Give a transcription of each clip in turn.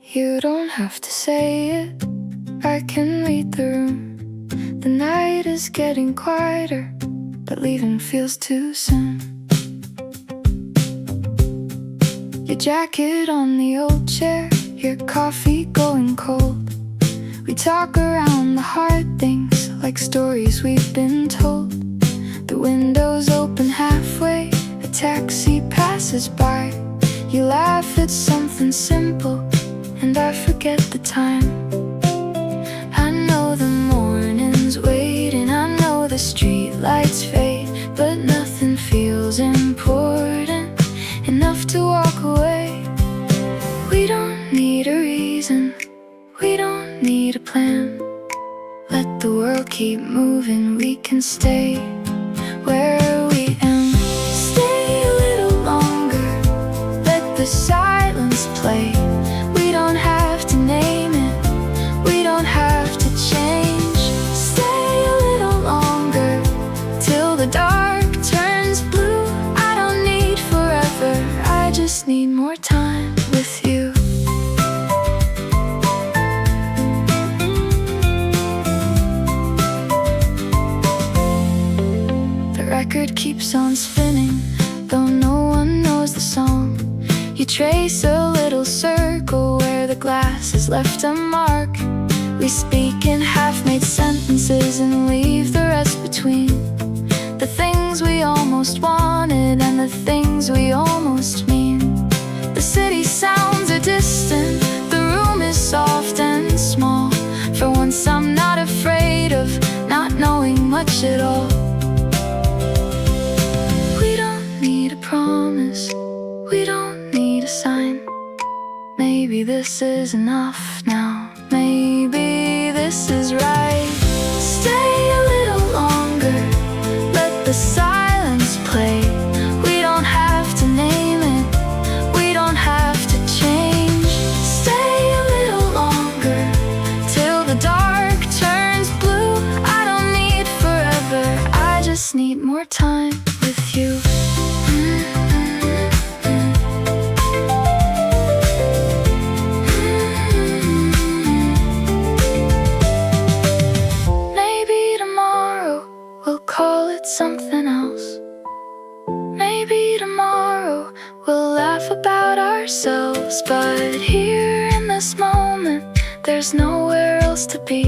You don't have to say it, I can read the room. The night is getting quieter, but leaving feels too soon. Your jacket on the old chair, your coffee going cold. We talk around the hard things like stories we've been told. The windows open halfway, a taxi passes by. You laugh at something simple, and I forget the time. I know the morning's waiting, I know the street lights fade, but nothing feels important enough to walk away. We don't need a reason, we don't need a plan. Let the world keep moving, we can stay where we am. Stay a little longer, let the silence play. We don't have to name it, we don't have to change. Stay a little longer, till the dark turns blue. I don't need forever, I just need more time with you. The record keeps on spinning, though no one knows the song. You trace a little circle where the glass has left a mark. We speak in half-made sentences and leave the rest between. The things we almost wanted and the things we almost mean. The city sounds are distant, the room is soft and small. For once I'm not afraid of not knowing much at all. We don't need a promise, we don't need a sign. Maybe this is enough now, maybe this is right. Stay a little longer, let the silence play. We don't have to name it, we don't have to change. Stay a little longer, till the dark turns blue. I don't need forever, I just need more time with you. Something else. Maybe tomorrow we'll laugh about ourselves, but here in this moment there's nowhere else to be.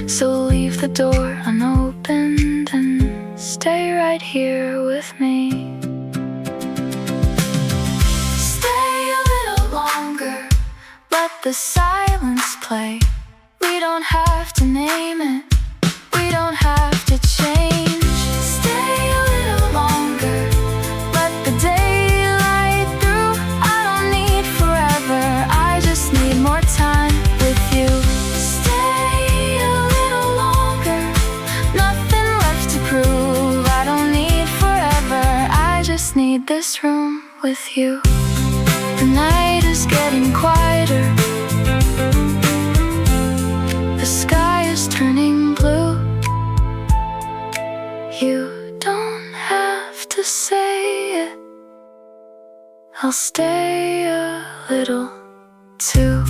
So leave the door unopened and stay right here with me. Stay a little longer, let the silence play. We don't have to name it, we don't have to change. Need this room with you. The night is getting quieter, the sky is turning blue. You don't have to say it, I'll stay a little too.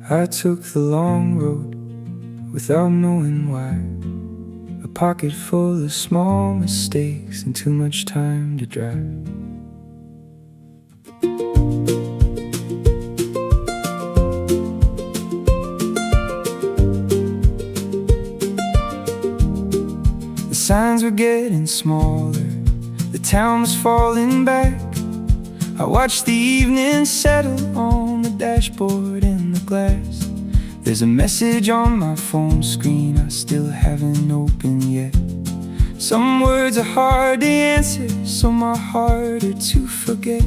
I took the long road without knowing why. A pocket full of small mistakes and too much time to drive. The signs were getting smaller, the town was falling back. I watched the evening settle on the dashboard and the glass. There's a message on my phone screen I still haven't opened yet. Some words are hard to answer, some are harder to forget.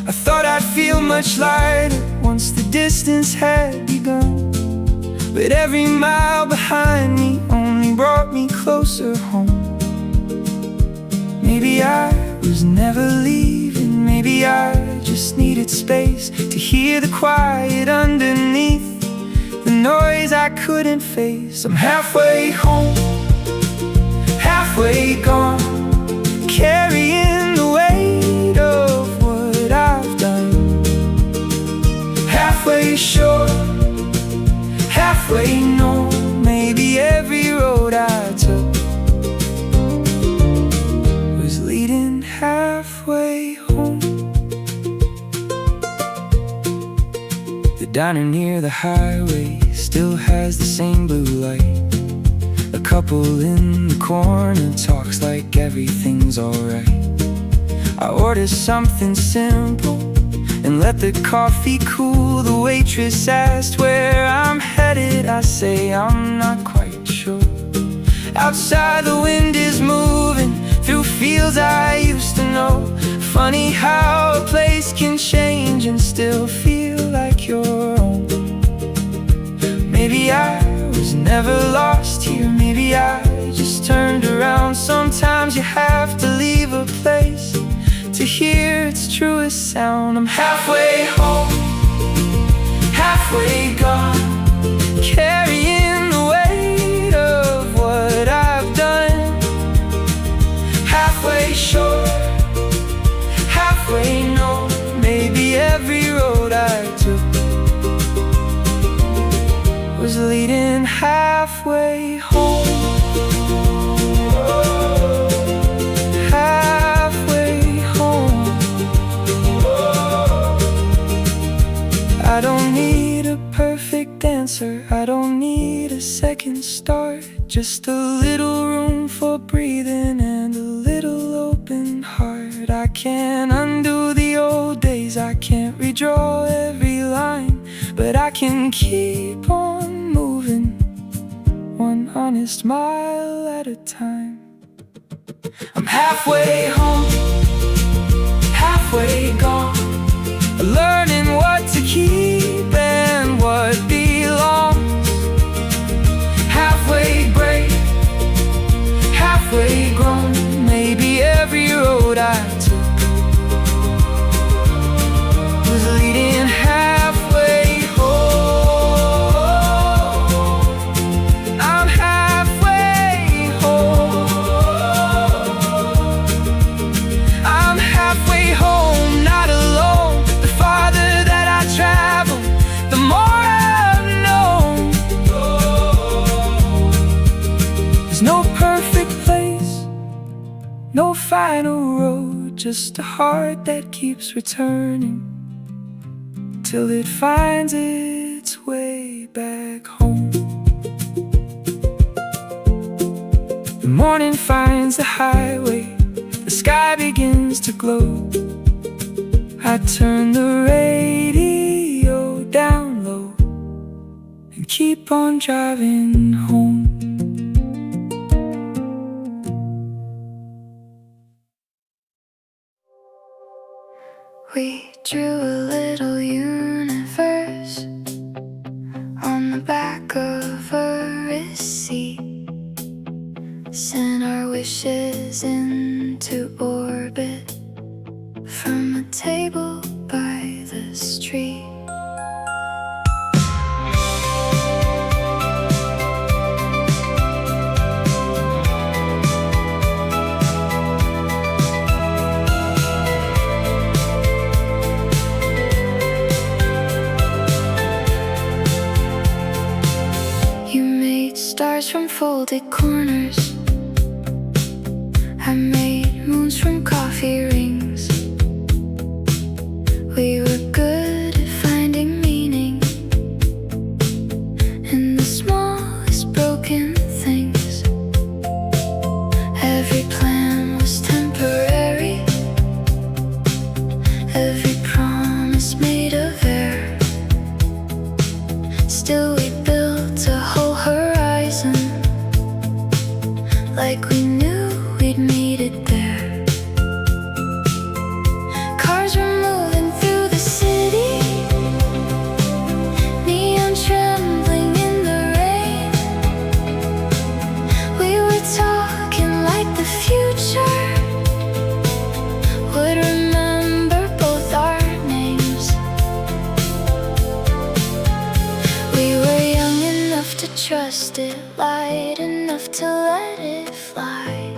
I thought I'd feel much lighter once the distance had begun, but every mile behind me only brought me closer home. Maybe I was never leaving. Maybe I just needed space to hear the quiet underneath the noise I couldn't face. I'm halfway home, halfway gone, carrying the weight of what I've done. Halfway sure, halfway no. Maybe every road I took was leading halfway home. The diner near the highway still has the same blue light. A couple in the corner talks like everything's alright. I order something simple and let the coffee cool. The waitress asked where I'm headed. I say I'm not quite sure. Outside the wind is moving through fields I used to know. Funny how a place can change and still feel like your own. Maybe I was never lost here. Maybe I just turned around. Sometimes you have to leave a place to hear its truest sound. I'm halfway home, halfway gone, carrying the weight of what I've done. Halfway sure, halfway no. Maybe every road I took was leading halfway home. I don't need a perfect answer, I don't need a second start. Just a little room for breathing and a little open heart. I can't undo the old days, I can't redraw every line, but I can keep on moving, one honest mile at a time. I'm halfway home, halfway gone, learning what to keep and what belongs. Halfway brave, halfway grown. Maybe every road I took was leading halfway home. I'm halfway home. I'm halfway home, not alone. The farther that I travel, the more I've known. There's no perfect place, no final road, just a heart that keeps returning till it finds its way back home. The morning finds the highway, the sky begins to glow. I turn the radio down low and keep on driving home. We drew a little universe on the back of a receipt, sent our wishes into orbit from a table by the street. You made stars from folded corners, I made moons from coffee rings. We were good at finding meaning in the smallest broken things. Every plan was temporary, every promise made of air. Still we built a whole horizon trust it light enough to let it fly.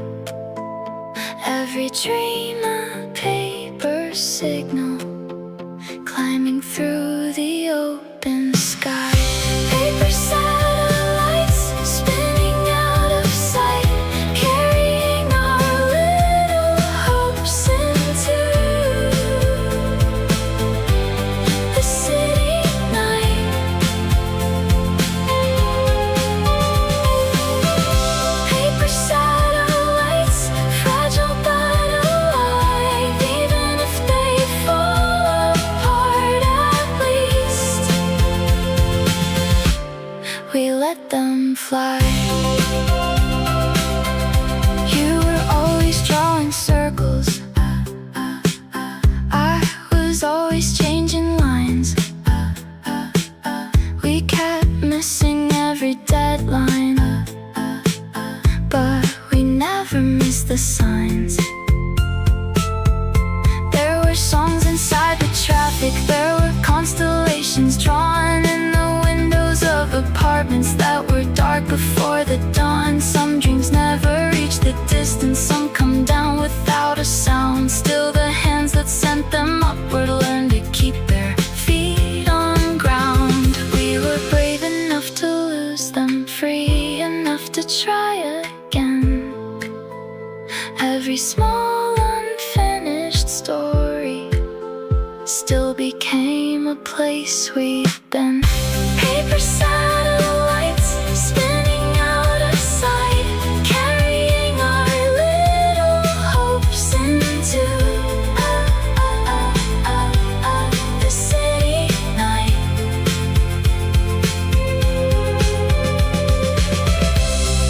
Every dream a paper signal, climbing through the open sky. Paper satellites spinning out of sight, carrying our little hopes into the city night. Paper satellites, fragile but alive. Even if they fall apart, at least we let them fly. You were always drawing circles, I was always changing lines. We kept missing every deadline, but we never missed the signs. There were songs inside the traffic, there were constellations drawn in the windows of apartments that were dark before the dawn. Some dreams never reach the distance, some come down without a sound. Still the hands that sent them upward learned to keep their feet on ground. We were brave enough to lose them, free enough to try again. Every small unfinished story still became a place we've been. Paper satellites spinning out of sight, carrying our little hopes into the city night.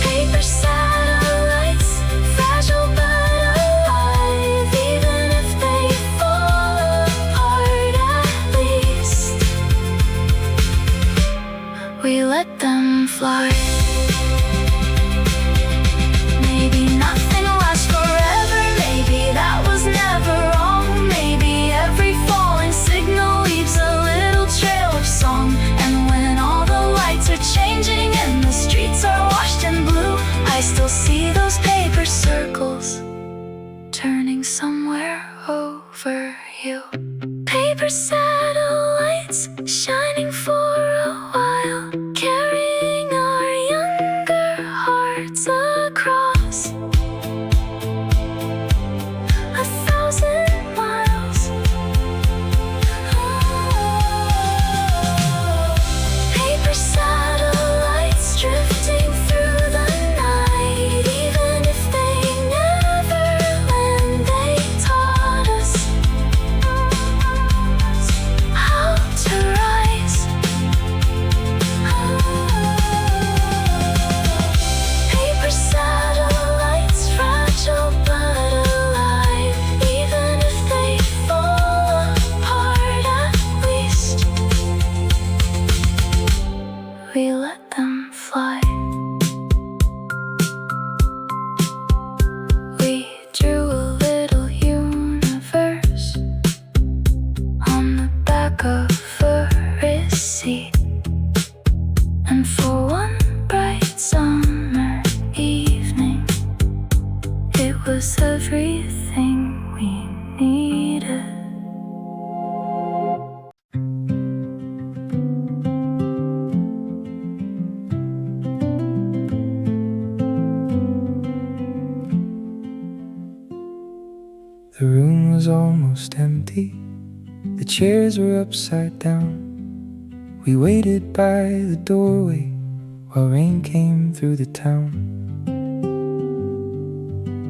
Paper satellites, fragile but alive. Even if they fall apart, at least we let them fly. Maybe nothing lasts forever, maybe that was never wrong. Maybe every falling signal leaves a little trail of song. And when all the lights are changing and the streets are washed in blue, I still see those paper circles turning somewhere over you. Paper satellites shining for a while, carrying our younger hearts across 1,000 miles. Paper satellites drifting through the night. Even if they never land, they taught us how to rise. Paper satellites, fragile but alive. Even if they fall apart, at least we let them fly. We drew a little universe on the back of a receipt, and for one bright summer evening, it was everything we needed. The room was almost empty, the chairs were upside down. We waited by the doorway while rain came through the town.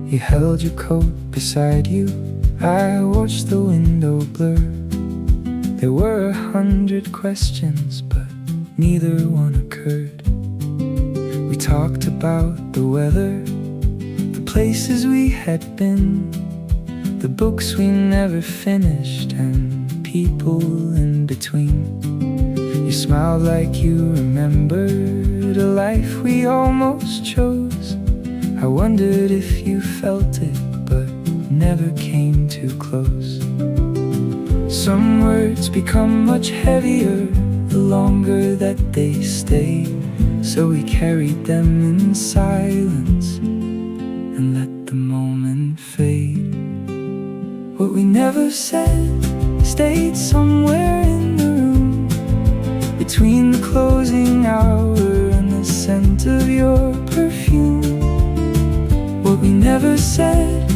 You held your coat beside you, I watched the window blur. There were 100 questions, but neither one occurred. We talked about the weather, the places we had been, the books we never finished, and people in between. You smiled like you remembered a life we almost chose. I wondered if you felt it, but never came too close. Some words become much heavier the longer that they stay. so we carried them in silence and let the moment fade. What we never said stayed somewhere in the room, between the closing hour and the scent of your perfume. What we never said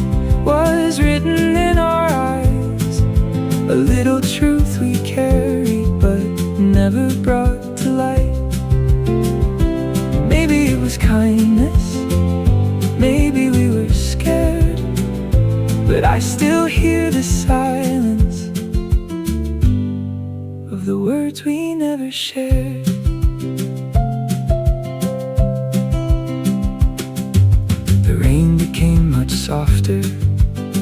was written in our eyes, a little truth we carried but never brought to light. Maybe it was kindness, maybe we were scared, but I still hear the silence of the words we never shared. The rain became much softer,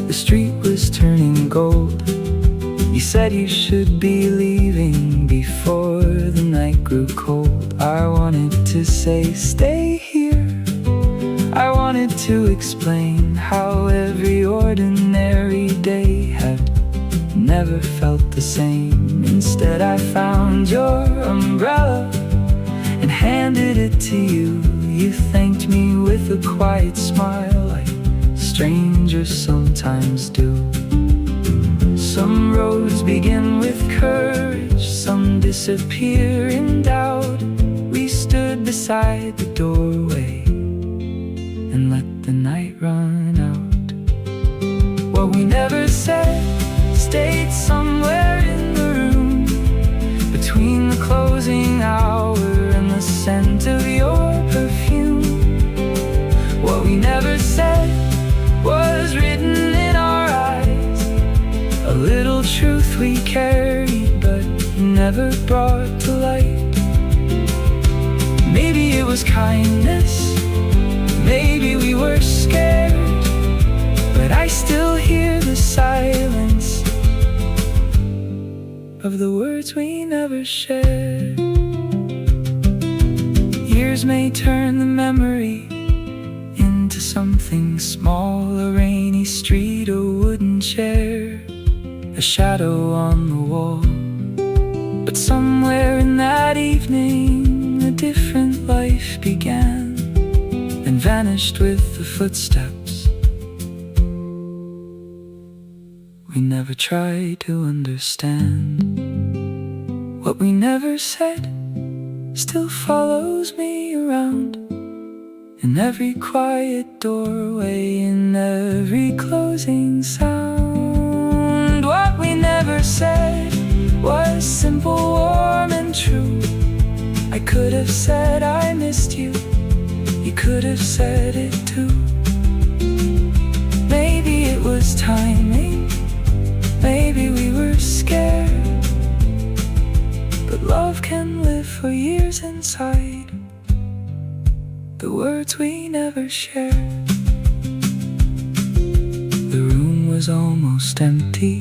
the street was turning gold. You said you should be leaving before the night grew cold. I wanted to say stay here, I wanted to explain how every ordinary day had never felt the same. Instead I found your umbrella and handed it to you. You thanked me with a quiet smile, like strangers sometimes do. Some roads begin with courage, some disappear in doubt. We stood beside the doorway and let the night run out. What we never said stayed somewhere in the room, between the closing hour and the scent of your perfume. What we never said was written in our eyes, a little truth we carried but never brought to light. Maybe it was kindness, maybe we were scared, but I still hear the silence of the words we never shared. Years may turn the memory into something small, a rainy street, a wooden chair, a shadow on the wall. But somewhere in that evening a different life began and vanished with the footsteps we never tried to understand. What we never said still follows me around, in every quiet doorway, in every closing sound. What we never said was simple, warm and true. I could have said I missed you, you could have said it too. Maybe it was timing, maybe we were scared, but love can live for years inside the words we never shared. The room was almost empty,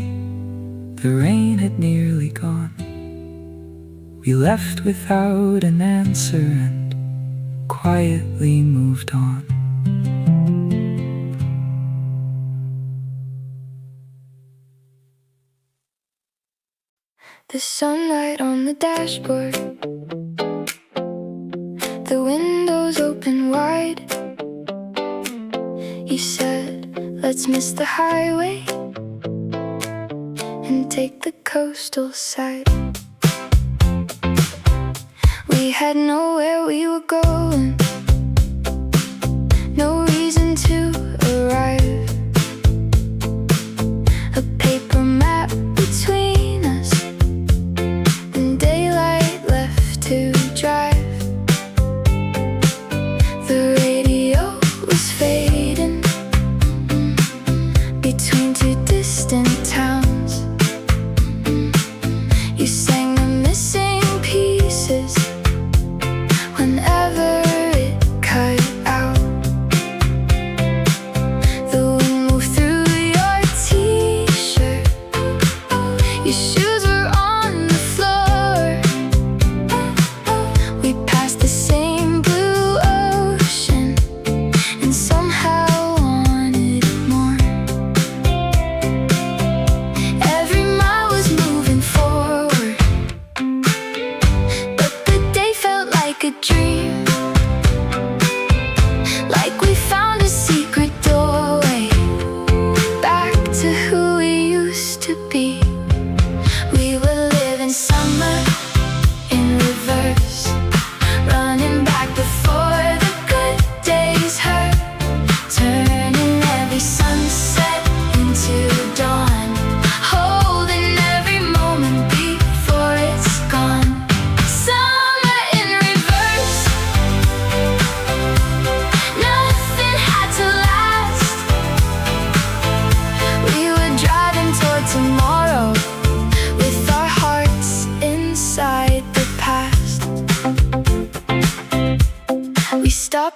the rain had nearly gone. We left without an answer and quietly moved on. The sunlight on the dashboard, the windows open wide. You said, let's miss the highway and take the coastal side. We had nowhere we were going, no reason to arrive. A paper map between us and daylight left to drive. The radio was fading between two distant towns. You sang the missing pieces whenever it cut out. The wind moved through your t-shirt, your shoes were on the floor. We passed the same blue ocean and somehow wanted more.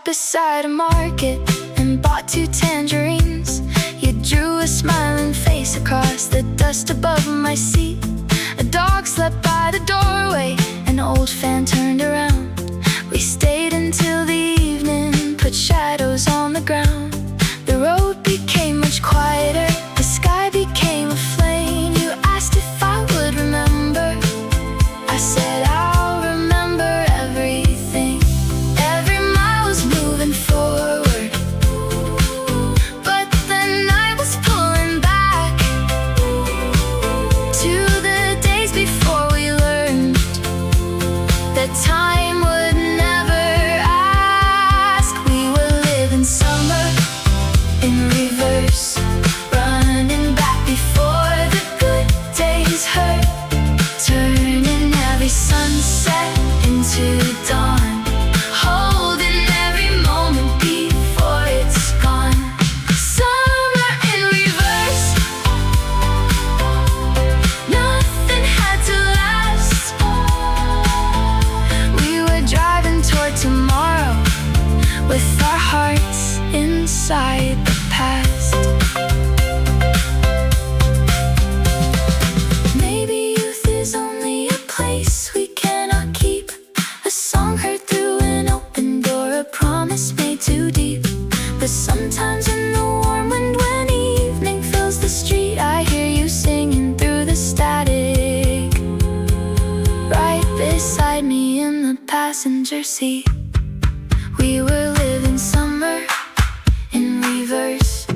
beside a market and bought 2 tangerines. You drew a smiling face across the dust above my seat. A dog slept by the doorway, an old fan turned around. We stayed until the evening, put shadows on the ground. The road became much quieter, the sky became a flame. You asked if I would remember. I said I'll remember everything. Every mile was moving forward, but the night was pulling back to the days before we learned that time would never ask. We were living summer in reverse, running back before the good days hurt, turning every sunset into dawn, holding every moment before it's gone. Summer in reverse, nothing had to last. We were driving toward tomorrow with our hearts inside the past. Maybe youth is only a place we cannot keep, a song heard through an open door, a promise made too deep. But sometimes in the warm wind when evening fills the street, I hear you singing through the static, right beside me in the passenger seat. We were living summer in reverse,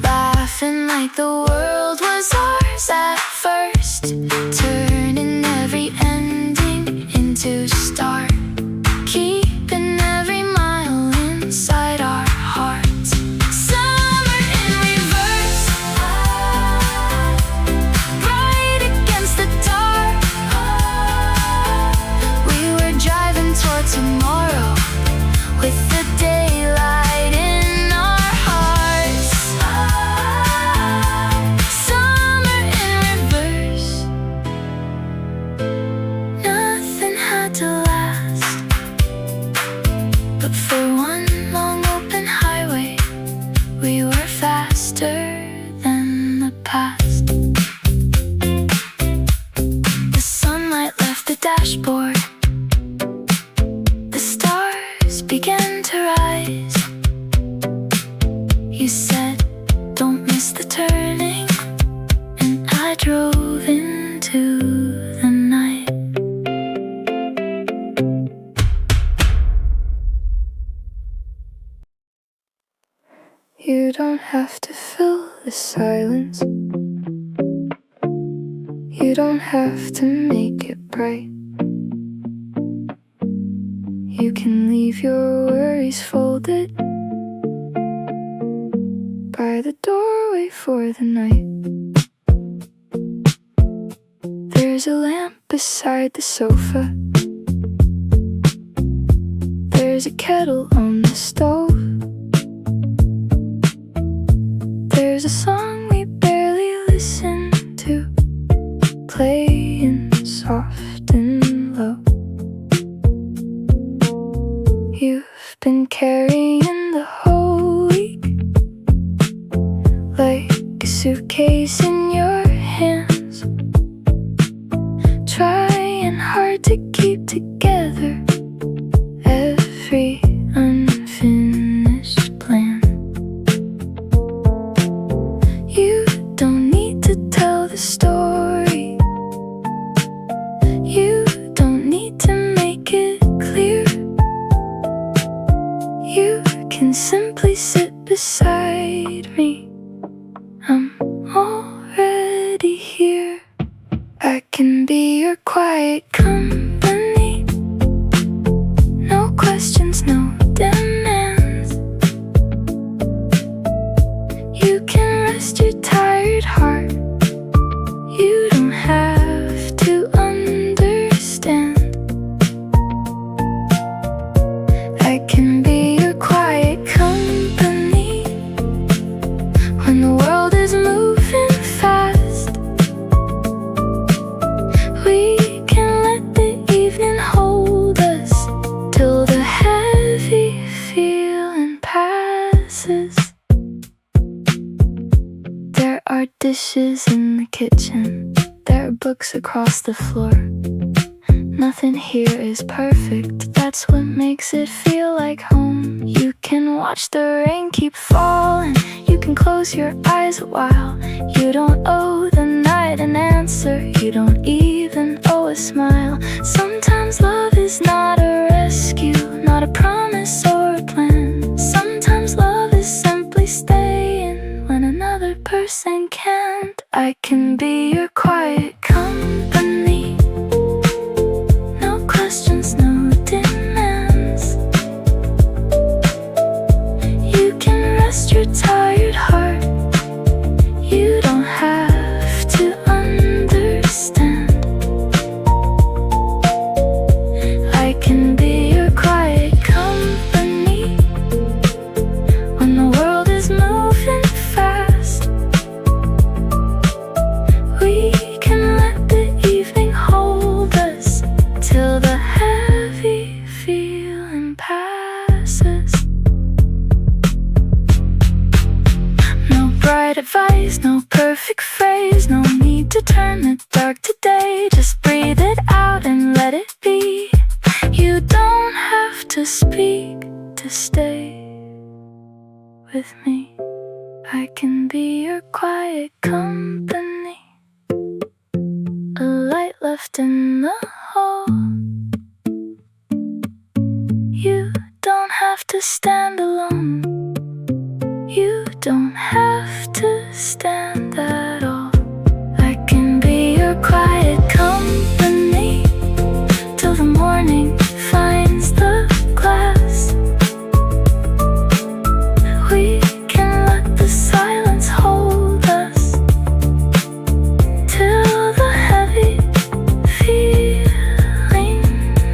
laughing like the world was ours at first, turning every ending into start, keeping every mile inside our hearts. Summer in reverse, right against the dark. We were driving toward tomorrow with the daylight in our hearts. Summer in reverse, nothing had to last. But for one long open highway, we were faster than the past. The sunlight left the dashboard, the stars began to rise. You said, don't miss the turning, and I drove into the night. You don't have to fill the silence, you don't have to make it bright. You can leave your worries folded by the doorway for the night. There's a lamp beside the sofa, there's a kettle on the stove, there's a song we barely listen to, playing soft and low. You've been carrying the whole week like a suitcase in your hands, trying hard to keep together every unfinished plan. You don't need to tell the story, you don't need to make it clear. You can simply sit beside me, I'm already here. I can be your quiet company, no questions, no demands. You can rest your tired heart, you don't have to understand. I can be your quiet company when the world is moving fast. We can let the evening hold us till the heavy feels dishes in the kitchen. There are books across the floor. Nothing here is perfect, that's what makes it feel like home. You can watch the rain keep falling, you can close your eyes a while. You don't owe the night an answer, you don't even owe a smile. Sometimes love is not a rescue, not a promise or a plan. Sometimes love is simply staying when another person can't. I can be your quiet company. No questions, no demands. You can rest your tired heart. You don't have to understand. I can be your quiet company when the world is moving fast. We can let the evening hold us till the heavy feeling passes. No bright advice, no perfect phrase, no need to turn the dark to day. Just breathe it out and let it be. You don't have to speak to stay with me. I can be your quiet company, a light left in the hall. You don't have to stand alone. You don't have to stand at all. I can be your quiet company till the morning finds the glass. We can let the silence hold us till the heavy feeling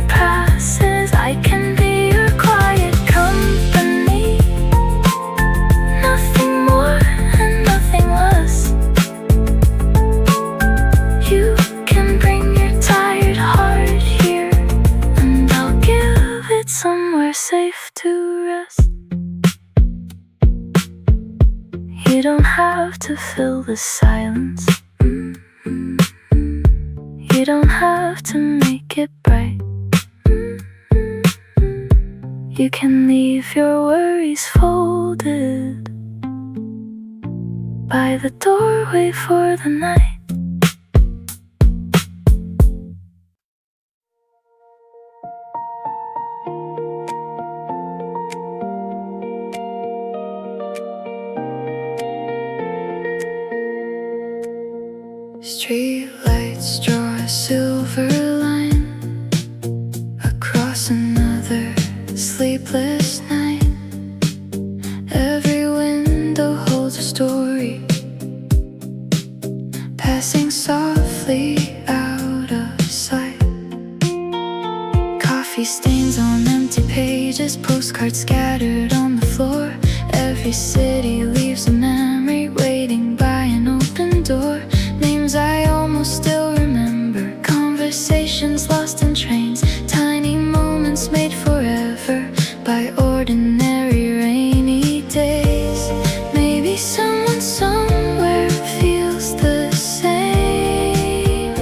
passes. I can be your quiet company, nothing more and nothing less. You can bring your tired heart here, and I'll give it somewhere safe to rest. You don't have to fill the silence. You don't have to make it bright. You can leave your worries folded by the doorway for the night. Street lights draw a silver line across another sleepless night. Every window holds a story, passing softly out of sight. Coffee stains on empty pages, postcards scattered on the floor. Every city leaves a memory waiting by an open door. Names I almost still remember, conversations lost in trains, tiny moments made forever by ordinary rainy days. Maybe someone somewhere feels the same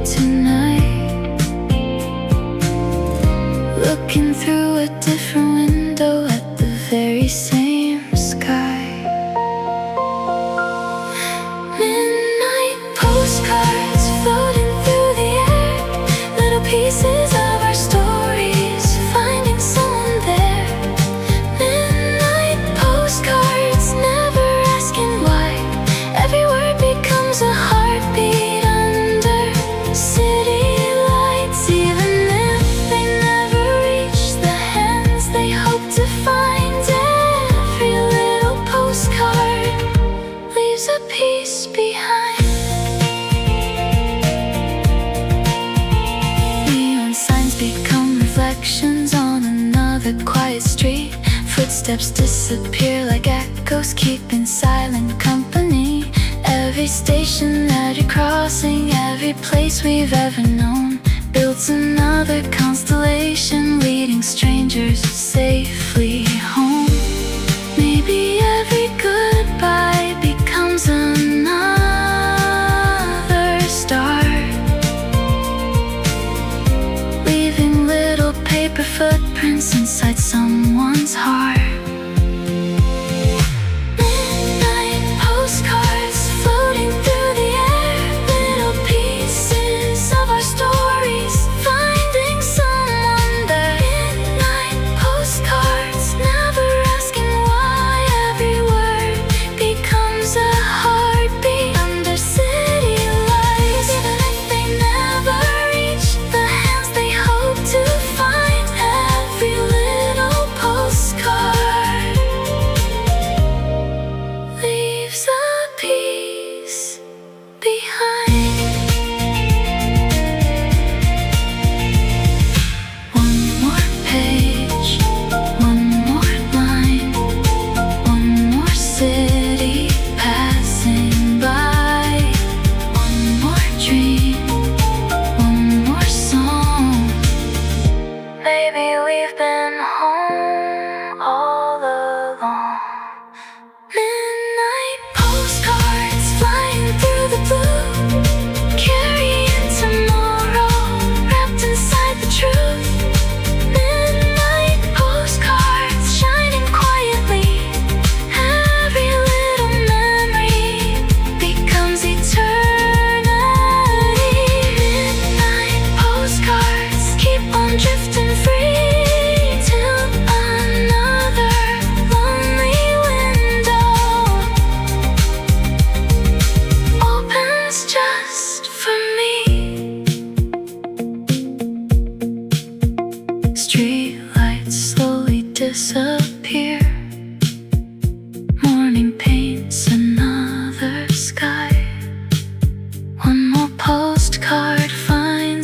tonight, looking through a different window at the very same sky. Midnight postcards floating through the air, little pieces of our stories, finding someone there. Midnight postcards, never asking why. Every word becomes a heartbeat under city lights. Even if they never reach the hands they hope to find, every little postcard leaves a piece behind. Neon signs become reflections on another quiet street. Footsteps disappear like echoes, keeping silent company. Every station that you're crossing, every place we've ever known, builds another constellation, leading strangers safely home. Maybe every goodbye becomes another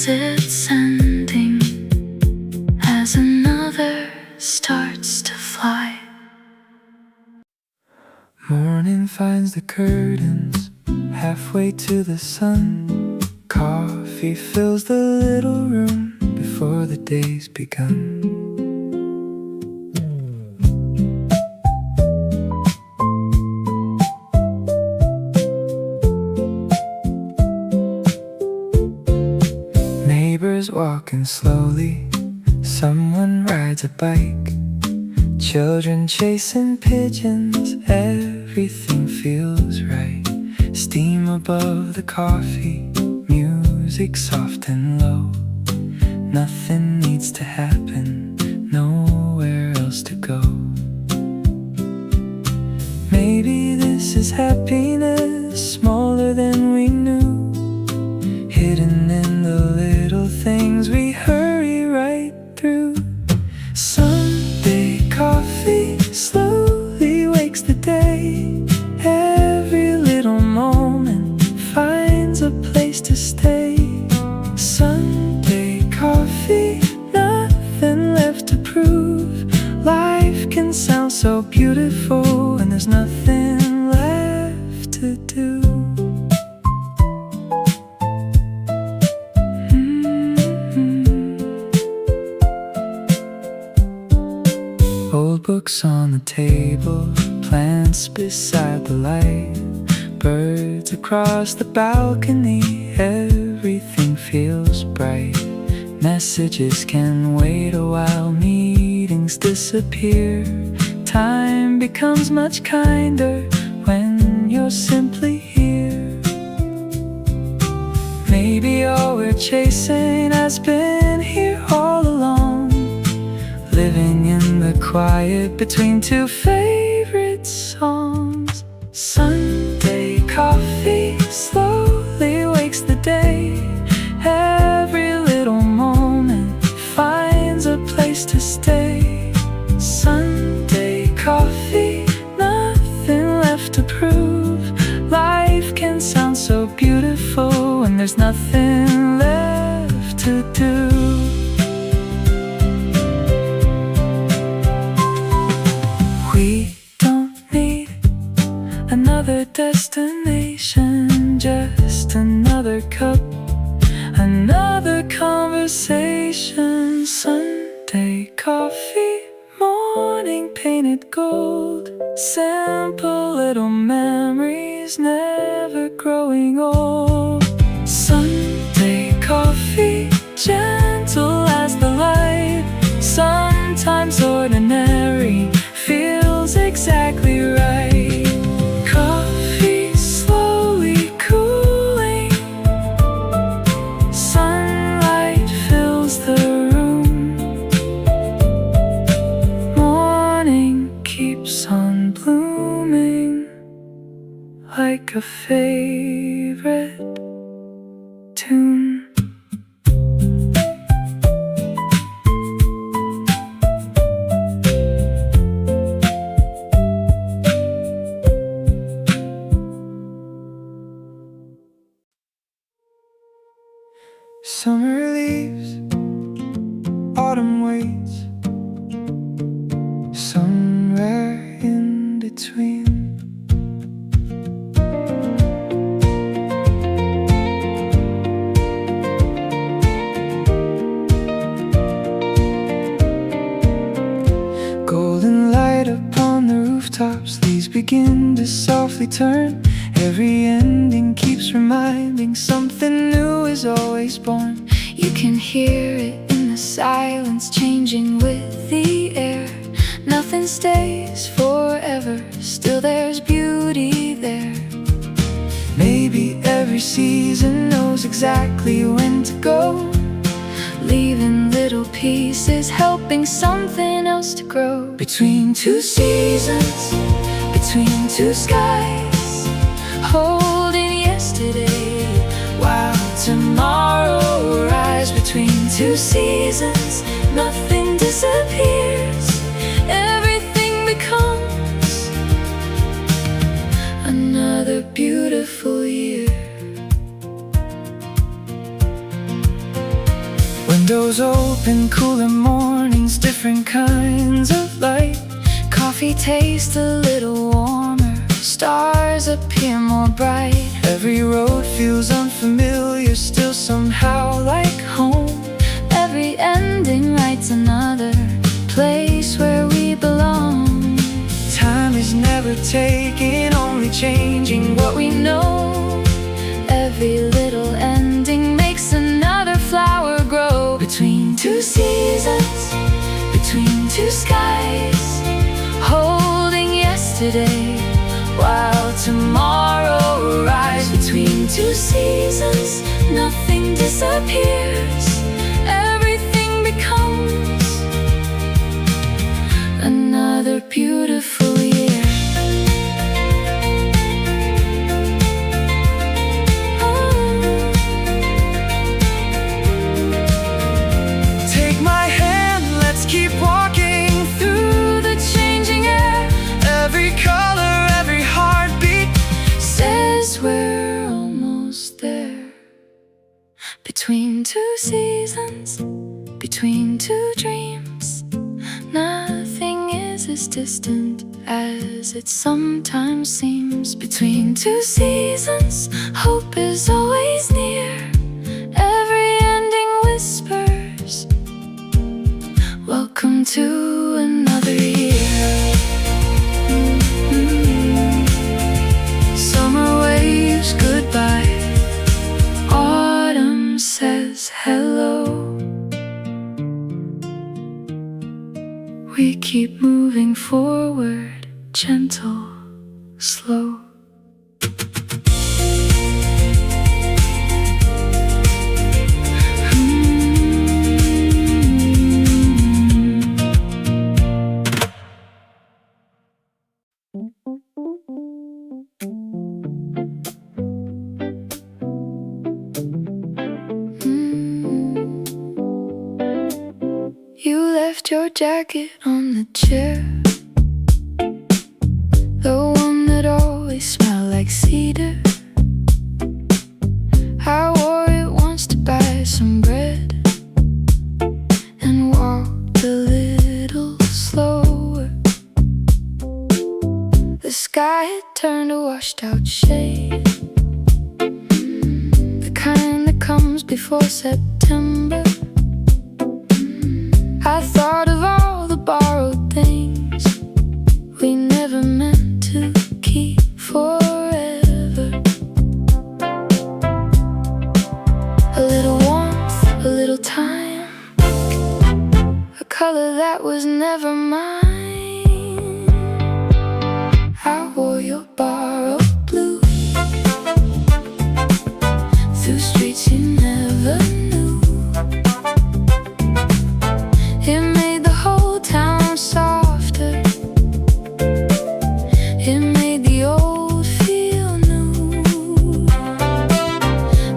knows it's ending as another starts to fly. Morning finds the curtains halfway to the sun. Coffee fills the little room before the day's begun. Neighbors walking slowly, someone rides a bike. Children chasing pigeons, everything feels right. Steam above the coffee, music soft and low. Nothing needs to happen, nowhere else to go. Maybe this is happiness, smaller than we knew, hidden in the little things we hurry right through. Sunday coffee slowly wakes the day. Every little moment finds a place to stay. Sunday coffee, nothing left to prove. Life can sound so beautiful and there's nothing left to do. Old books on the table, plants beside the light, birds across the balcony, everything feels bright. Messages can wait a while, meetings disappear. Time becomes much kinder when you're simply here. Maybe all we're chasing has been here all along, living in the quiet between two favorite songs. Sunday coffee slowly wakes the day. Every little moment finds a place to stay. Sunday coffee, nothing left to prove. Life can sound so beautiful when there's nothing left to do. We don't need another destination, just another cup, another conversation. Sunday coffee, morning painted gold. Simple little memories, never growing old. Sunday coffee, gentle as the light. Sometimes ordinary feels exactly right. Coffee slowly cooling, sunlight fills the room. Morning keeps on blooming like a favorite tune. Summer leaves, autumn waits, somewhere in between. Golden light upon the rooftops, leaves begin to softly turn. Every ending keeps reminding something new is always born. You can hear it in the silence, changing with the air. Nothing stays forever, still there's beauty there. Maybe every season knows exactly when to go, Leaving little pieces, helping something else to grow. between two seasons, Between two skies, holding yesterday, while tomorrow rise. Between two seasons, nothing disappears, everything becomes another beautiful year. Windows open, cooler mornings, different kinds of light. Coffee tastes a little warmer, stars appear more bright. Every road feels unfamiliar, still somehow like home. Every ending writes another place where we belong. Time is never taken, only changing what we know. Every little ending makes another flower grow. Between two seasons, between two skies, holding yesterday while tomorrow arrives. Between two seasons, nothing disappears. Everything becomes another beautiful year. Take my hand, let's keep walking through the changing air. Every color, every heartbeat Says we're almost there. Between two seasons, between two dreams, nothing is as distant as it sometimes seems. Between two seasons, hope is always near. Every ending whispers, welcome to another year. Summer waves goodbye, autumn says hello. We keep moving forward, gentle, slow. You left your jacket on the chair, the one that always smelled like cedar. I wore it once to buy some bread and walked a little slower. The sky had turned a washed out shade, the kind that comes before September. I thought of all the borrowed things we never meant to keep forever. A little warmth, a little time, a color that was never mine. I wore your borrowed blue through streets you never knew. It made the whole town softer. It made the old feel new.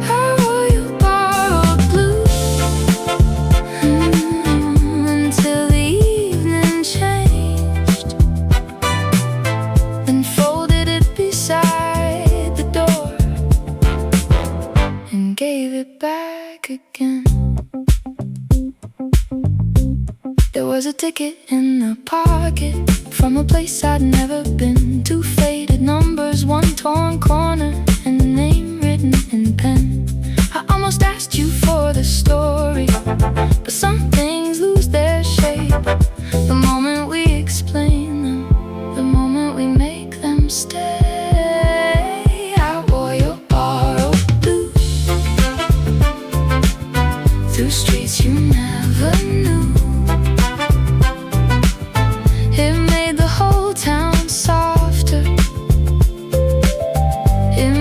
I wore your borrowed blue until the evening changed, then folded it beside the door and gave it back again. There was a ticket in the pocket from a place I'd never been. 2 faded numbers, 1 torn corner, and a name written in pen. I almost asked you for the story, but some things lose their shape the moment we explain them, the moment we make them stay. I wore your borrowed blue through streets you never knew. It made the whole town softer. It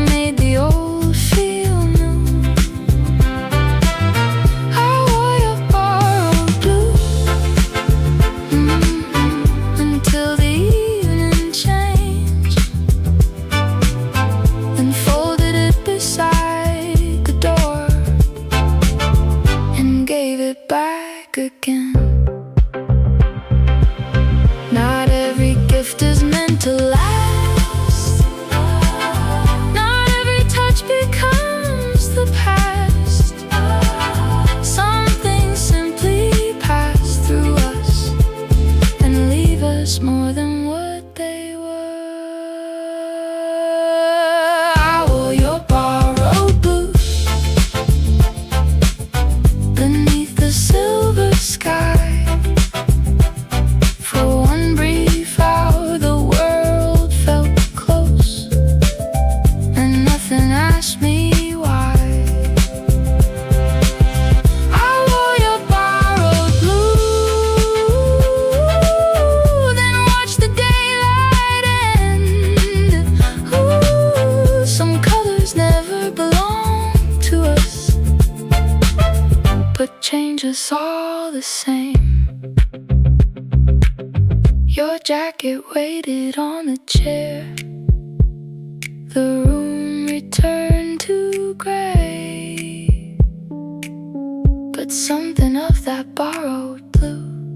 change us all the same. Your jacket waited on the chair. The room returned to gray, but something of that borrowed blue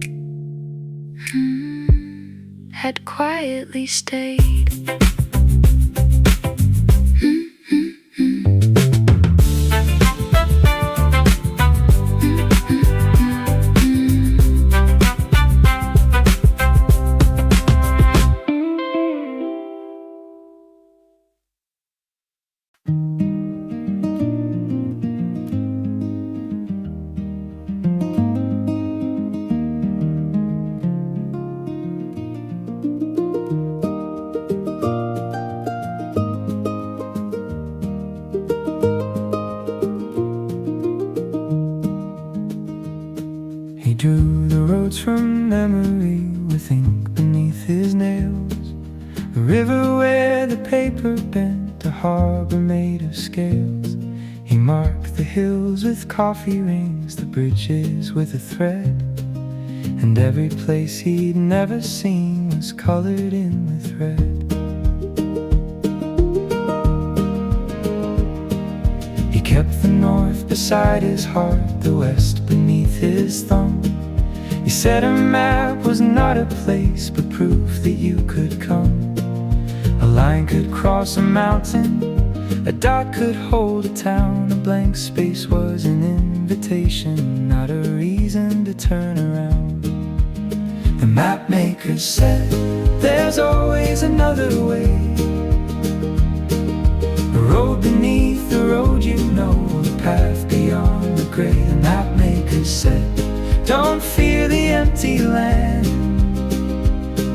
had quietly stayed. He drew the roads from memory with ink beneath his nails. A river where the paper bent, a harbor made of scales. He marked the hills with coffee rings, the bridges with a thread, and every place he'd never seen was colored in with red. He kept the north beside his heart, the west beneath his thumb. He said a map was not a place, but proof that you could come. A line could cross a mountain, a dot could hold a town. A blank space was an invitation, not a reason to turn around. The mapmaker said, there's always another way. A road beneath the road, you know, a path beyond the gray. The mapmaker said, don't fear the empty land.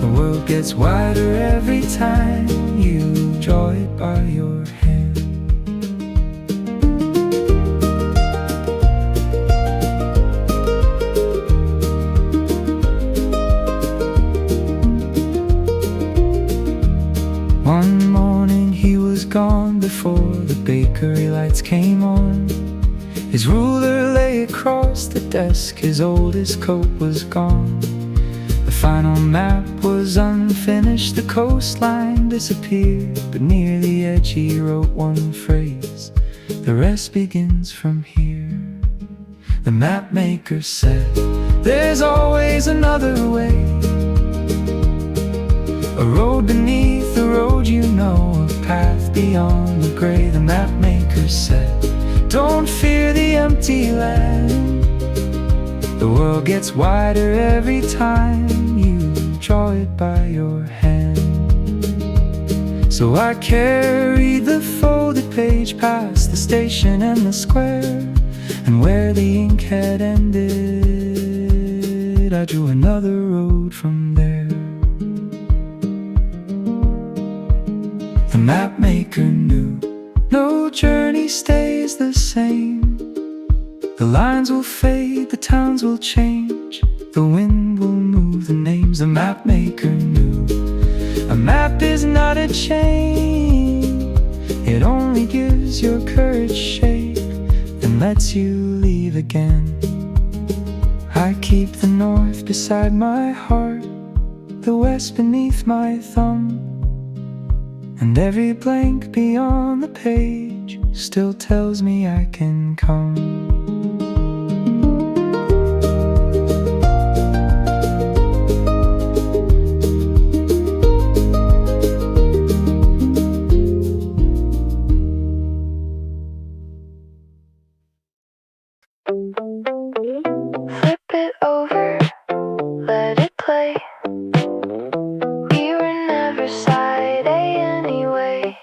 The world gets wider every time you draw it by your hand. One morning he was gone before the bakery lights came on. His ruler lay across the desk, his oldest coat was gone. The final map was unfinished, the coastline disappeared, but near the edge he wrote one phrase, the rest begins from here. The mapmaker said, there's always another way. A road beneath the road, you know, a path beyond the gray. The mapmaker said, don't fear the empty land. The world gets wider every time you draw it by your hand. So I carried the folded page past the station and the square, and where the ink had ended, I drew another road from there. The mapmaker knew no journey stays the same. The lines will fade, the towns will change, the wind will move the names. The mapmaker knew a map is not a chain. It only gives your courage shape, then lets you leave again. I keep the north beside my heart, the west beneath my thumb, and every blank beyond the page still tells me I can come. Flip it over, let it play. We were never side A anyway.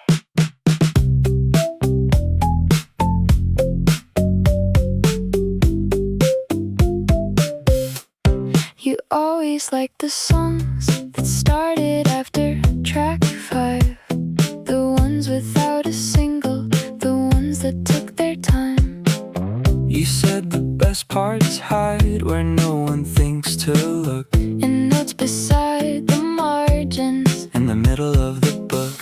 You always liked the songs that started after track 5, the ones without a single, the ones that took their time. You said the best parts hide where no one thinks to look, And notes beside the margins, in the middle of the book.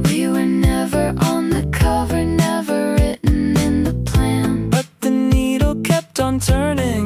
we were never on the cover, never written in the plan. But the needle kept on turning,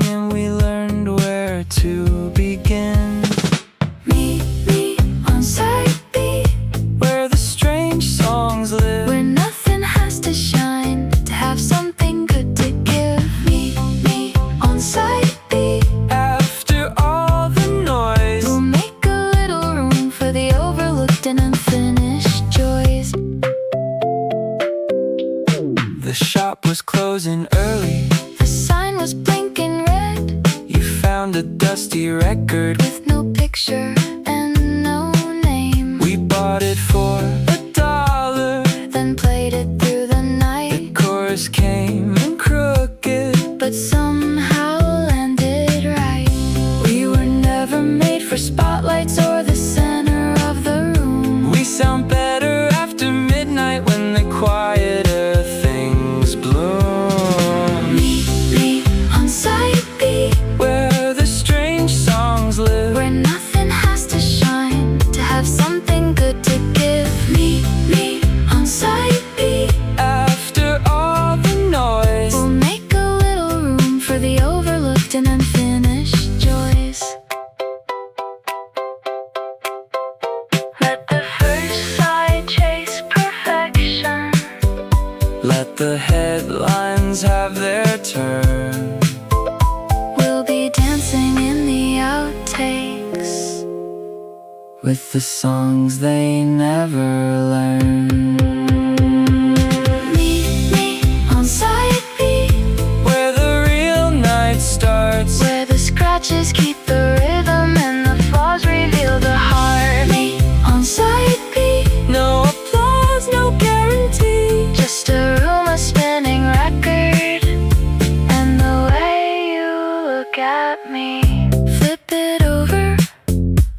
The shop was closing early. The sign was blinking red. You found a dusty record with no picture and no name. We bought it for $1, then played it through the night. The chorus came in crooked, but somehow landed right. We were never made for spotlights or the center of the room. We sound better after midnight when the quieter things bloom. Meet me on side B, where the strange songs live, where nothing has to shine to have something good to give. Meet me on side B. After all the noise, we'll make a little room for the overlooked and unfinished joys. Let the first side chase perfection. let the headlines have their turn. We'll be dancing in the outtakes with the songs they never learn. Meet me on side B, where the real night starts, where the scratches keep the rhythm and the flaws reveal the heart. Meet on side B, no applause, no guarantee, just a room, a spinning record, and the way you look at me. Flip it over,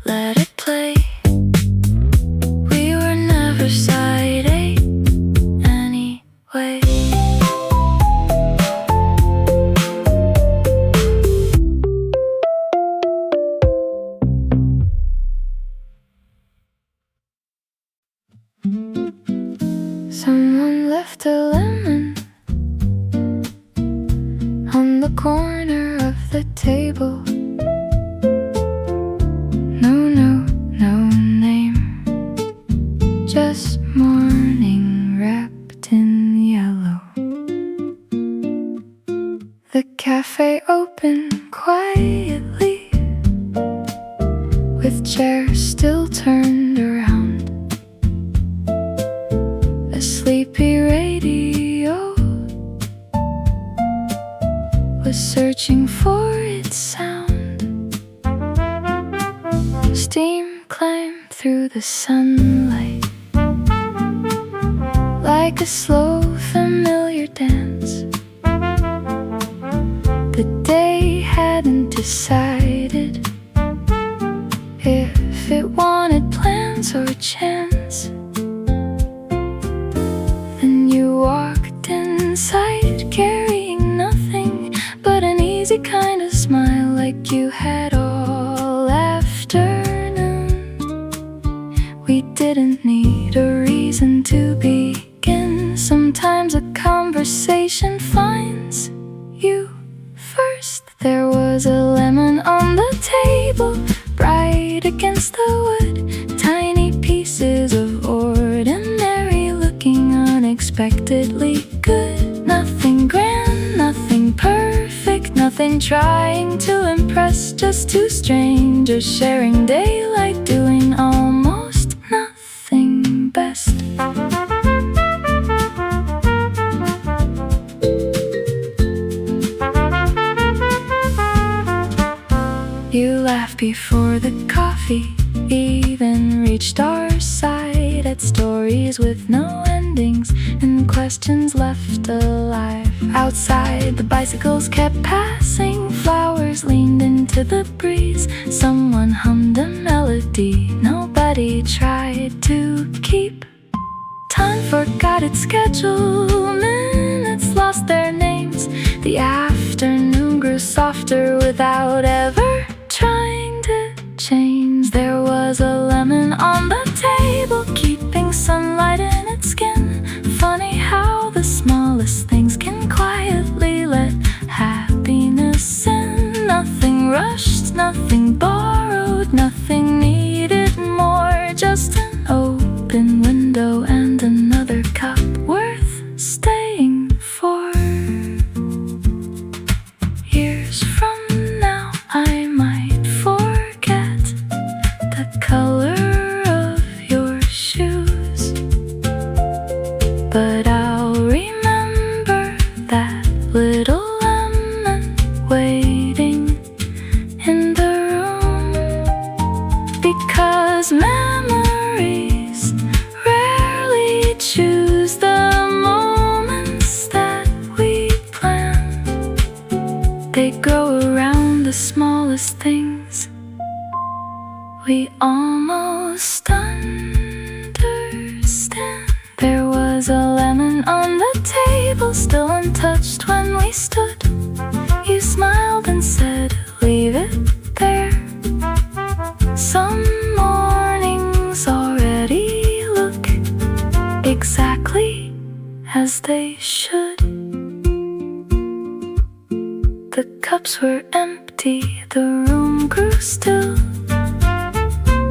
let it play. We were never side A anyway. Someone left a lemon on the corner of the table. No name, just morning wrapped in yellow. The cafe opened quietly, with chairs still turned around. A sleepy radio was searching for its sound. Steam climbed through the sunlight like a slow, familiar dance. The day hadn't decided if it wanted plans or chance. Then you walked inside carrying nothing but an easy kind of smile, like you had all afternoon. We didn't need a reason to begin. Sometimes a conversation finds you first. There was a lemon on the table, bright against the wood. Tiny pieces of ordinary, looking unexpectedly good. Nothing grand, nothing perfect, nothing trying to impress. Just two strangers sharing daylight, doing almost nothing best. You laughed before the coffee even reached our side, at stories with no endings and questions left alive. Outside, the bicycles kept passing, flowers leaned into the breeze. Someone hummed a melody, nobody tried to keep time, forgot its schedule. Minutes lost their names. The afternoon grew softer without ever trying to change. There was a lemon on the table, keeping sunlight in its skin. Funny how the smallest things can quietly let happiness in. Nothing rushed, nothing borrowed, nothing needed more. Just an open window and another cup worth staying for. Years from now, I smallest things we almost understand. There was a lemon on the table, still untouched when we stood. You smiled and said, leave it there. Some mornings already look exactly as they should. The cups were empty, the room grew still.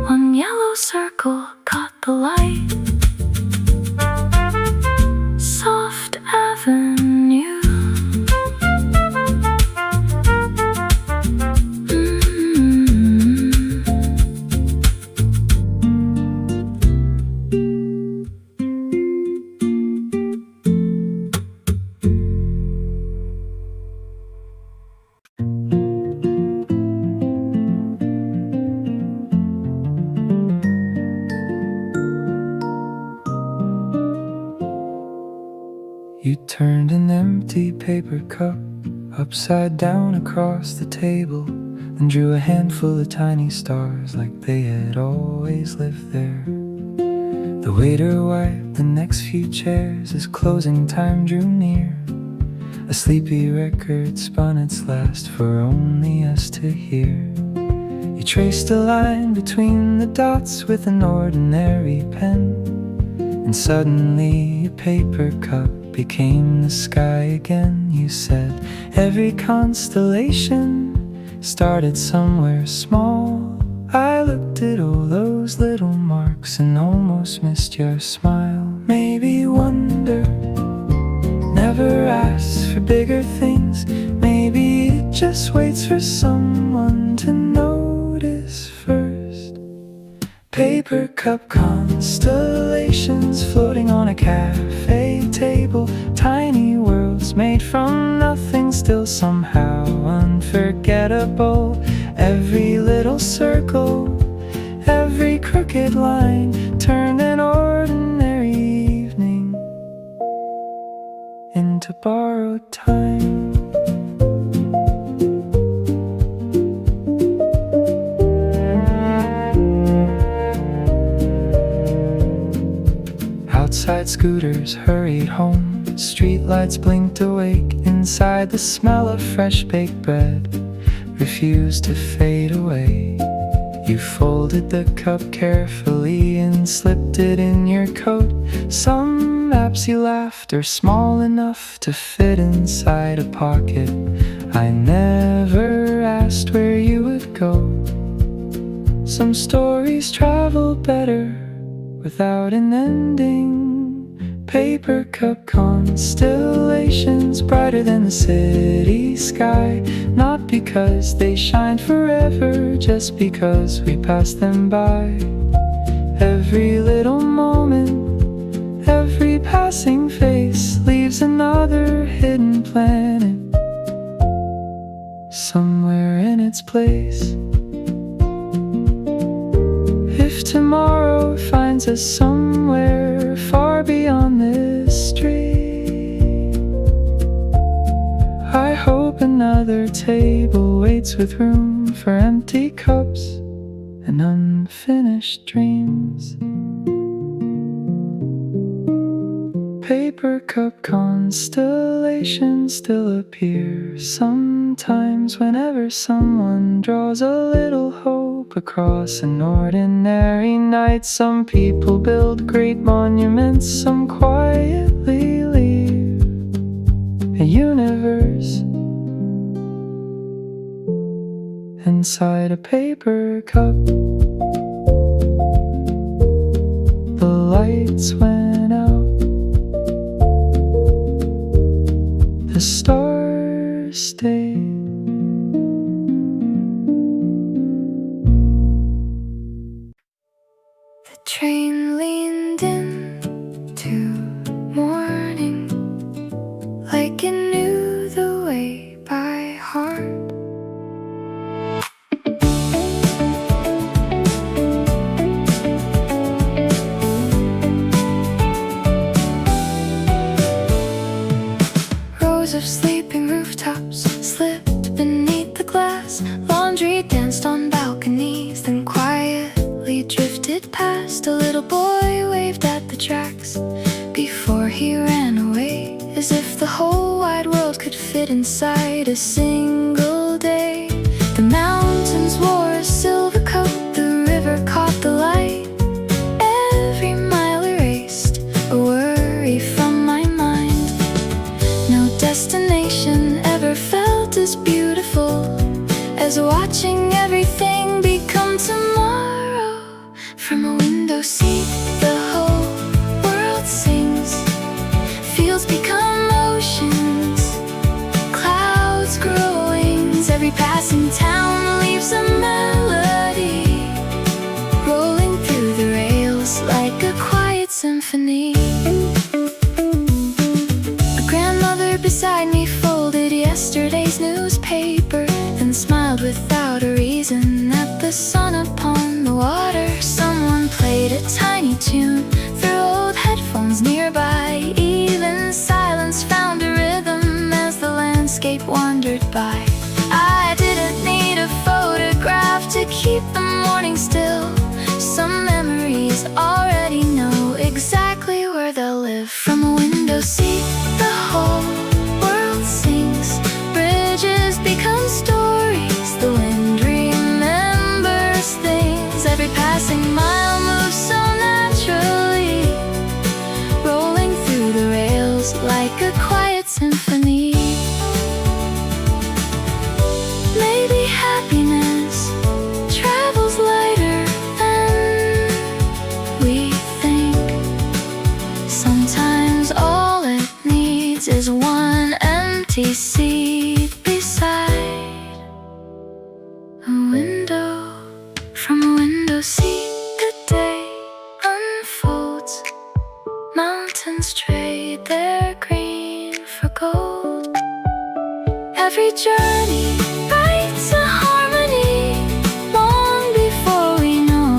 One yellow circle caught the light. SoftAvenue. You turned an empty paper cup upside down across the table, and drew a handful of tiny stars like they had always lived there. The waiter wiped the next few chairs as closing time drew near. A sleepy record spun its last for only us to hear. You traced a line between the dots with an ordinary pen, and suddenly a paper cup became the sky again. You said every constellation started somewhere small. I looked at all those little marks and almost missed your smile. Maybe wonder never asks for bigger things. Maybe it just waits for someone to notice first. Paper cup constellations floating on a cafe table. Tiny worlds made from nothing, still somehow unforgettable. Every little circle, every crooked line turned an ordinary evening into borrowed time. Outside scooters hurried home, streetlights blinked awake. Inside the smell of fresh baked bread refused to fade away. You folded the cup carefully and slipped it in your coat. Some maps you laughed are small enough to fit inside a pocket. I never asked where you would go. Some stories travel better without an ending. Paper cup constellations brighter than the city sky. Not because they shine forever, just because we pass them by. Every little moment, every passing face leaves another hidden planet somewhere in its place. If tomorrow finds us somewhere far beyond this street, I hope another table waits with room for empty cups and unfinished dreams. Paper cup constellations still appear sometimes whenever someone draws a little hope across an ordinary night. Some people build great monuments, some quietly leave a universe inside a paper cup. The lights went out, the stars stayed. The train leaned into morning like it knew the way by heart. Rows of sleeping rooftops slipped beneath the glass. whole wide world could fit inside a single day. The mountains wore a silver coat, the river caught the light. Every mile erased a worry from my mind. No destination ever felt as beautiful as watching everything become tomorrow. From a window seat, the whole world sings. Fields become oceans, clouds grow wings. Every passing town leaves a melody, rolling through the rails like a quiet symphony. A grandmother beside me folded yesterday's newspaper, then smiled without a reason at the sun upon the water. Someone played a tiny tune through old headphones nearby. Even silence found a rhythm as the landscape wandered by. I didn't need a photograph to keep the morning still. Some memories already know exactly where they'll live. From a window seat, the whole world sings. Bridges become stories, the wind remembers things. Every passing mile moves so naturally, rolling through the rails like a quiet symphony. Maybe happiness travels lighter than we think. Sometimes all it needs is one empty seat beside a window. From a window seat, the day unfolds. Mountains trade their green for gold. Every journey writes a harmony long before we know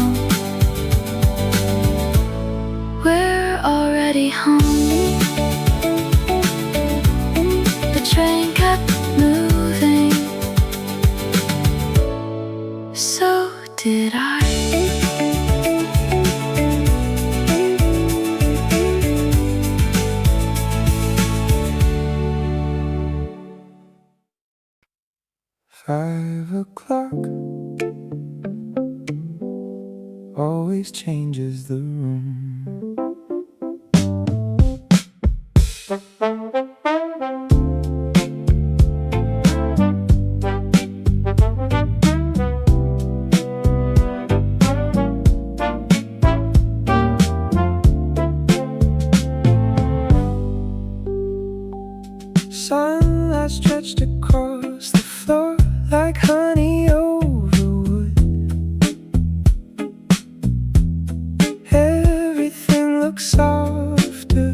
we're already home. The train kept moving, so did I. "5 o'clock always changes the room." Sunlight stretched across the floor like honey over wood. Everything looks softer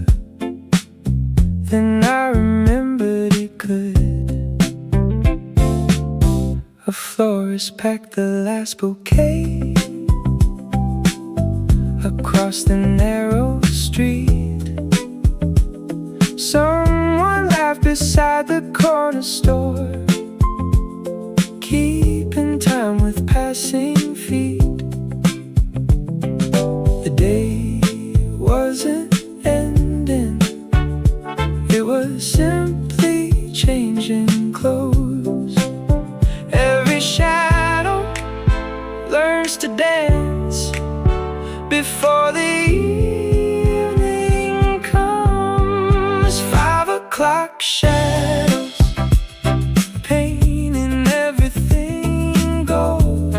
than I remembered it could. A florist packed the last bouquet across the narrow street. Someone laughed beside the corner store, keeping time with passing feet. The day wasn't ending, it was simply changing clothes. Every shadow learns to dance before the evening comes. 5 o'clock shadows painting everything gold,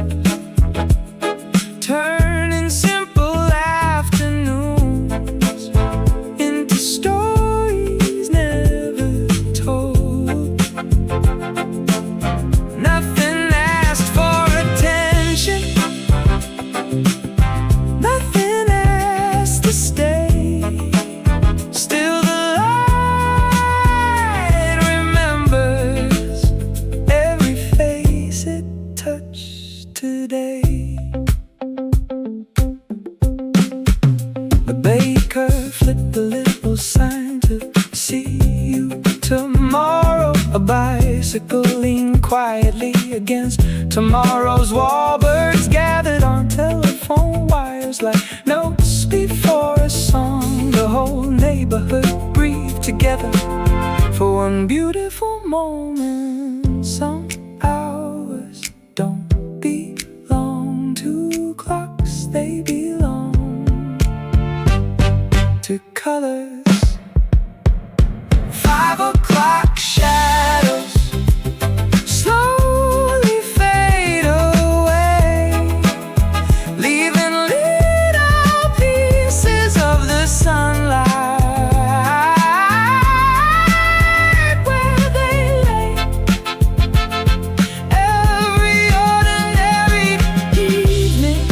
turning simple afternoons into stories never told. Nothing asked for attention, nothing asked to stay. Still the light remembers every face it touched today. The baker flipped the little sign to see you tomorrow. A bicycle leaned quietly against tomorrow's wall. Birds gathered on telephone wires like notes before a song. The whole neighborhood breathed together for one beautiful moment. Some hours don't belong to clocks, they belong to colors. 5 o'clock shadows slowly fade away, leaving little pieces of the sunlight where they lay. Every ordinary evening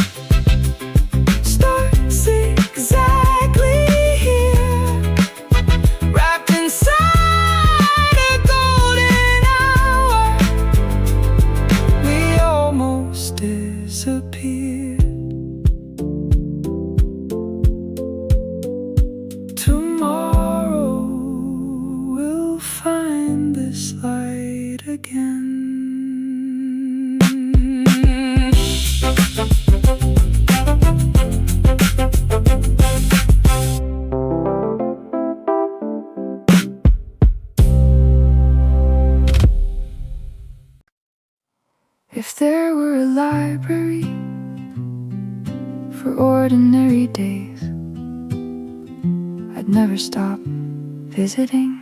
starts exactly here, wrapped inside a golden hour. We almost disappeared. Tomorrow we'll find this light again. If there were a library for ordinary days, I'd never stop visiting.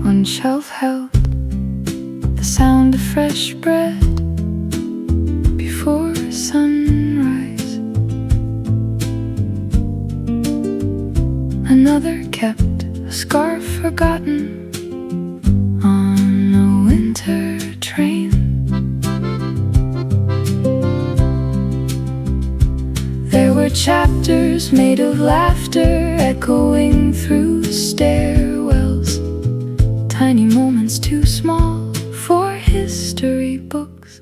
One shelf held the sound of fresh bread before sunrise. Another kept a scarf forgotten on a winter train. There were chapters made of laughter echoing through stairwells, tiny moments too small for history books.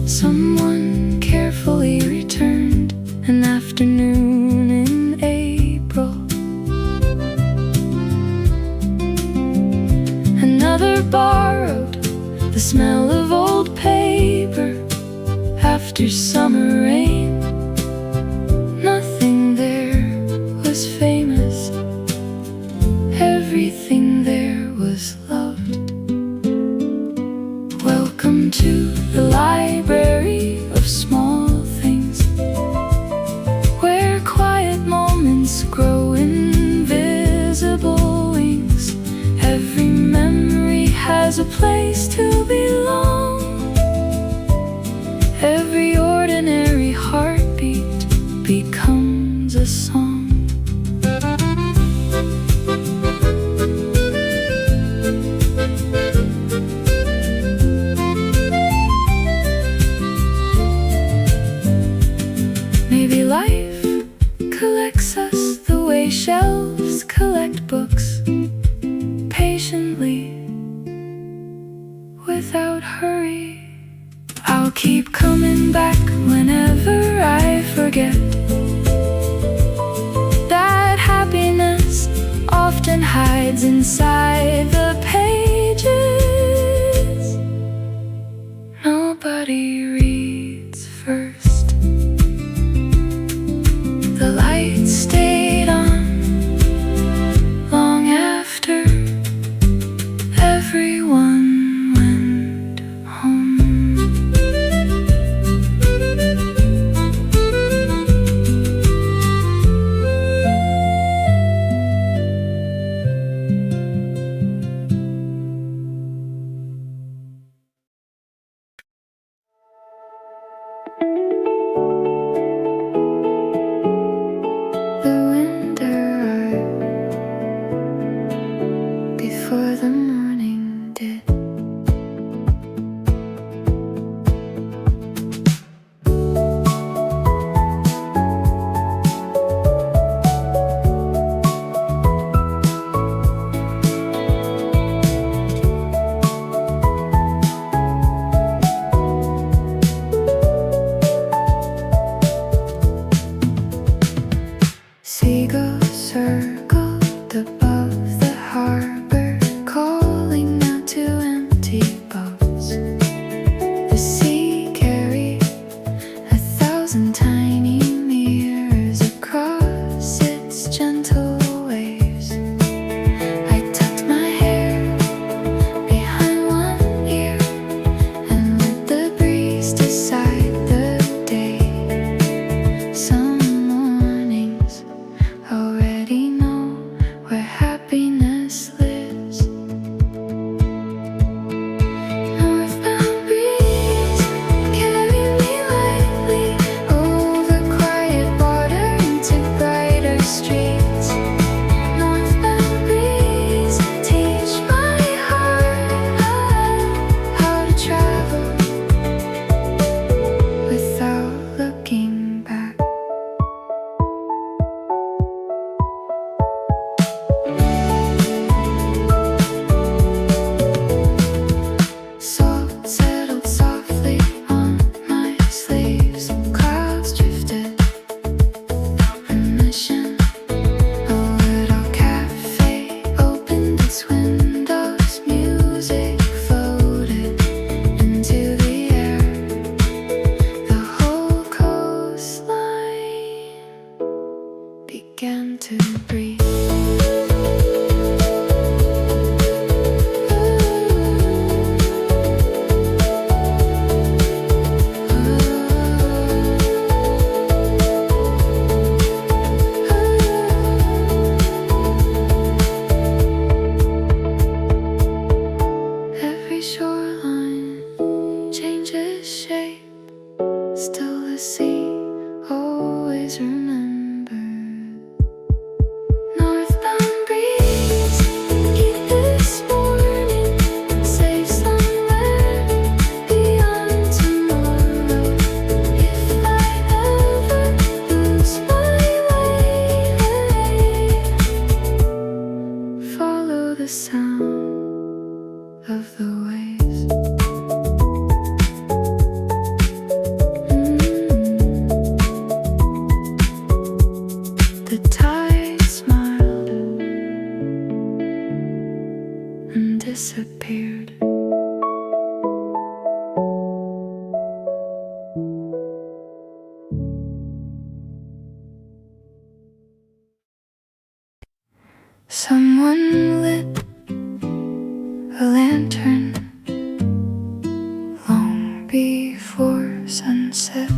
Someone carefully returned an afternoon in April. Another borrowed the smell of old paper after summer rain. Nothing there was famous, everything there was loved. Welcome to the library of small things, where quiet moments grow invisible wings. Every memory has a place to belong. Every ordinary heartbeat becomes a song. Maybe life collects us the way shelves collect books, patiently, without hurry. I'll keep coming back whenever I forget that happiness often hides inside the pages. Nobody reads first. The light stayed on long after everyone went home. shoreline changes shape, still the sea always remembers. Northbound breeze, keep this morning safe somewhere beyond tomorrow. If I ever lose my way, follow the sound of the waves. The tide smiled and disappeared. Someone lit a lantern long before sunset.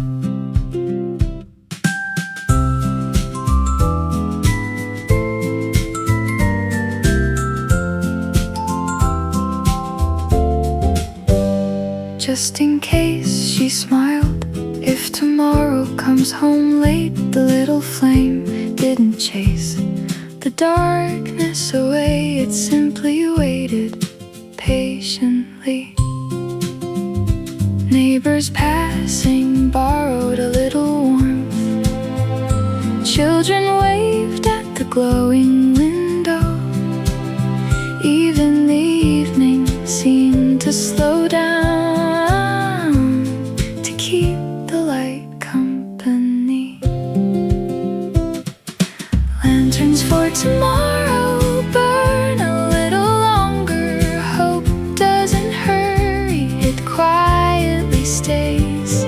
Just in case, she smiled. If tomorrow comes home late, the little flame didn't chase the darkness away. It simply waited patiently. Neighbors passing borrowed a little warmth. Children waved at the glowing window. Even the evening seemed to slow down to keep the light company. Lanterns for tomorrow burn a little longer. Hope doesn't hurry, it quietly stays.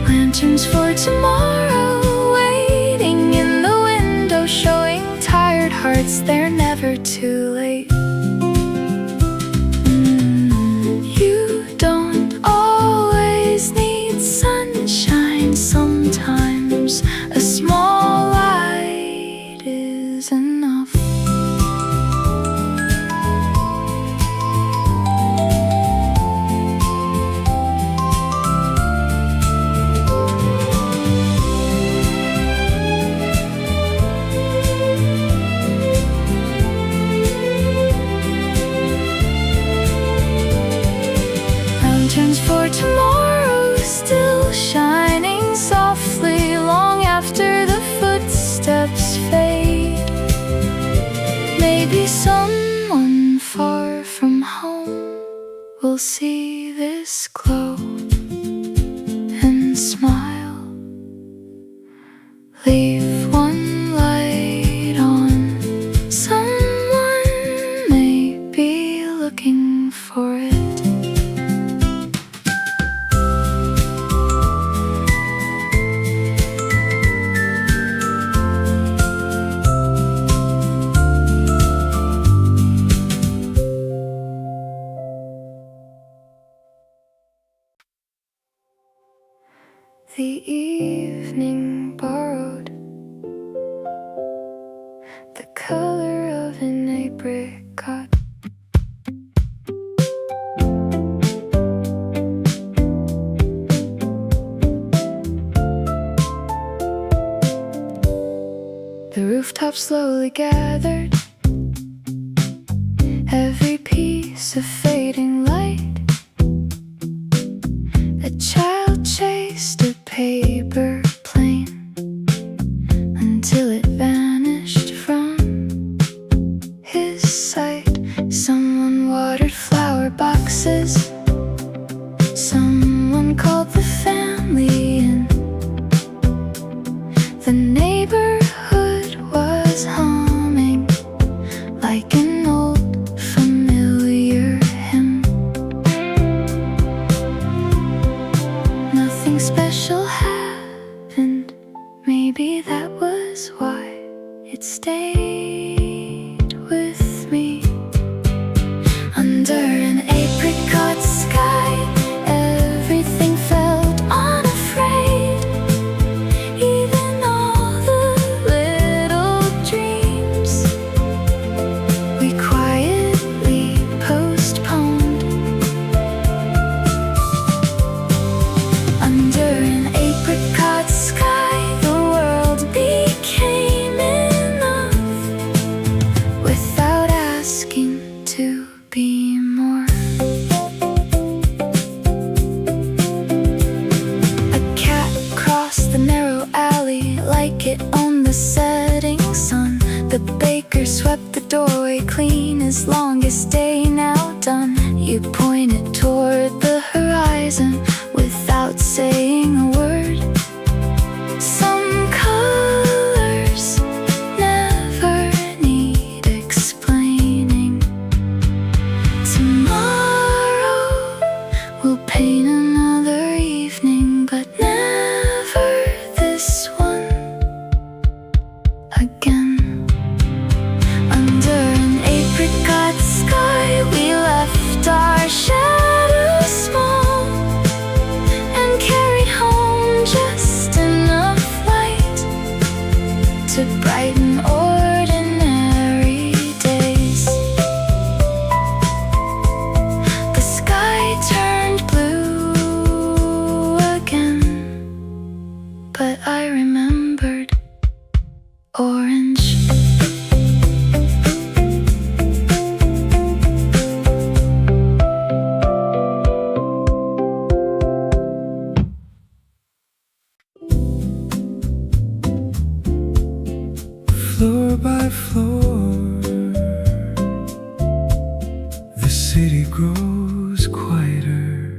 Lanterns for tomorrow, waiting in the window, showing tired hearts they're never too late. You don't always need sunshine, sometimes a small light is enough. Lanterns for tomorrow, still shining softly long after the footsteps fade. Maybe someone far from home will see this glow and smile. Leave one light on. Someone may be looking for it. The evening borrowed the color of an apricot. The rooftop slowly gathered every piece of fading light. A child chased a paper plane until it vanished from his sight. Someone watered flower boxes. Someone called the family in. The neighborhood was humming like an old familiar hymn. Nothing special happened. Maybe that was why it stayed with me. Under an apricot sky, everything felt unafraid. Even all the little dreams we quietly postponed longest day now done. You pointed toward the horizon without saying a word. Some colors never need explaining. Tomorrow we'll paint another evening, but never this one again. Under an apricot sky, we left our shadows small and carried home just enough light to brighten ordinary days. The sky turned blue again, but I remembered orange. Floor by floor, the city grows quieter.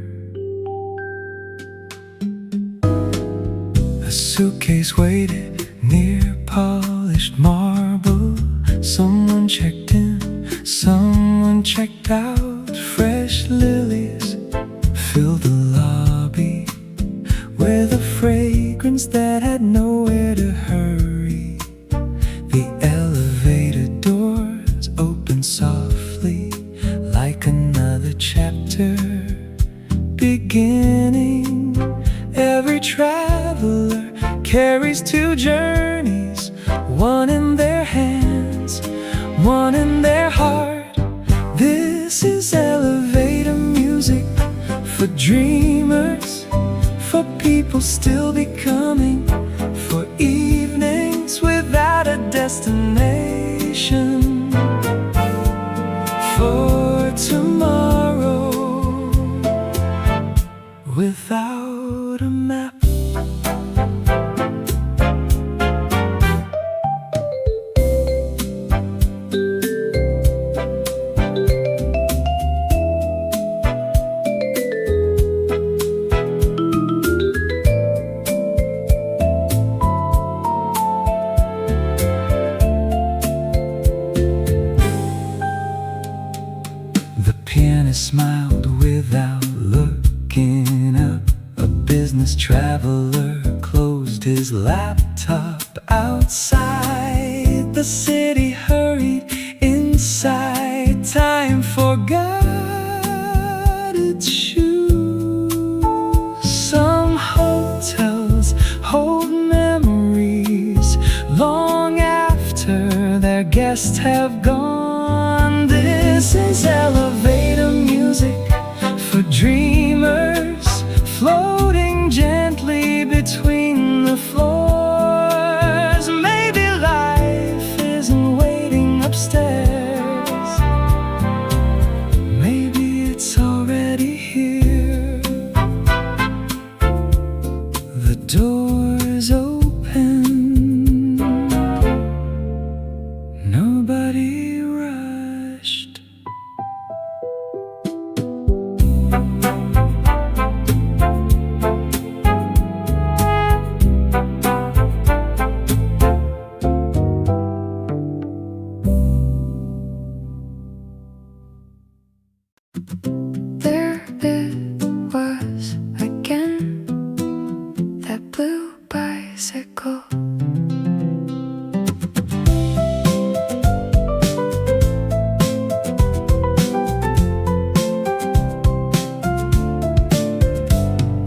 A suitcase waited near polished marble. Someone checked in, someone checked out. Fresh lilies filled the lobby with a fragrance that had nowhere to hurry. The elevator doors open softly, like another chapter beginning. Every traveler carries two journeys, one in their hands, one in their heart. This is elevator music for dreamers, for people still becoming, for evenings without a destination, for tomorrow without a map. The pianist smiled without looking up. A business traveler closed his laptop outside. The city hurried inside. Time forgot its shoes. Some hotels hold memories long after their guests have gone. This is elevator music for dreamers, floating gently between the floors. Maybe life isn't waiting upstairs. Maybe it's already here. The doors open. Nobody rushed. There it was again, that blue bicycle.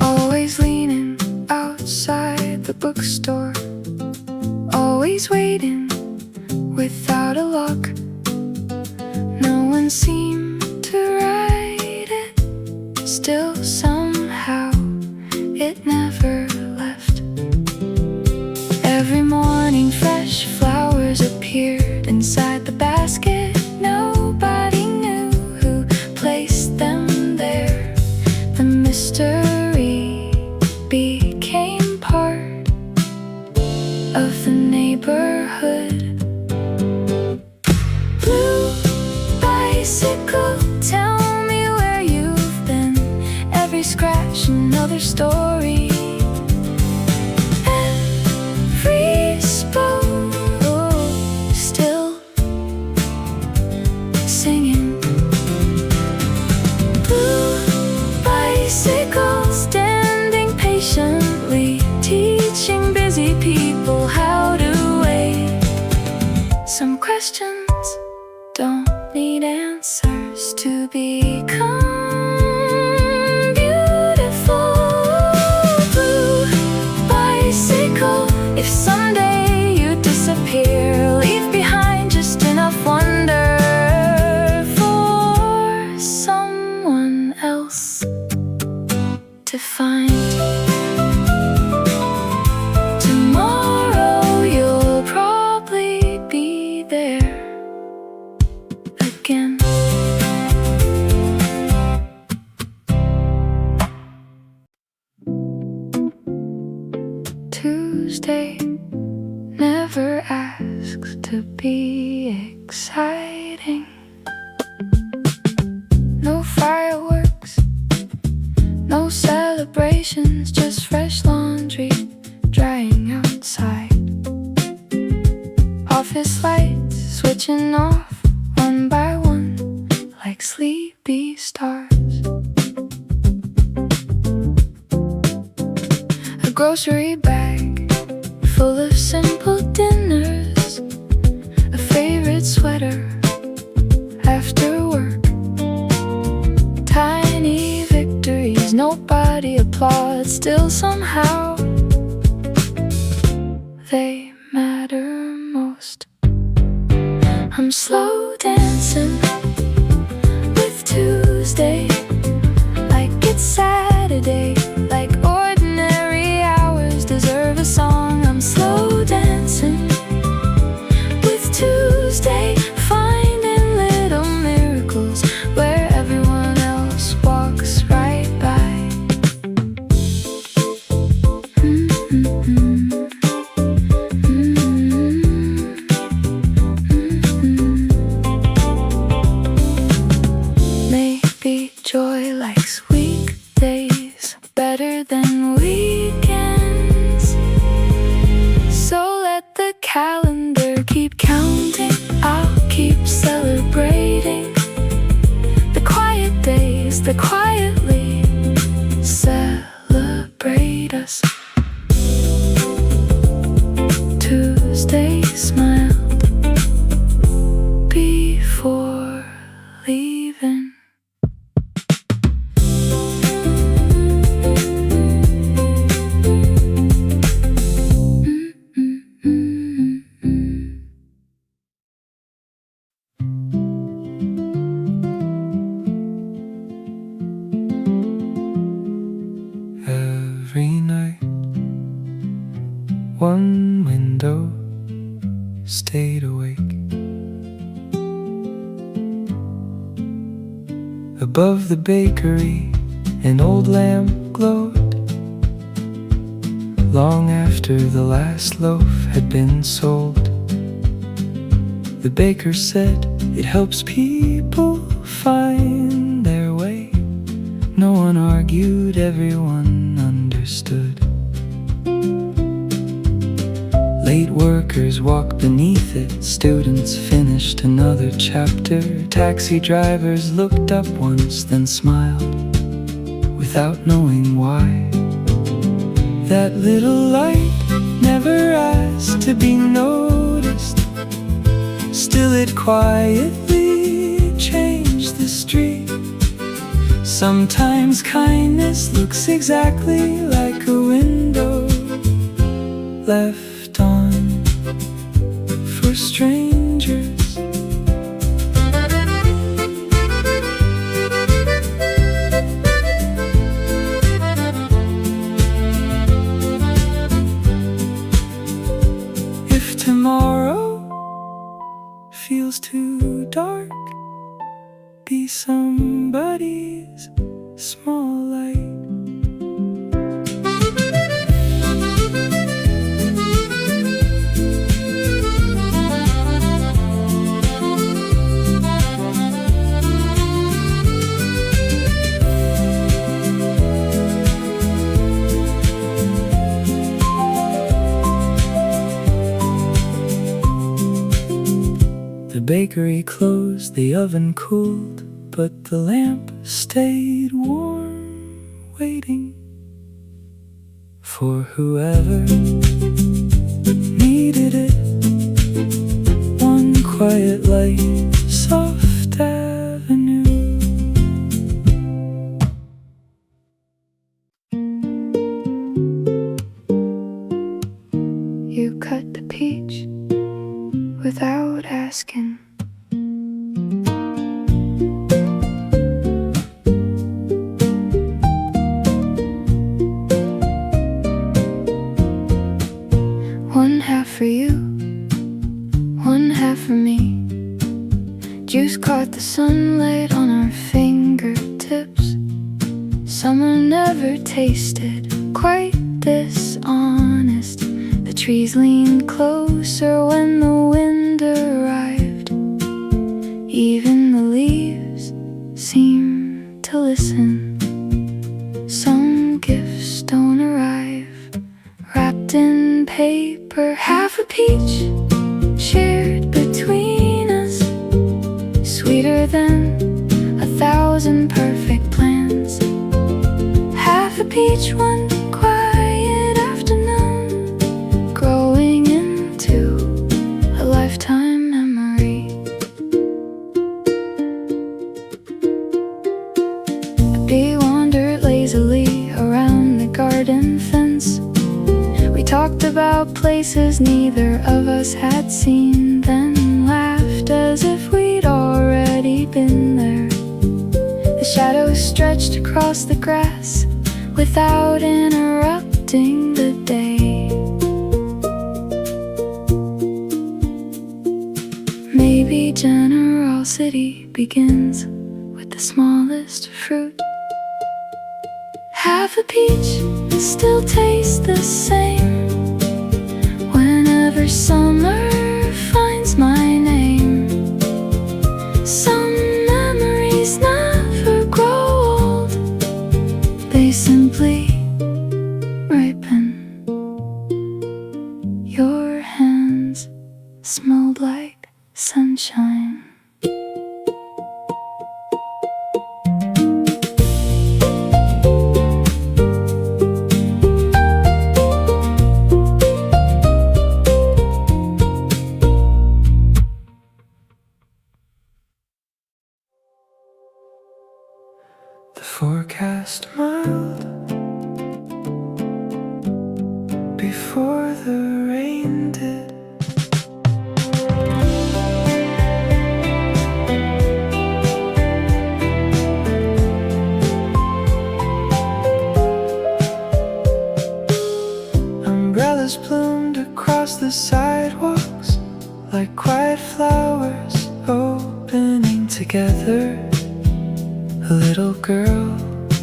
Always leaning outside the bookstore, always waiting without a lock. No one seemed to write it, still somehow it never left. Every morning fresh flowers appeared inside the basket. Nobody knew who placed them there. The mystery became part of the neighborhood. Blue bicycle we scratch another story. Every spoke still singing. Blue bicycle standing patiently, teaching busy people how to wait. Some questions don't need answers to become beautiful. Blue bicycle, if someday you disappear, leave behind just enough wonder for someone else to find. Tomorrow you'll probably be there again. Tuesday never asks to be exciting. No fireworks, no celebrations, just fresh laundry drying outside. Office lights switching off one by one like sleepy stars. A grocery bag full of simple dinners, a favorite sweater after work. Tiny victories nobody applauds, still somehow they matter most. I'm slow dancing with Tuesday like it's Saturday, like ordinary hours deserve a song. I'm slow dancing with Tuesday, finding little miracles where everyone else walks right by. Maybe joy likes weekdays better than weekends, so let the calendar keep counting. I'll keep celebrating the quiet days that quietly celebrate us. Tuesday smiled before leaving. Every night, one window stayed awake. Above the bakery, an old lamp glowed, long after the last loaf had been sold. The baker said it helps people find their way. No one argued, everyone understood. Late workers walked beneath it, students finished another chapter. Taxi drivers looked up once, then smiled without knowing why. That little light never asked to be noticed, still it quietly changed the street. Sometimes kindness looks exactly like a window left on for strangers. If tomorrow feels too dark, be somebody's small light. bakery closed, the oven cooled, but the lamp stayed warm, waiting for whoever needed it. One quiet light, SoftAvenue. You cut the peach without asking. One half for you, one half for me. Juice caught the sunlight on our fingertips. Summer never tasted quite this honest. The trees leaned closer when the wind arrived. Even the leaves seemed to listen. Some gifts don't arrive wrapped in paper. Half a peach shared between us, sweeter than 1,000 perfect plans. Half a peach, one quiet afternoon, growing into a lifetime memory. A bee wandered lazily around the garden fence. We talked about places neither of us had seen, then laughed as if we'd already been there. The shadows stretched across the grass without interrupting the day. Maybe generosity begins with the smallest fruit. Half a peach still tastes the same whenever summer finds my name. Some memories never grow old, they simply ripen. Your hands smelled like sunshine. The forecast mild before the rain did. Umbrellas bloomed across the sidewalks like quiet flowers opening together. A little girl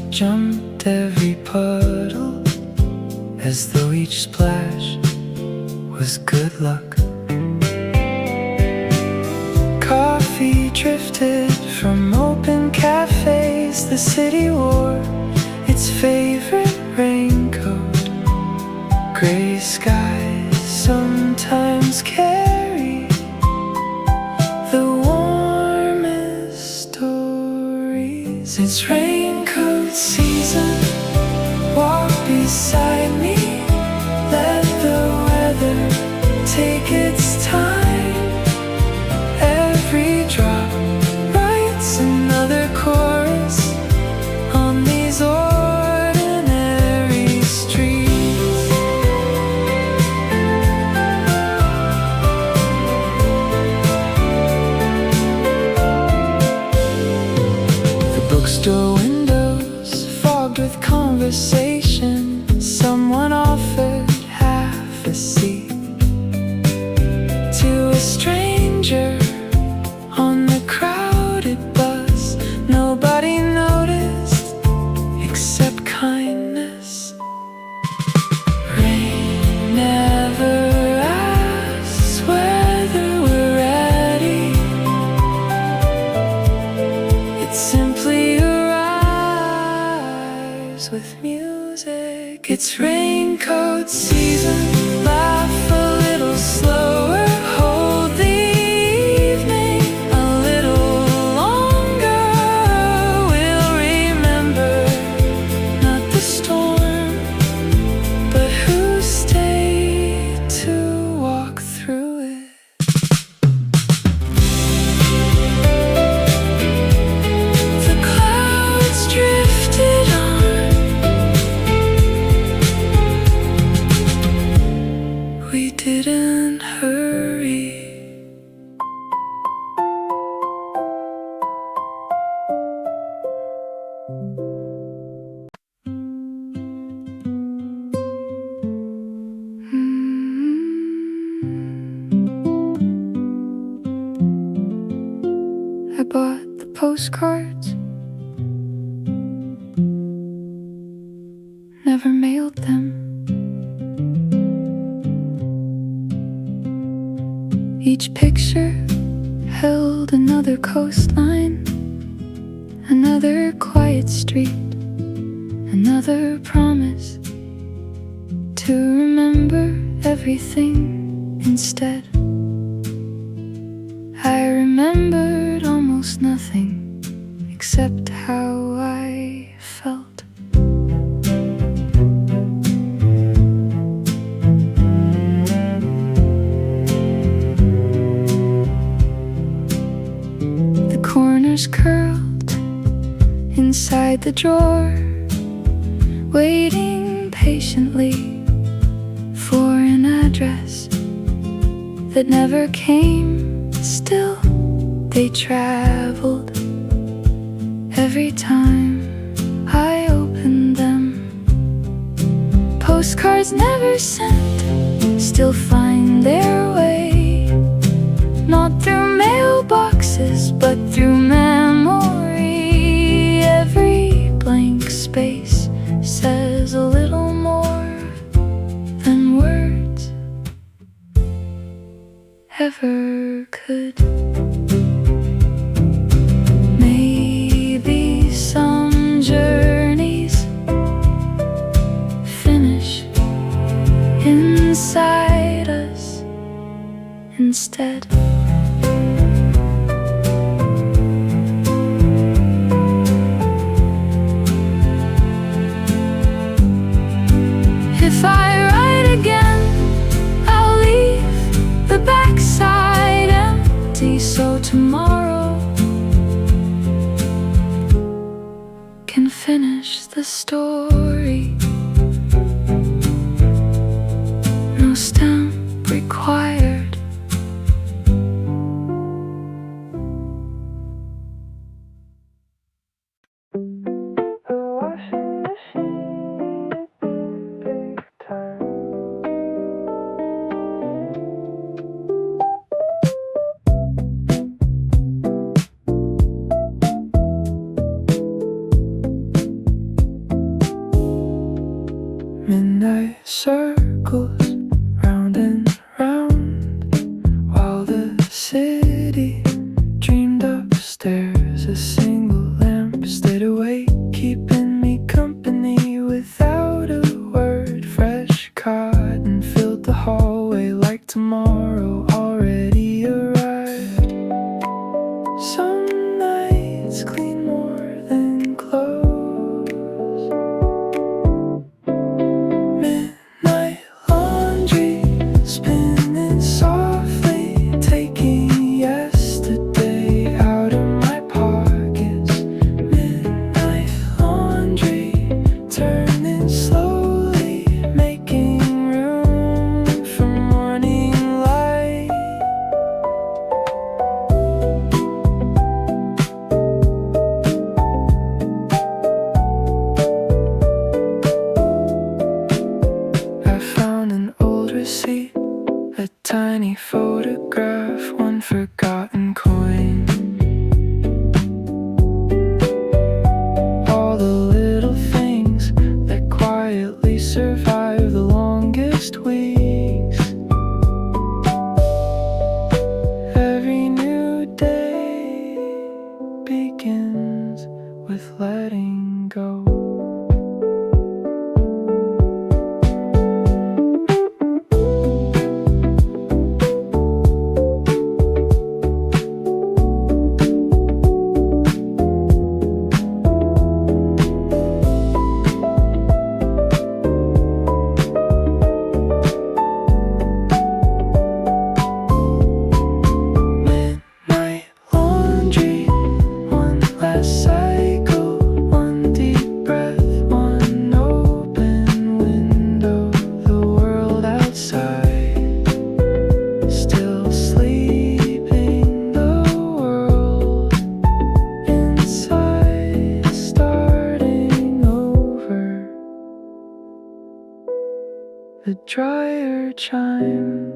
jumped every puddle as though each splash was good luck. Coffee drifted from open cafes. The city wore its favorite raincoat. Gray skies sometimes carry the warmest stories. It's raincoat season, walk beside me. Let the weather take its time. Every drop writes another chorus on these ordinary streets. The bookstore windows fogged with conversation. Someone offered half a seat to a stranger on the crowded bus. Nobody noticed except kindness. Rain never asks whether we're ready. It simply arrives with music. It's raincoat season. Laugh a little slower. Hold the evening postcards, never mailed them. Each picture held another coastline, another quiet street, another promise to remember everything instead. I remembered almost nothing except how I felt. The corners curled inside the drawer, waiting patiently for an address that never came. Still, they traveled every time I opened them. Postcards never sent still find their way, not through mailboxes but through memory. Every blank space says a little more than words ever could. Maybe some journeys finish inside us instead. If I write again, I'll leave the backside empty, so tomorrow can finish the story. No stamp required. Midnight circles round and round, while the city dreamed upstairs. A single lamp stayed awake, keeping me company without a word. Fresh cotton filled the hallway like tomorrow already arrived. Some nights clean more than clothes. Midnight laundry spinning softly, taking yesterday out of my pockets. Midnight laundry turning slowly, making room for morning light. I found an old receipt, a tiny photograph, one forgotten coin. All the little things that quietly survive the longest weeks. Every new day begins with letting go. Midnight laundry, one last cycle, one deep breath, one open window. The world outside still sleeping, the world inside starting over. The dryer chime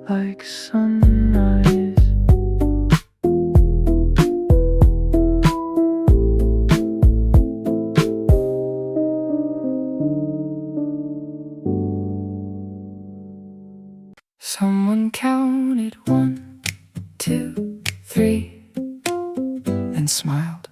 like sunrise. Someone counted 1, 2, 3 and smiled.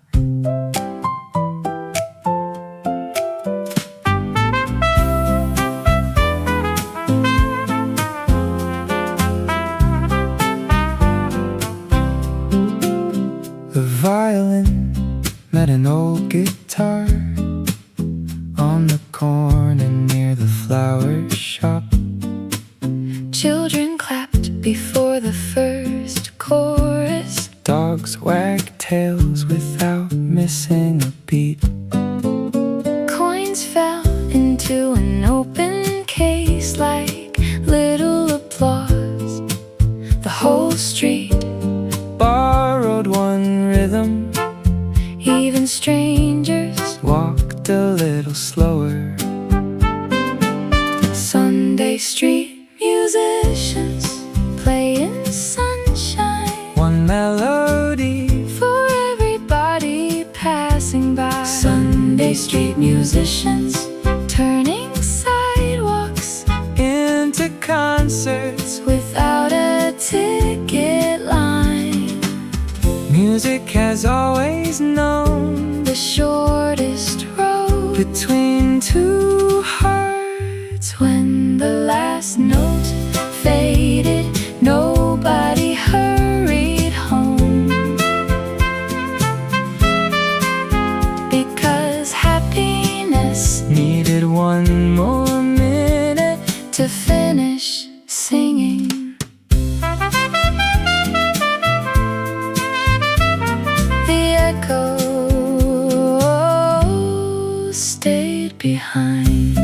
The violin met an old guitar on the corner near the flower shop. Children clapped before the first chorus. Dogs wagged tails without missing a beat. Coins fell into an open case like little applause. The whole street Borrowed one rhythm. Even strangers Walked a little slower. Sunday street musicians play in sunshine. One melody For everybody passing by. Sunday street musicians turning sidewalks into concerts. without a ticket line. Music has always known The shortest road between two hearts. when the last note faded, nobody hurried home. Because happiness Needed one more minute. to finish singing. The echo stayed behind.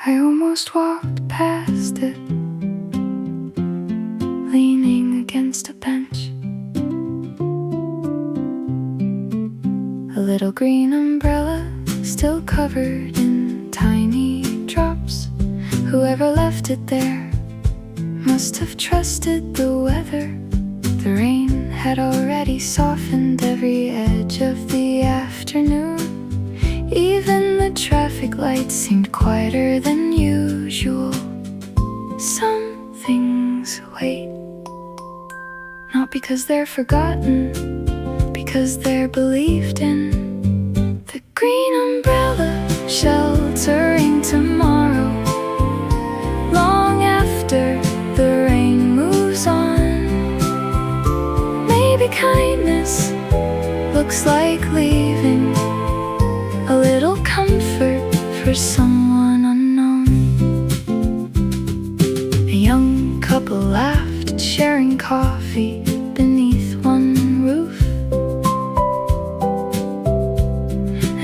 I almost walked past it, leaning against a bench. A little green umbrella, still covered in tiny drops. Whoever left it there must have trusted the weather. The rain had already softened every edge of the afternoon. Even the traffic lights seemed quieter than usual. Some things wait, not because they're forgotten, because they're believed in. The green umbrella sheltering tomorrow, long after the rain moves on. Maybe kindness looks like leaving a little comfort for someone unknown. A young couple laughed, sharing coffee beneath one roof.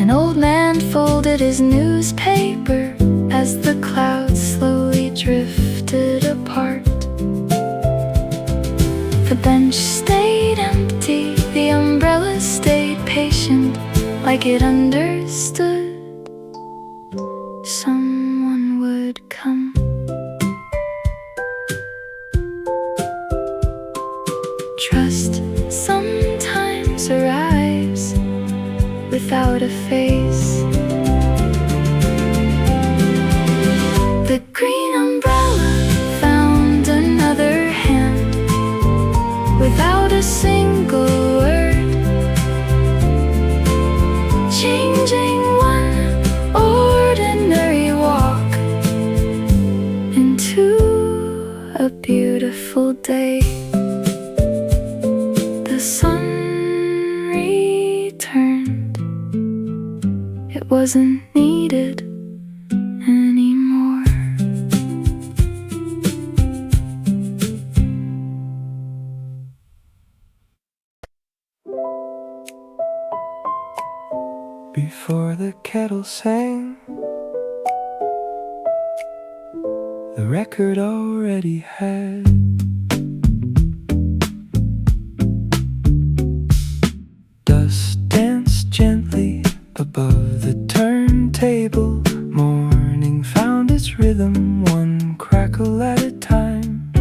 An old man folded his newspaper as the clouds slowly drifted apart. The bench stayed empty, the umbrella stayed patient, like it understood someone would come. Trust sometimes arrives without a face. The green umbrella found another hand without a single word, changing one ordinary walk into a beautiful day. The sun returned. It wasn't needed anymore. Before the kettle sang, the record already had dust danced gently above the turntable. Morning found its rhythm, one crackle at a time.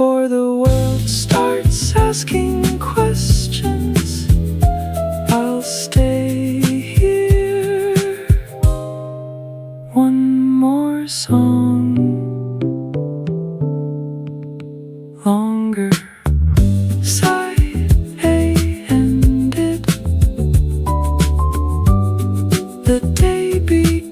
before the world starts asking questions. I'll stay here. One more song, longer. Side A ended. The day began.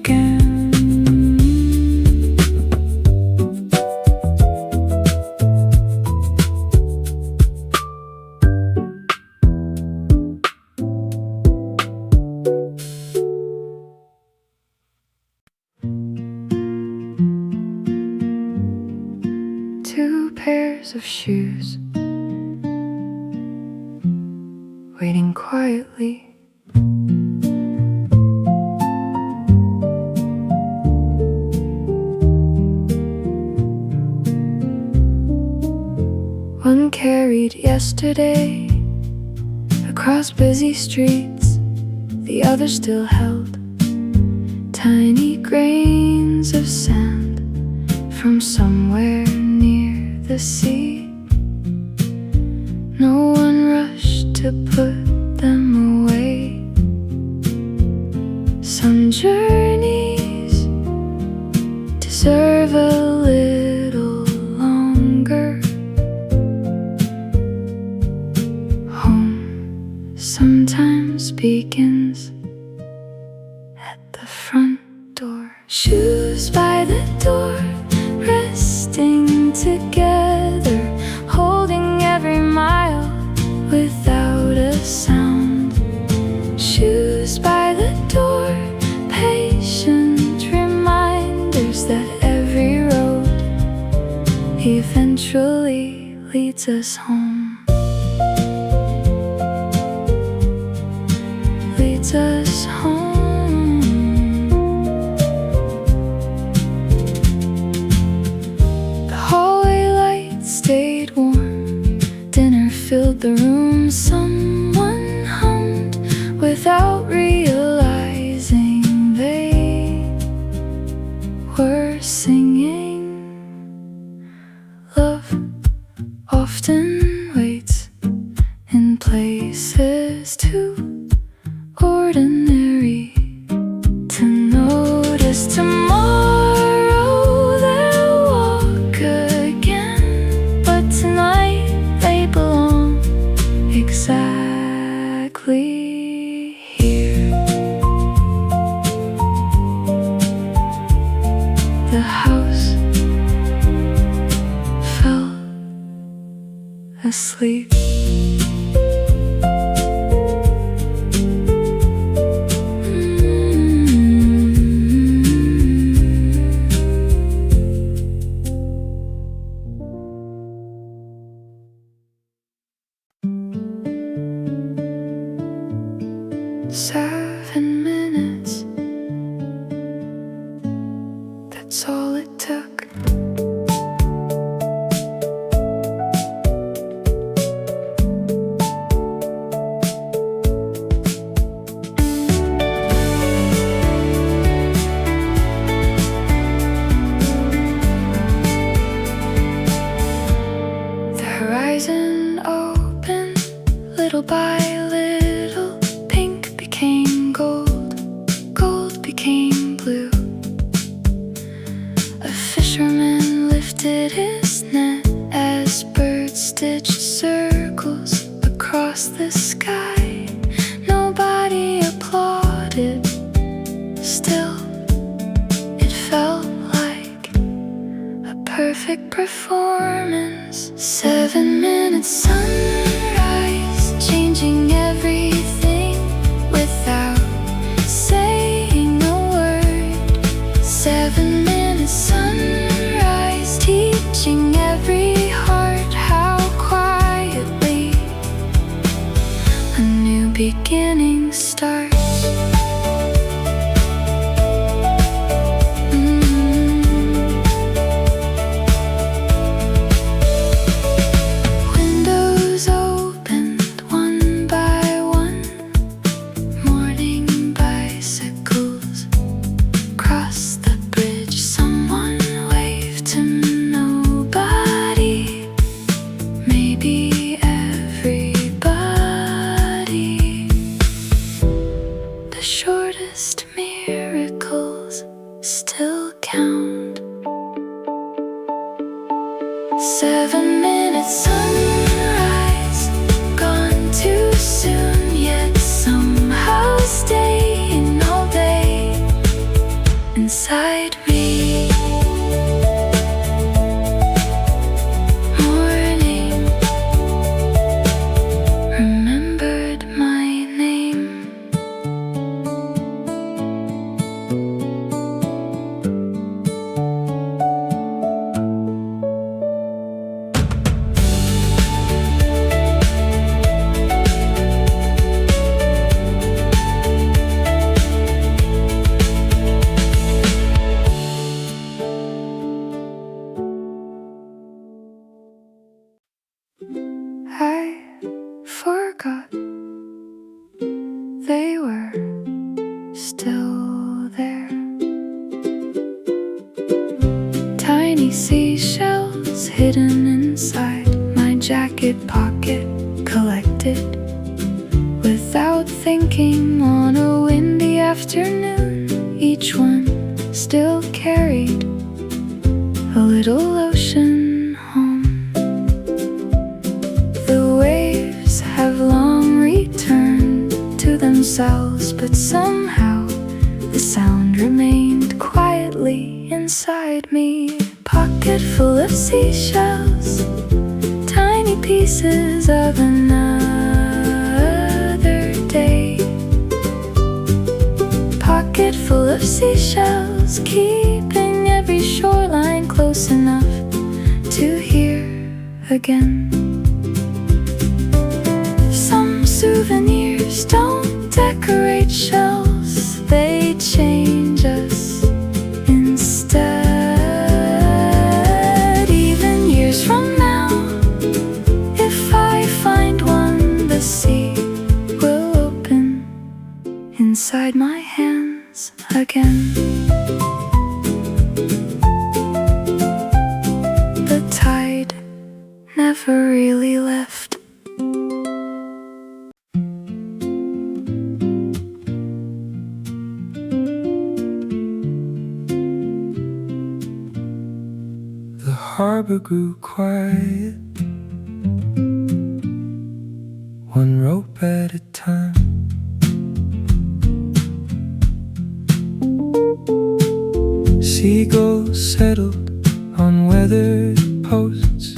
Two pairs of shoes, waiting quietly. One carried yesterday across busy streets, the other still held tiny grains of sand from somewhere near the sea. No one rushed to put them away. Some journeys deserve a little longer. Home sometimes begins at the front door. Shoes by the door, resting together, holding every mile without a sound. Shoes by the door, patient reminders that every road eventually leads us home. Leads us home. Stayed warm, dinner filled the room. Someone hummed without realizing they were singing. Love often waits in places too ordinary to notice. Tomorrow they'll walk again, but tonight they belong exactly here. The house fell asleep. Seven minutes, that's all it took. The horizon opened little by little. Pink became gold, gold became blue. A fisherman lifted his net as birds stitched circles across the sky. Nobody applauded, still it felt like a perfect performance. 7 minutes sunrise, changing everything without saying a word. 7 minutes sunrise, teaching every heart how quietly a new beginning starts. Windows open inside me. Morning remembered my name. I forgot they were still there. Tiny seashells hidden inside my jacket pocket, collected without thinking on a windy afternoon. Each one still carried a little ocean home. The waves have long returned to themselves, but somehow the sound remained quietly inside me. Pocket full of seashells, tiny pieces of another day. Pocket full of seashells, keeping every shoreline close enough to hear again. Some souvenirs don't decorate shelves, they change us instead. Even years from now, if I find one, the sea will open inside my hands again. The tide never really left. The harbor grew quiet, one rope at a time. Seagulls settled on weathered posts.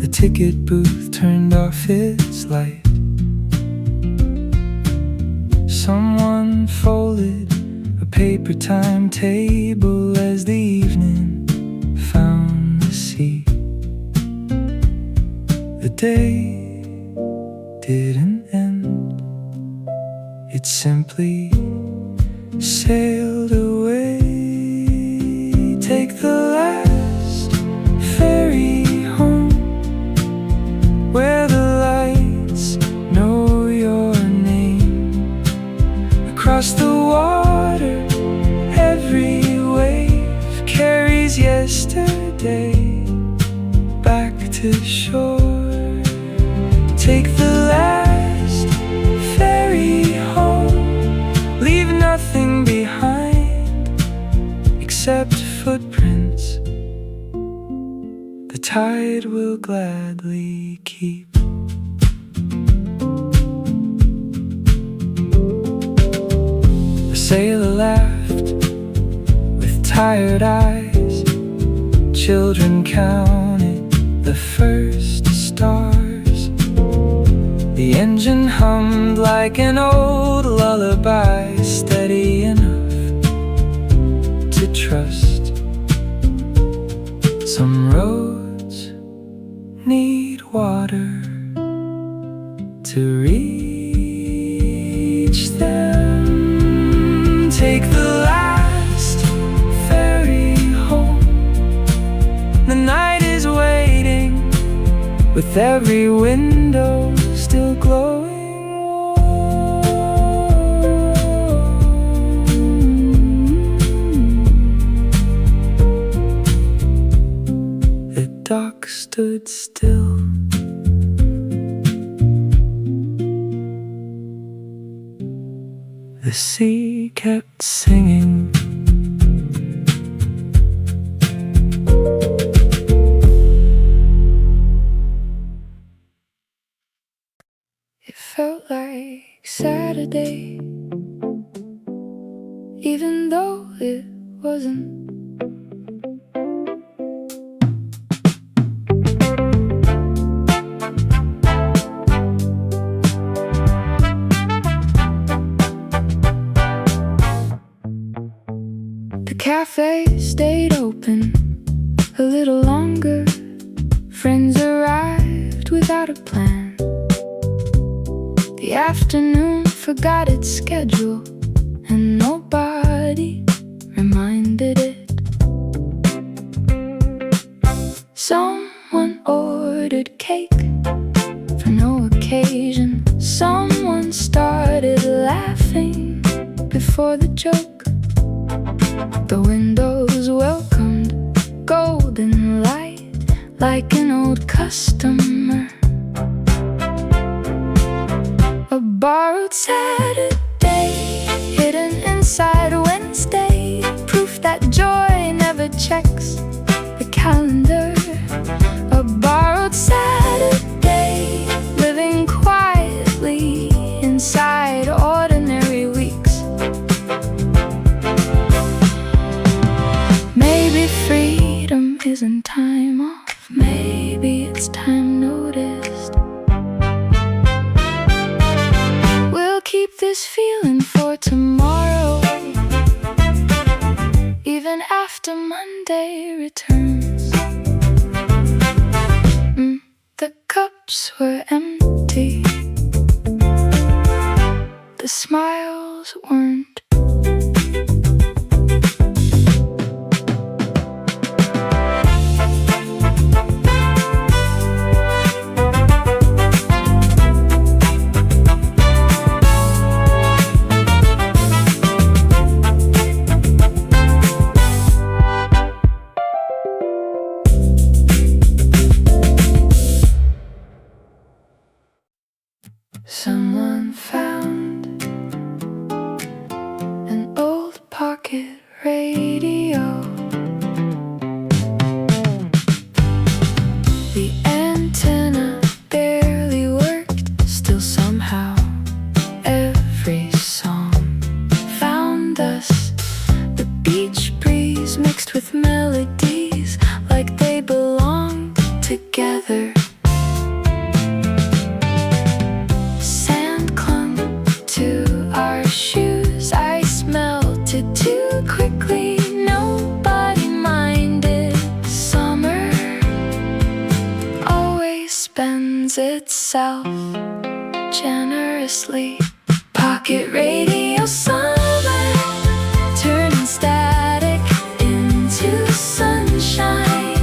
The ticket booth turned off its light. Someone folded a paper timetable as the evening found the sea. The day didn't end, it simply sailed away. Take the last ferry home, where the lights know your name. Across the water, every wave carries yesterday back to shore. Take the last ferry home, leave nothing behind except footprints the tide will gladly keep. The sailor laughed with tired eyes. Children counted the first stars. The engine hummed like an old lullaby, steady enough to trust. Some roads need water to reach them. Take the last ferry home. The night is waiting, with every window still glowing. The dock stood still. The sea kept singing. It felt like Saturday, even though it wasn't. The cafe stayed open a little longer. Friends arrived without a plan. The afternoon forgot its schedule, and nobody reminded it. Someone ordered cake for no occasion. Someone started laughing before the joke. The windows welcomed golden light like an old customer. A borrowed Saturday hidden inside Wednesday, proof that joy never checks the calendar. A borrowed Saturday living quietly inside ordinary weeks. Maybe freedom isn't time off, maybe it's time noticed. We'll keep this feeling for tomorrow, even after Monday returns. The cups were empty, the smiles weren't. Someone found an old pocket radio. The antenna barely worked, still somehow every song found us. The beach breeze mixed with melodies like they belonged together. Shoes, ice melted too quickly, nobody minded. Summer always spends itself generously. Pocket radio summer, turning static into sunshine.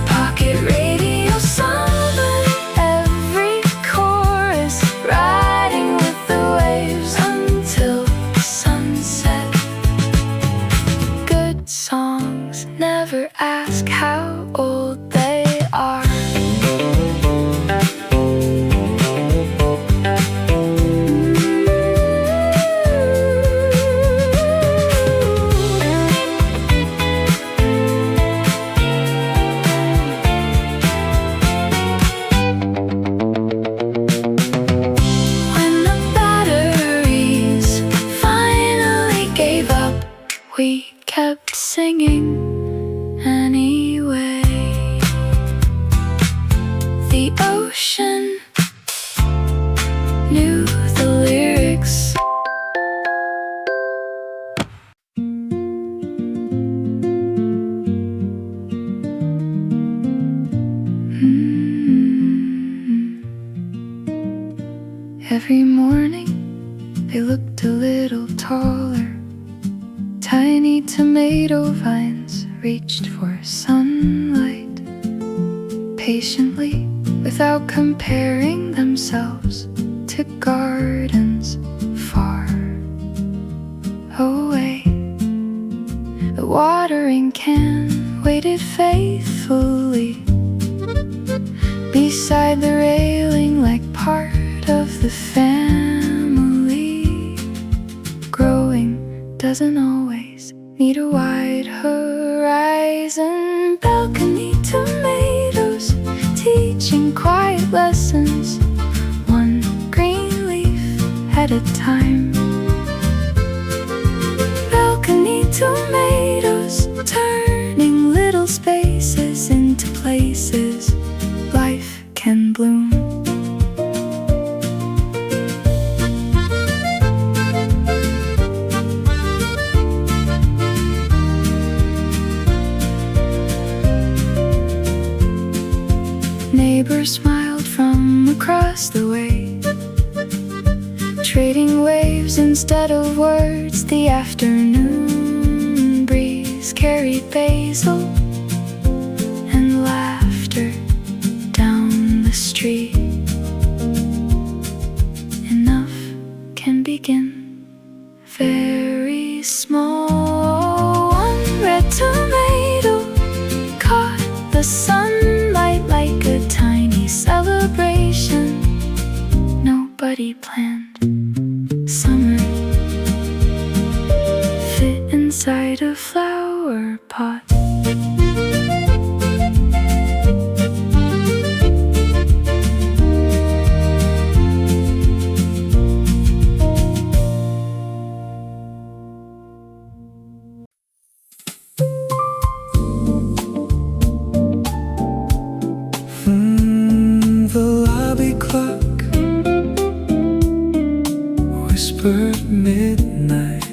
Pocket radio summer, every chorus riding with the waves until sunset. Good songs never ask how old they are. We kept singing anyway. The ocean knew the lyrics. Every morning they looked a little taller. Tiny tomato vines reached for sunlight patiently, without comparing themselves to gardens far away. The watering can waited faithfully beside the railing like part of the family. Growing doesn't always need a wide horizon. Balcony tomatoes teaching quiet lessons, one green leaf at a time. Balcony tomatoes, turning little spaces into places life can bloom. Neighbors smiled from across the way, trading waves instead of words. The afternoon breeze carried basil and laughter down the street. Enough can begin very small. One red tomato caught the sunlight like a tiny celebration. Nobody planned. Summer fit inside a flower pot. The lobby clock whispered midnight.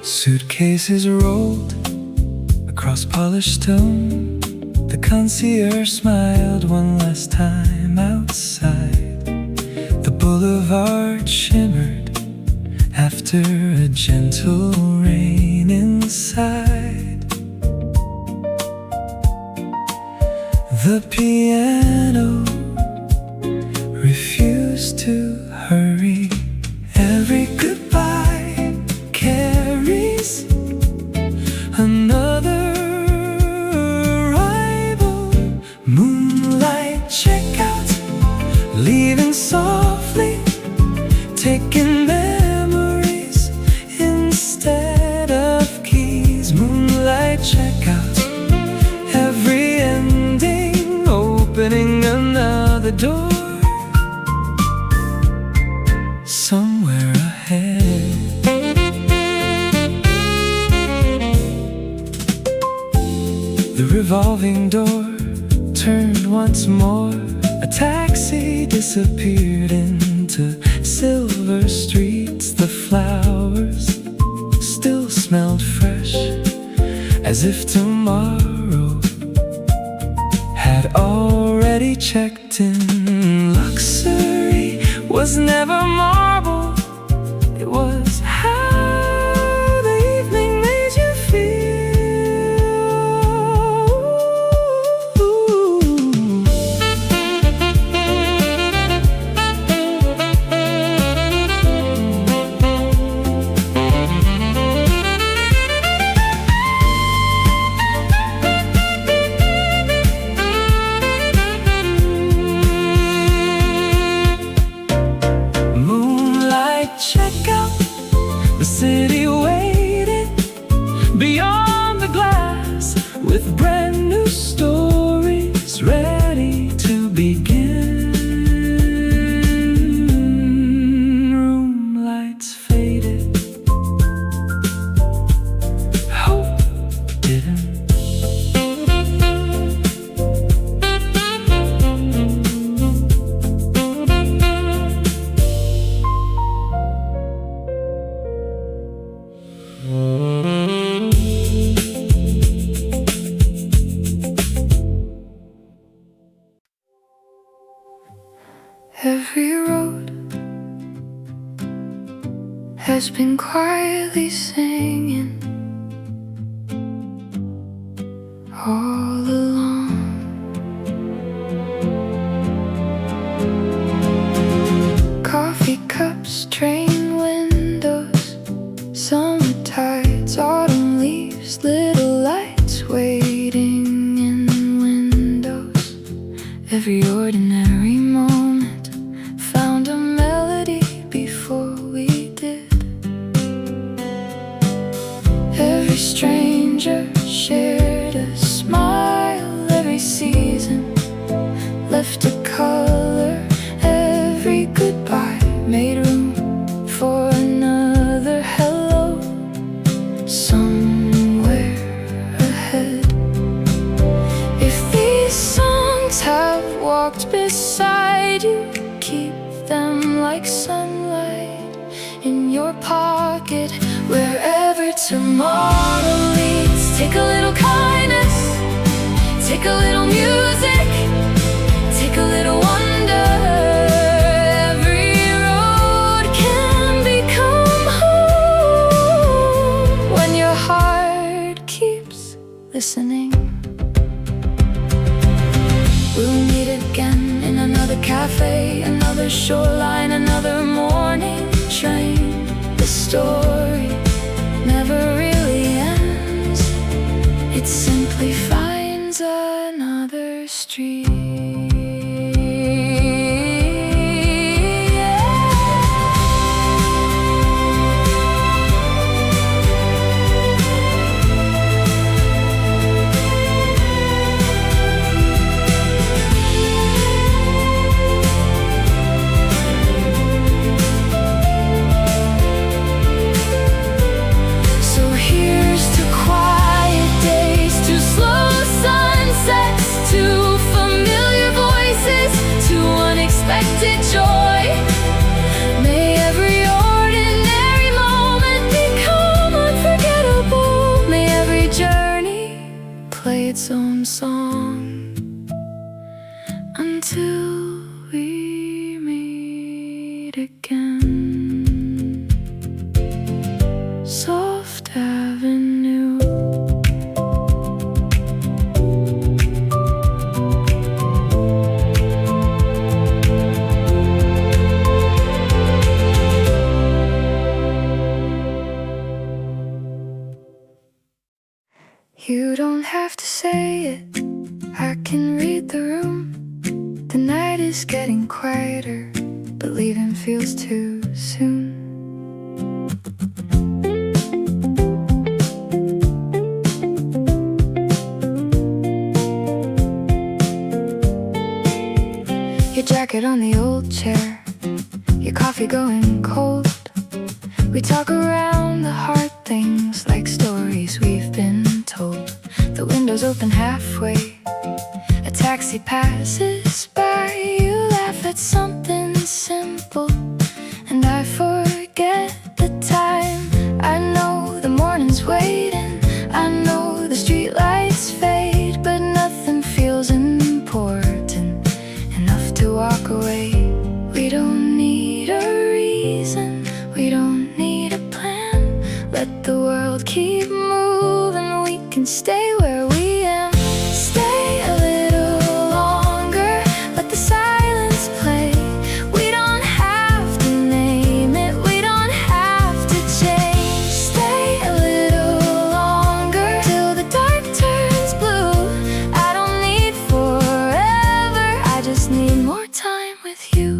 Suitcases rolled across polished stone. The concierge smiled one last time outside. The boulevard shimmered after a gentle rain inside. The piano refused to hurry. Every goodbye carries another arrival. Moonlight checkout, leaving softly, taking memories instead of keys. Moonlight checkout, every ending opening another door. Somewhere ahead, the revolving door turned once more. A taxi disappeared into silver streets. The flowers still smelled fresh, as if tomorrow had already checked in. Luxury was never marble, it was how the evening made you checkout. The city waited beyond the glass with brand new stories ready to begin. Room lights faded, hope didn't. Every road has been quietly singing all along. Coffee cups, train windows, summer tides, autumn leaves, little lights waiting in windows. Every ordinary moment found a melody before we did. in your pocket. Wherever tomorrow leads, take a little kindness, take a little music, take a little wonder. Every road can become home when your heart keeps listening. We'll meet again in another cafe, another shoreline, another morning train. The story never really ends, it simply finds another street. Its own song until we meet again. SoftAvenue. You don't have to say it, I can read the room. The night is getting quieter, but leaving feels too soon. Your jacket on the old chair, your coffee going cold. We talk around the hard things like stories we've been told. The windows open halfway, a taxi passes by. You laugh at something simple, and I forget the time. I know the morning's waiting, I know the streetlights fade, but nothing feels important enough to walk away. We don't need a reason, we don't need a plan. Let the world keep moving, we can stay where we am. Stay a little longer, let the silence play. We don't have to name it, we don't have to change. Stay a little longer, till the dark turns blue. I don't need forever, I just need more time with you.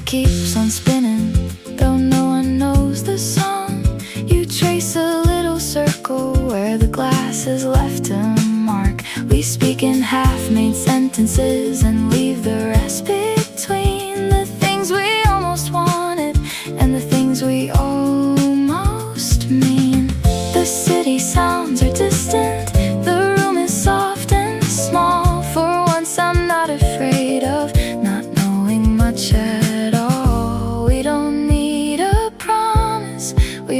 Keeps on spinning, though no one knows the song. You trace a little circle where the glass has left a mark. We speak in half-made sentences and leave the rest between the things we almost wanted and the things we almost mean. The city sounds are distant, the room is soft and small. For once I'm not afraid of not knowing much at all. We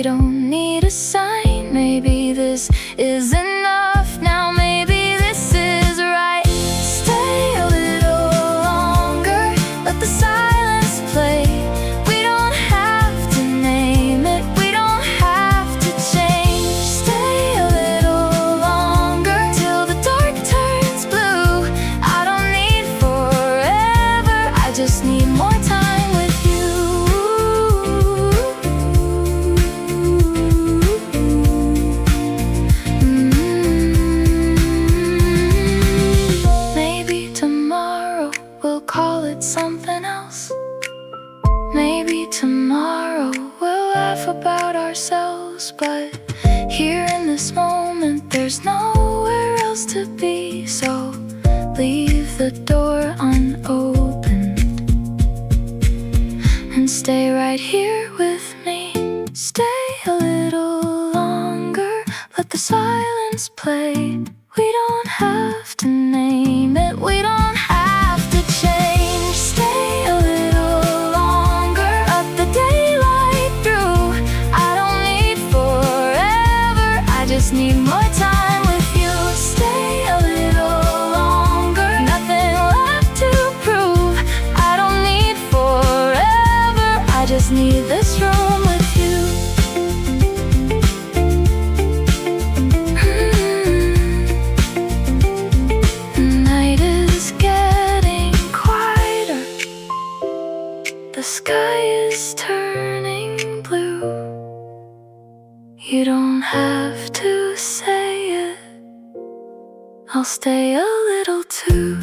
don't need a sign, maybe this is enough now, maybe this is right. Stay a little longer, let the silence play. We don't have to name it, we don't have to change. Stay a little longer, till the dark turns blue. I don't need forever, I just need more time with you. Something else. Maybe tomorrow we'll laugh about ourselves, but here in this moment there's nowhere else to be. So leave the door unopened and stay right here with me. Stay a little longer, let the silence play. We don't have to name it, we don't have to change. Stay a little longer, let the daylight through. I don't need forever, I just need more time with you. Stay a little longer, nothing left to prove. I don't need forever, I just need this room with you. Night is getting quieter, the sky is turning blue. You don't have to say it, I'll stay a little too.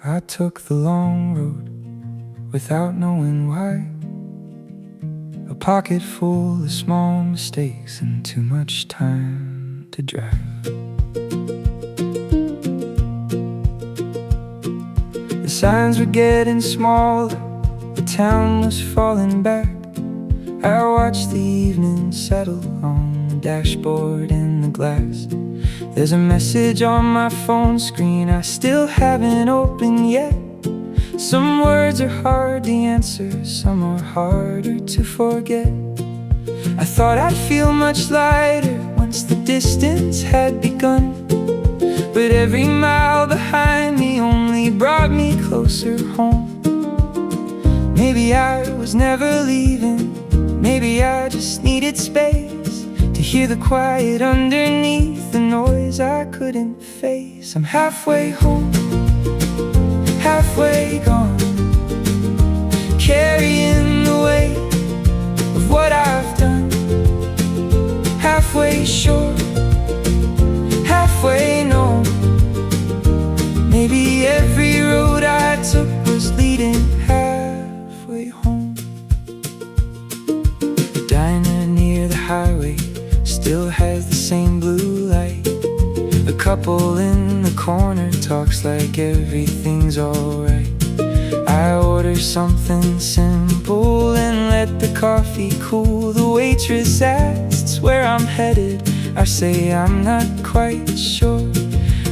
I took the long road without knowing why. A pocket full of small mistakes and too much time to drive. The signs were getting smaller, the town was falling back. I watched the evening settle on the dashboard and the glass. There's a message on my phone screen I still haven't opened yet. Some words are hard to answer, some are harder to forget. I thought I'd feel much lighter once the distance had begun, but every mile behind me only brought me closer home. Maybe I was never leaving, maybe I just needed space to hear the quiet underneath the noise I couldn't face. I'm halfway home, halfway gone, carrying the weight of what I've done. Halfway sure, halfway known. Maybe every road I took was leading halfway home. The diner near the highway still has the same blue light. The couple in the corner talks like everything's alright. I order something simple and let the coffee cool. The waitress asks where I'm headed, I say I'm not quite sure.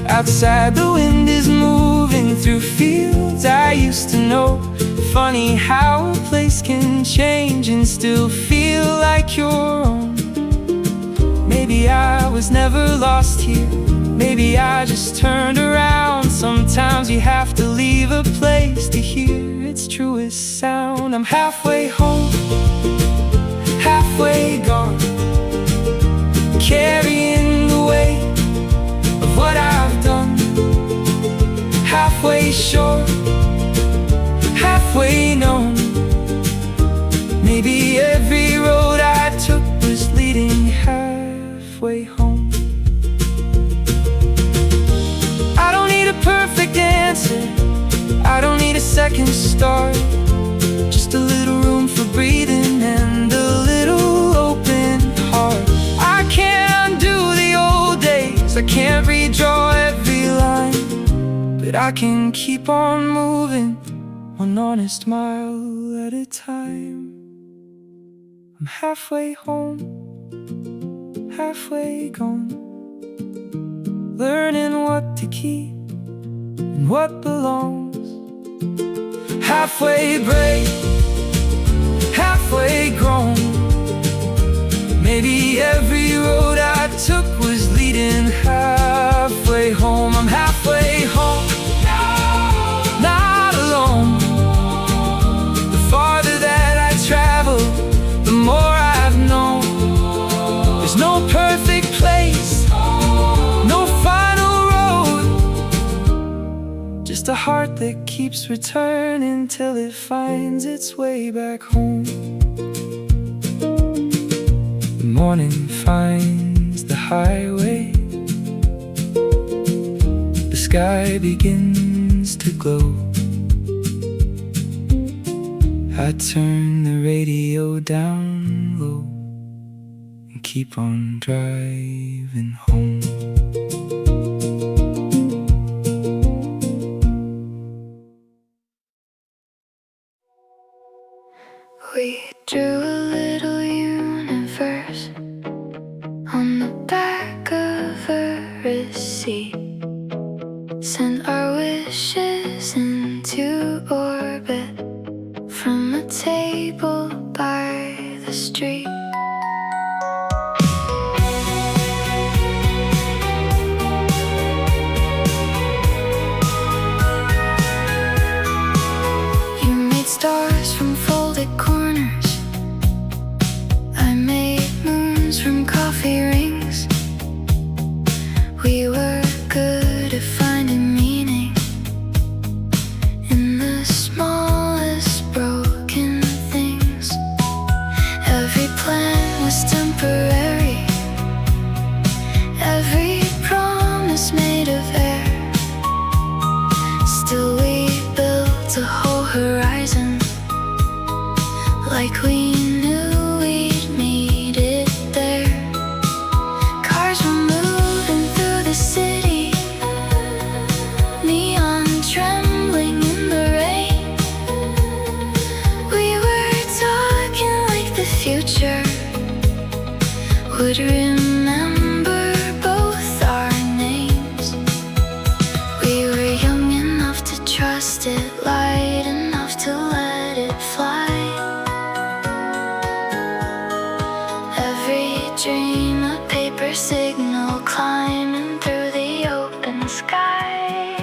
Outside the wind is moving through fields I used to know. Funny how a place can change and still feel like your own. Maybe I was never lost here, maybe I just turned around. Sometimes you have to leave a place to hear its truest sound. I'm halfway home, halfway gone, carrying the weight of what I've done. Halfway sure, halfway known. Maybe every road I took was leading halfway home. I don't need a perfect answer, I don't need a second start. Just a little room for breathing and a little open heart. I can't undo the old days, I can't redraw every line, but I can keep on moving, one honest mile at a time. I'm halfway home, halfway gone, learning what to keep and what belongs. Halfway brave, halfway grown. Maybe every road I took was leading halfway home. I'm halfway home, not alone. The farther that I travel, the more I've known. There's no perfect place, no final road, just a heart that keeps returning till it finds its way back home. The morning finds the highway, the sky begins to glow. I turn the radio down low, and keep on driving home. We drew a little universe on the back of a receipt, sent our wishes into orbit from a table by the street. You made stars from folded corners, I made moons from coffee rings. We were good at finding meaning in the smallest broken things. Every plan was temporary, every promise made of air. Still we built a whole horizon, like we knew we'd meet it there. Cars were moving through the city, neon trembling in the rain. We were talking like the future would remember both our names. We were young enough to trust it, light enough to let it fly. Every dream a paper signal climbing through the open sky.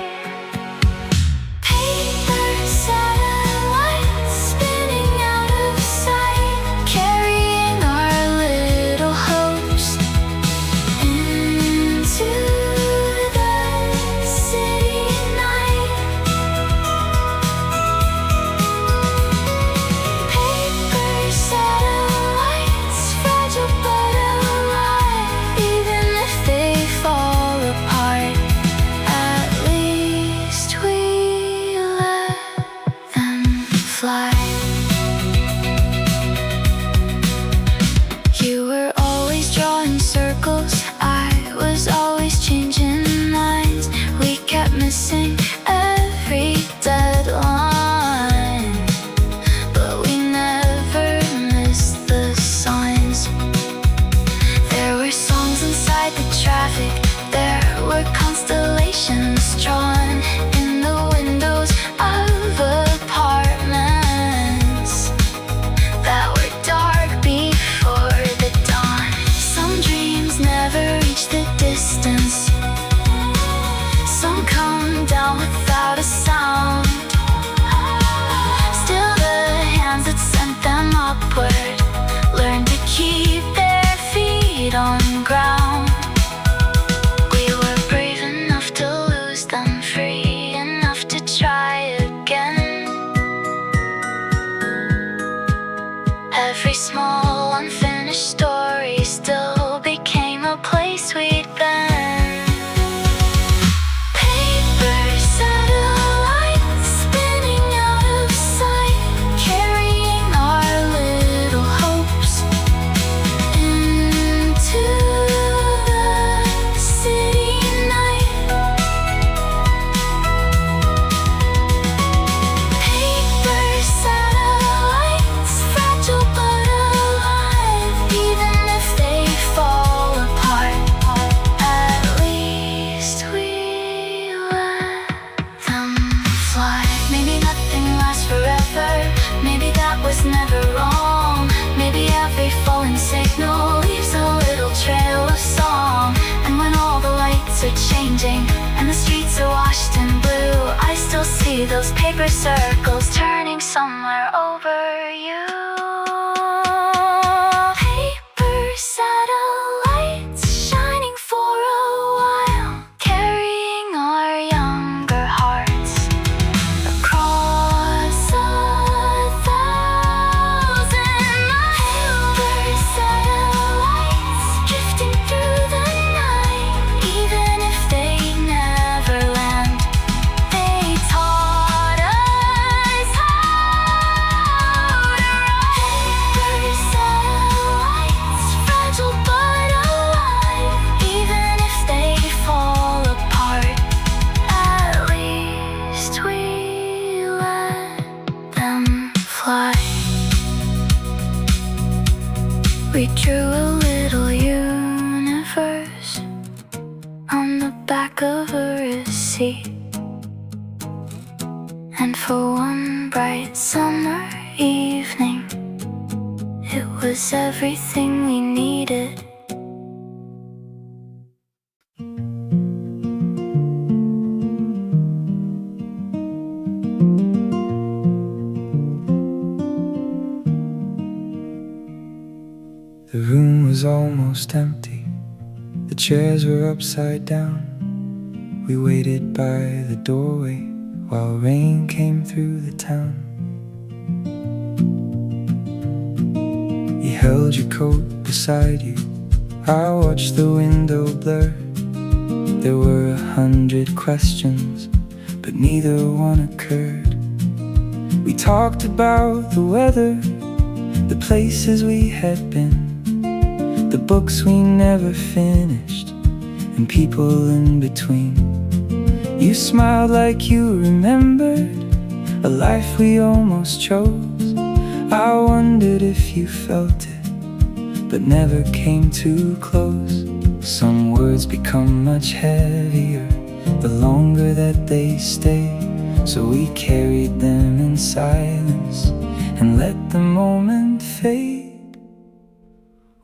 Paper satellites spinning out of sight, carrying our little hopes into the city night. Paper satellites, fragile but alive, even if they fall apart, at least we let them fly. You were always drawing circles, I was always changing lines. We kept missing every deadline, but we never missed the signs. There were songs inside the traffic, there were constellations drawn in the windows of apartments that were dark before the dawn. Some dreams never reach the distance, some come down without a sound. Still the hands that sent them upward learn to keep their feet on ground. We were brave enough to lose them, free enough to try again. Every small unfinished story still became a place we'd been. Paper satellites spinning out of sight, carrying our little hopes into the city night. Paper satellites, fragile but alive, even if they fall apart, at least we let them fly. Maybe nothing lasts forever, maybe that was never wrong. Maybe every fallen signal leaves a little trail of song. And when all the lights are changing and the streets are washed in blue, I still see those paper circles turning somewhere over you. Paper satellites shining for a while, carrying our younger hearts across 1,000 miles. Paper satellites drifting through the night, even if they never land. They taught us how empty. And for one bright summer evening, it was everything we needed. The room was almost empty. The chairs were upside down. We waited by the doorway while rain came through the town. You held your coat beside you. I watched the window blur. There were 100 questions, but neither one occurred. We talked about the weather, the places we had been, the books we never finished, and people in between. You smiled like you remembered a life we almost chose. I wondered if you felt it, but never came too close. Some words become much heavier the longer that they stay, so we carried them in silence and let the moment fade.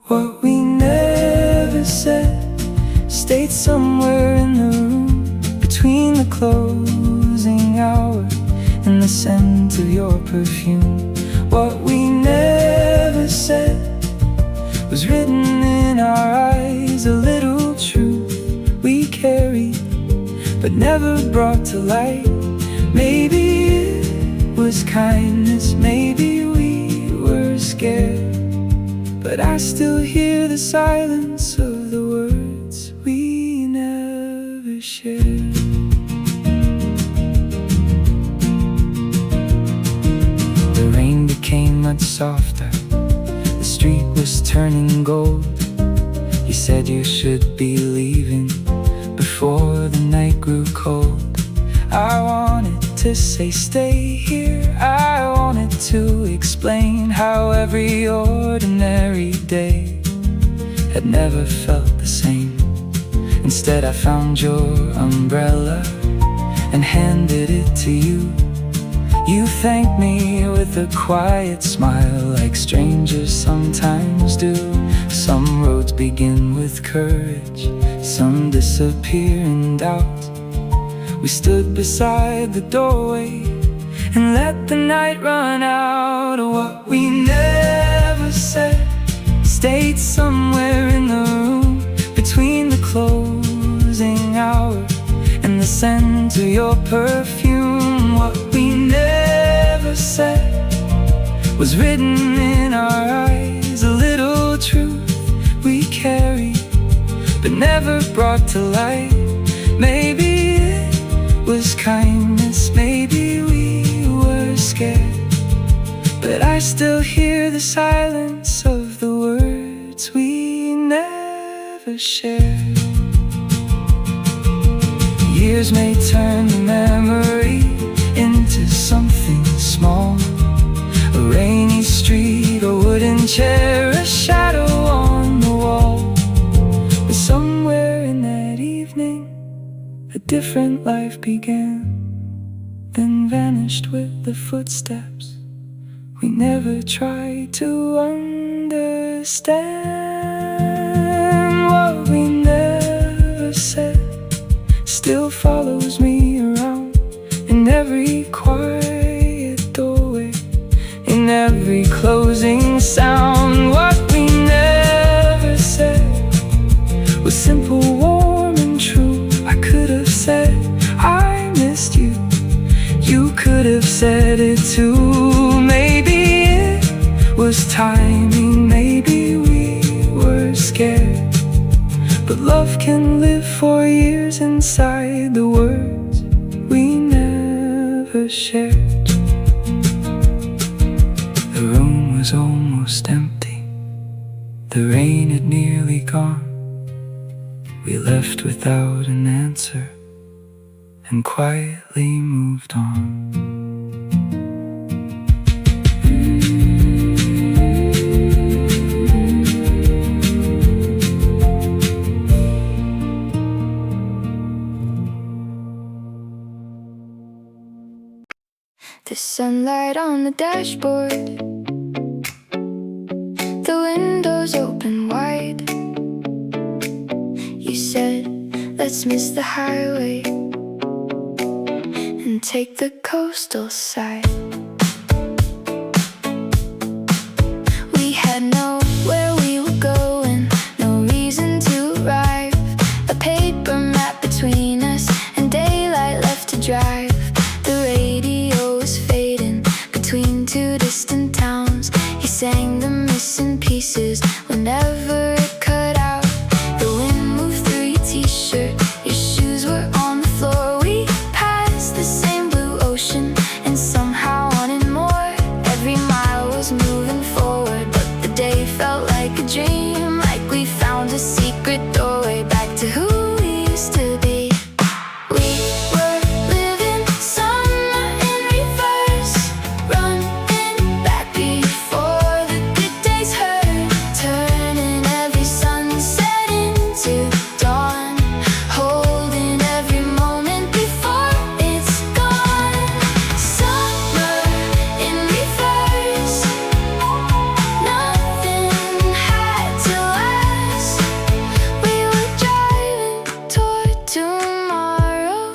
What we never said stayed somewhere in the room, between the closing hour and the scent of your perfume. What we never said was written in our eyes, a little truth we carried but never brought to light. Maybe it was kindness, maybe we were scared, but I still hear the silence of the words we never shared. The rain became much softer. The street was turning gold. You said you should be leaving before the night grew cold. I wanted to say stay here. I wanted to explain how every ordinary day had never felt the same. Instead I found your umbrella and handed it to you. You thanked me with a quiet smile, like strangers sometimes do. Some roads begin with courage, some disappear in doubt. We stood beside the doorway and let the night run out. What we never said stayed somewhere in the room, between the closing hour and the scent of your perfume. What we never said was written in our eyes, a little truth we carried but never brought to light. Maybe it was kindness, maybe we were scared, but I still hear the silence of the words we never shared. Years may turn the memory into something small, a rainy street, a wooden chair, a shadow on the wall. But somewhere in that evening a different life began, then vanished with the footsteps we never tried to understand. What we never said still follows me around, in every quiet doorway, in every closing sound. What we never said was simple, warm and true. I could have said I missed you, you could have said it too. Maybe it was timing, maybe we were scared, but love can live for years inside the words we never shared. The room was almost empty. The rain had nearly gone. We left without an answer and quietly moved on. The sunlight on the dashboard, the windows open wide. You said, let's miss the highway and take the coastal side. We had nowhere we were going, no reason to arrive. A paper map between us and daylight left to drive. The radio was fading between two distant towns. He sang the missing pieces whenever it cut out. The wind moved through your t-shirt, your shoes were on the floor. We passed the same blue ocean and somehow wanted more. Every mile was moving forward, but the day felt like a dream, like we found a secret doorway back to who we used to be. We were living summer in reverse, running back before the good days hurt, turning every sunset into dawn, holding every moment before it's gone. Summer in reverse, nothing had to last. We were driving toward tomorrow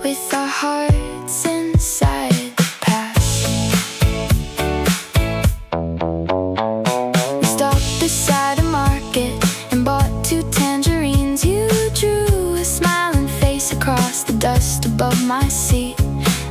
with our hearts inside the past. We stopped beside a market and bought 2 tangerines. You drew a smiling face across the dust above my seat.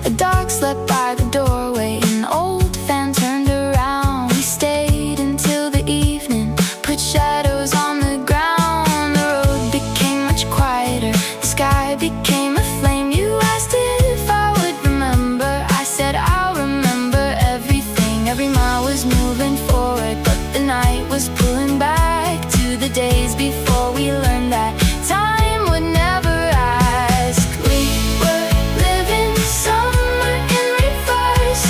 A dog slept by the doorway, an old fan turned around. We stayed until the evening, put shadows on the ground. The road became much quieter, the sky became a flame. You asked if I would remember, I said I'll remember everything. Every mile was moving forward, but the night was pulling back to the days before we learned that time would never ask. We were living summer in reverse,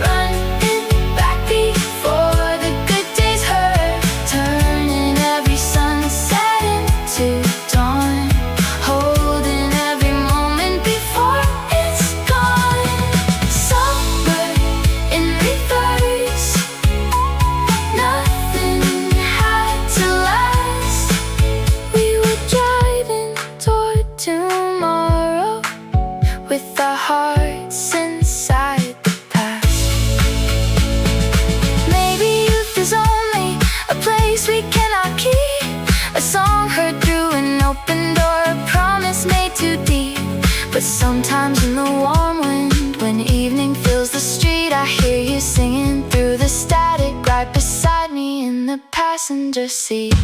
running back before the good days hurt, turning every sunset into dawn, holding every moment before it's gone. Summer in reverse, nothing had to last. We were driving toward tomorrow with our hearts inside the past. Maybe youth is only a place we cannot keep, a song heard through an open door, a promise made too deep. But sometimes in the warm wind, when evening fills the street, I hear you singing through the static right beside me in the passenger seat.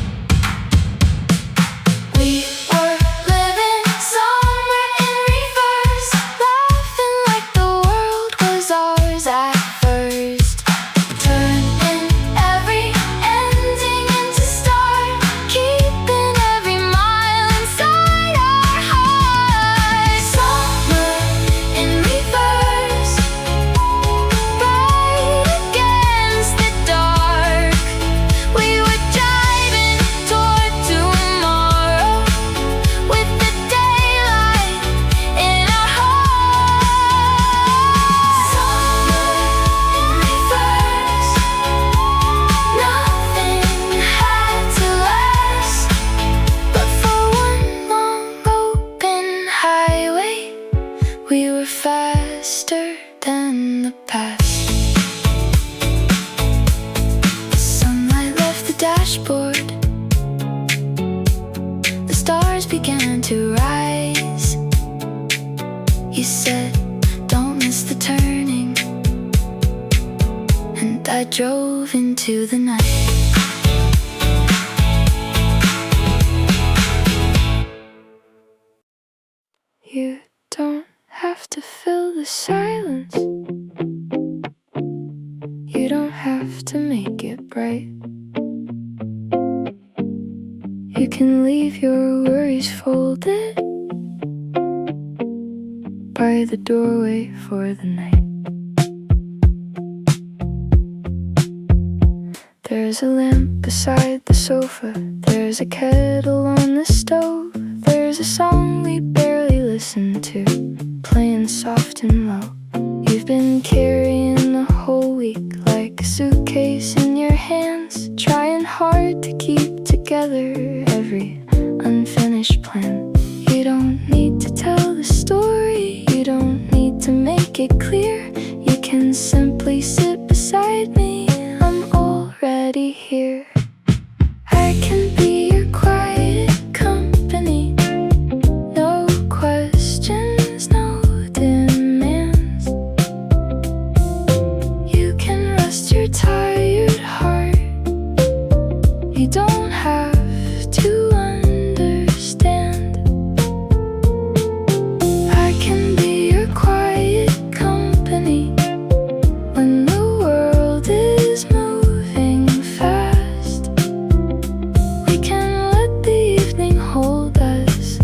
We were living summer in reverse, laughing like the world was ours at first, turning every ending into start, keeping every mile inside our hearts. Summer in reverse, right against the dark. We were driving toward tomorrow with the daylight in our hearts. Summer in reverse, nothing had to last. But for one long open highway, we were faster than the past. The sunlight left the dashboard, the stars began to rise. You said, don't miss the turning, and I drove into the night. You don't have to fill the silence, you don't have to make it bright. You can leave your worries folded by the doorway for the night. There's a lamp beside the sofa, there's a kettle on the stove, there's a song we barely listen to, playing soft and low. You've been been carrying the whole week like a suitcase in your hands, trying hard to keep together every unfinished plan. You don't need to tell the story, you don't need to make it clear. You can simply sit beside me, I'm already here. I can be your quiet company. No questions, no demands. You can rest your tired heart. You don't have to understand. I can be your quiet company when the world is moving fast. We can let the evening hold us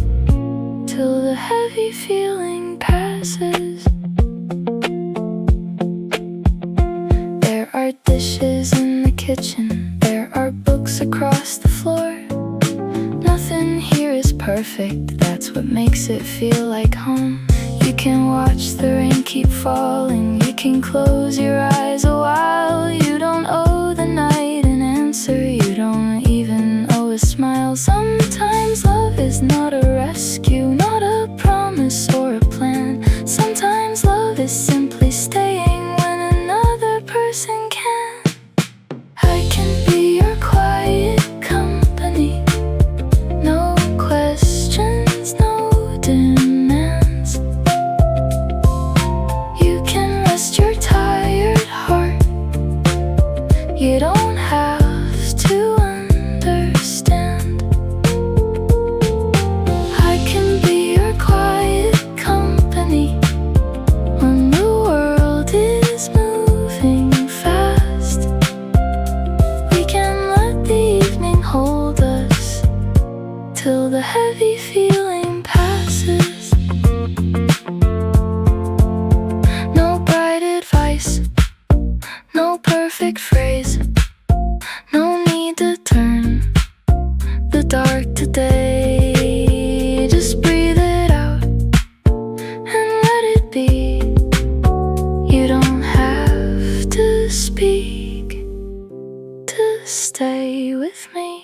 till the heavy feeling passes. There are dishes in the kitchen, there are books across the floor. Nothing here is perfect, that's what makes it feel like home. You can watch the rain keep falling, you can close your eyes a while. You don't owe the night an answer, you don't even owe a smile. Sometimes love is not a rescue, not a promise or a plan. Sometimes love is simply staying when another person can. I can be your quiet company. No questions, no demands. You can rest your tired heart. You don't have to understand. I can be your quiet company when the world is moving fast. We can let the evening hold us till the heavy feeling passes. No bright advice, no perfect phrase, no need to turn the dark today. Just breathe it out and let it be. You don't have to speak to stay with me.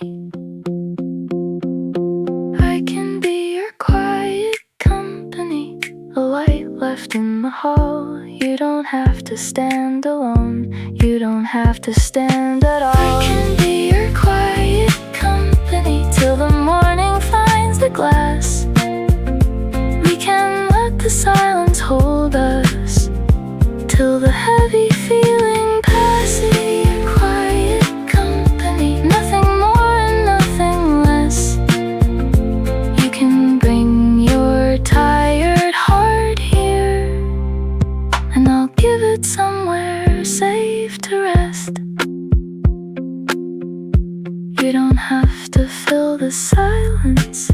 I can be your quiet company, a light left in the hall. You don't have to stand alone, you don't have to stand at all. I can be your quiet company till the morning finds the glass. We can let the silence hold us till the heavy feeling passes. Your quiet company, nothing more and nothing less. You can bring your tired heart here, and I'll give it somewhere safe to rest. You don't have to fill the silence,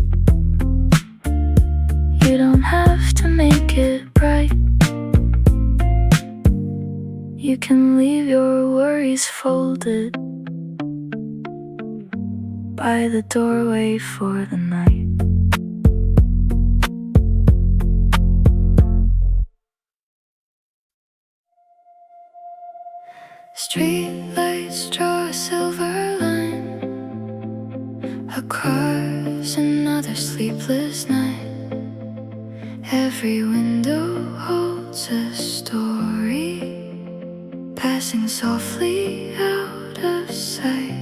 you don't have to make it bright. You can leave your worries folded by the doorway for the night. Streetlights draw a silver line across another sleepless night. Every window holds a story, passing softly out of sight.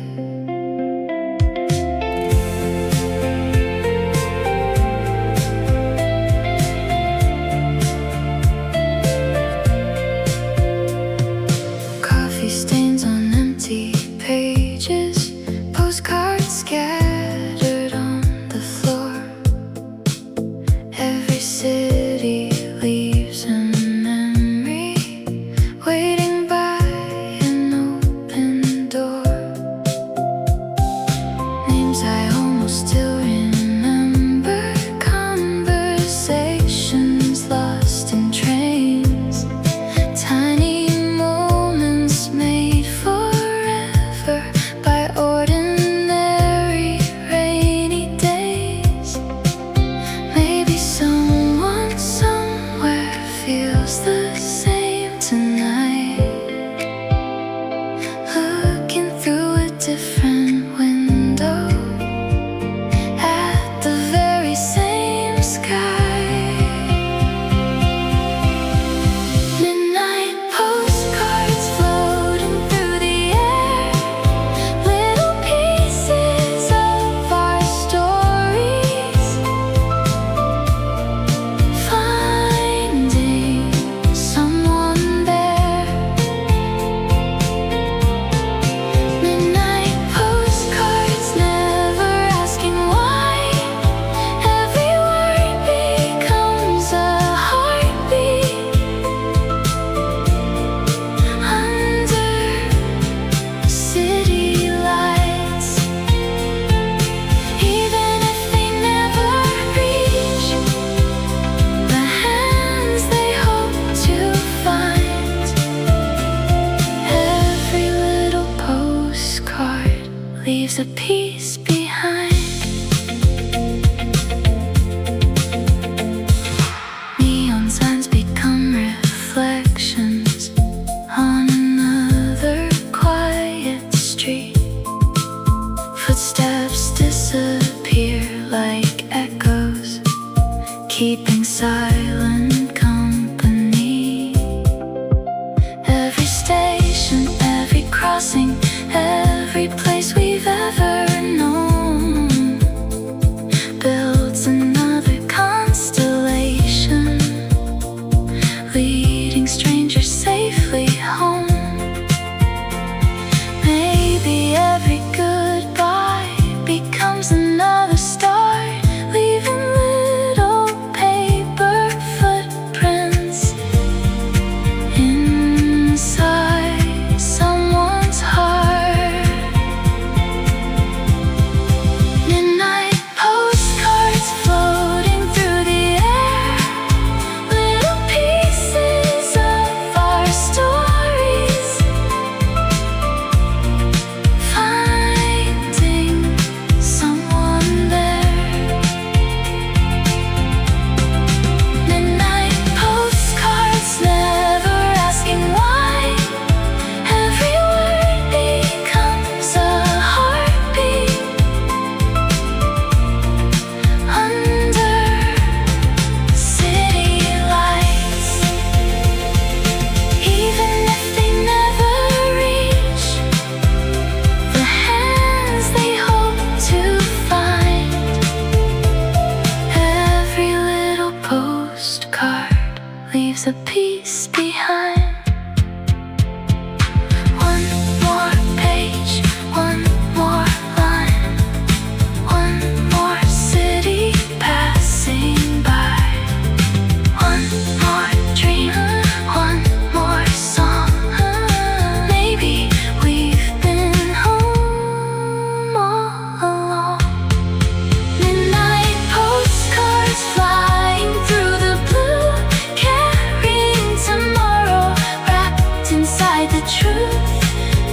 Coffee stains on empty pages, postcards scattered on the floor. Every city leaves a memory waiting by an open door. Names I almost still remember, conversations lost in trains, tiny moments made forever by ordinary rainy days. Maybe someone somewhere feels the same tonight. leaves a piece behind. Neon signs become reflections on another quiet street. Footsteps disappear like echoes, keeping silent company. Every station, every crossing, every place we've ever known builds another constellation, leading strangers safely home. Maybe every goodbye becomes another start, leaving little paper footprints inside someone's heart. Midnight postcards floating through the air, little pieces of our stories, finding someone there. Midnight postcards, never asking why. Every word becomes a heartbeat under city lights. Even if they never reach the hands they hope to find, every little postcard leaves a piece behind. One more page, one more line, one more city passing by, one more dream, one more song. Maybe we've been home all along. Midnight postcards flying through the blue, carrying tomorrow wrapped inside the truth.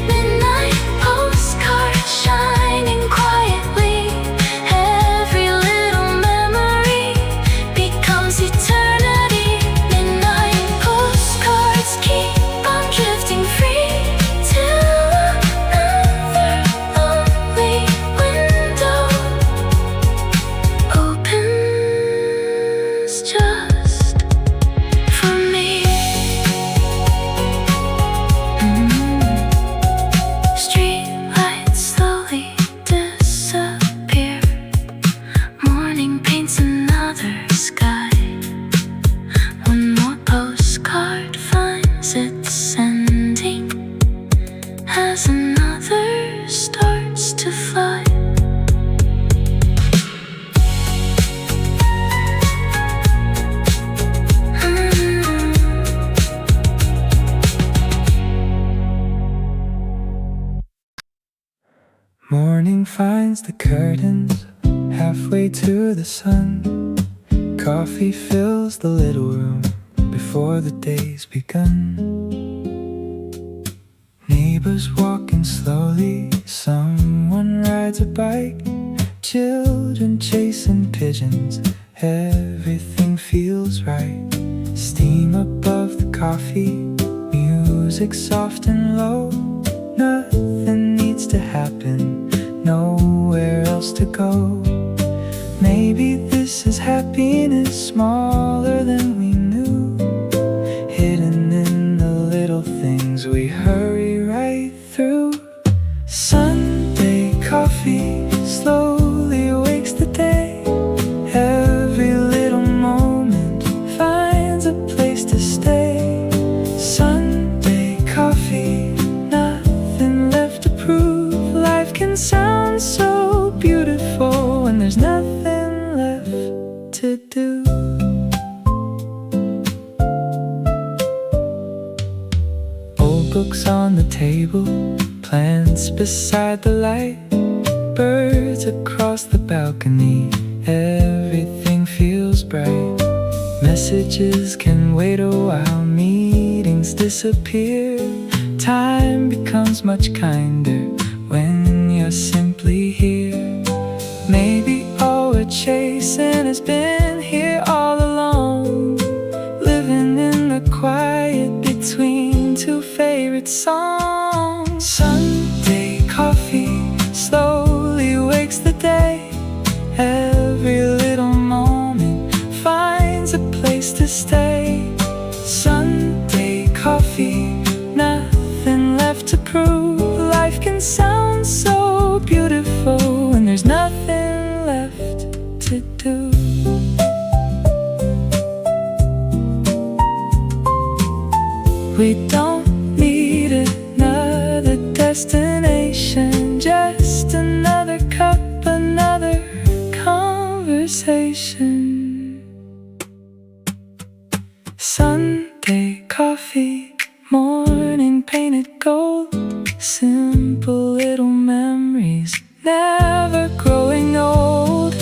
Midnight postcards shining quietly, every little memory becomes eternity. Midnight postcards keep on drifting free till another lonely window opens just for me. Streetlights slowly disappear. Morning paints another sky. One more postcard finds its ending as another starts to fly. Morning finds the curtains halfway to the sun. Coffee fills the little room before the day's begun. Neighbors walking slowly, someone rides a bike. Children chasing pigeons, everything feels right. Steam above the coffee, music soft and low. Nothing needs to happen, nowhere else to go. Maybe this is happiness, smaller than we knew, hidden in the little things we hurry right through. Sunday coffee slowly wakes the day. Every little moment finds a place to stay. Sunday coffee, nothing left to prove. Life can sound so beautiful when there's nothing left to do. Old books on the table, plants beside the light, birds across the balcony, everything feels bright. Messages can wait a while, meetings disappear. Time becomes much kinder when you're simply probably here. Maybe all we're chasing has been here all along, living in the quiet between two favorite songs. Sunday coffee slowly wakes the day. Every little moment finds a place to stay. Sunday coffee, nothing left to prove. Life can sound so beautiful when there's nothing left to do. We don't need another destination, just another cup, another conversation. Sunday coffee, morning painted gold, simple little memories, never growing old.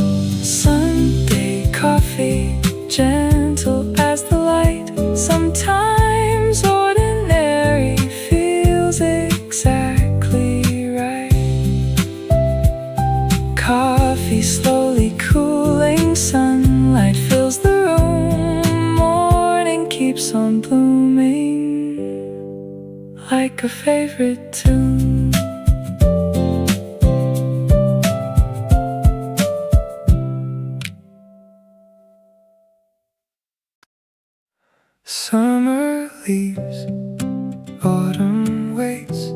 Sunday coffee, gentle as the light. Sometimes ordinary feels exactly right. Coffee slowly cooling, sunlight fills the room. Morning keeps on blooming like a favorite tune. Summer leaves, autumn waits,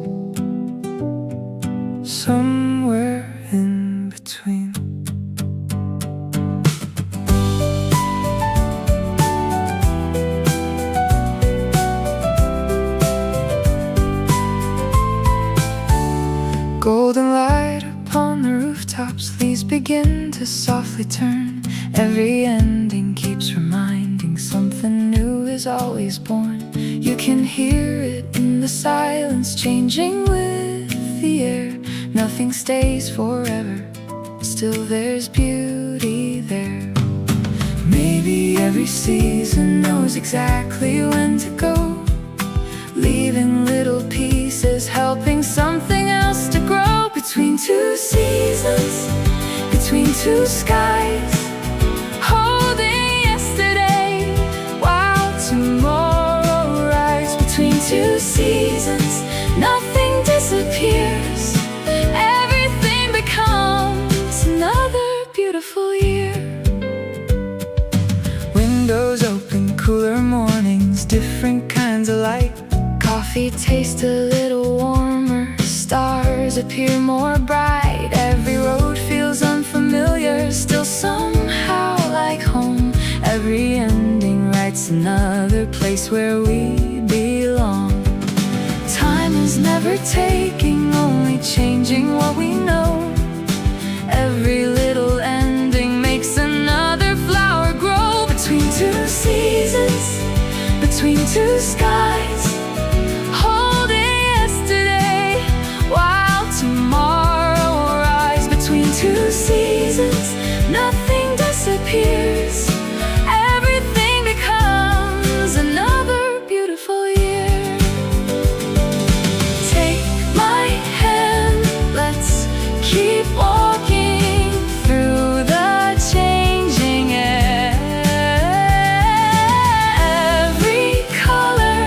somewhere in between. Golden light upon the rooftops, leaves begin to softly turn. Every ending keeps reminding something new is always born. You can hear it in the silence, changing with the air. Nothing stays forever, still there's beauty there. Maybe every season knows exactly when to go, leaving little pieces, helping something else to grow. Between two seasons, between two skies, holding yesterday while tomorrow rides. Between two seasons, nothing disappears, everything becomes another beautiful year. Windows open, cooler mornings, different kinds of light. Coffee tastes a little warmer, stars appear more bright. Every road feels unfamiliar, still somehow like home. Every ending writes another place where we belong. Time is never taking, only changing what we know. Every little ending makes another flower grow. Between two seasons, between two skies, holding yesterday while tomorrow rise. Between two seasons, nothing disappears, everything becomes another beautiful year. Take my hand, let's keep walking through the changing air. Every color,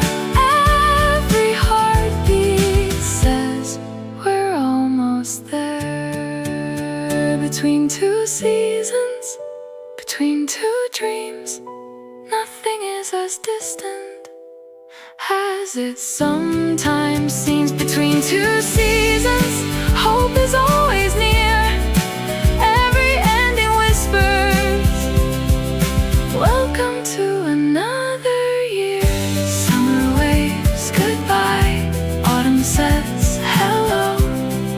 every heartbeat says we're almost there. Between two seasons, between two dreams, nothing is as distant as it sometimes seems. Between two seasons, hope is always near. Every ending whispers, welcome to another year. Summer waves goodbye, autumn says hello.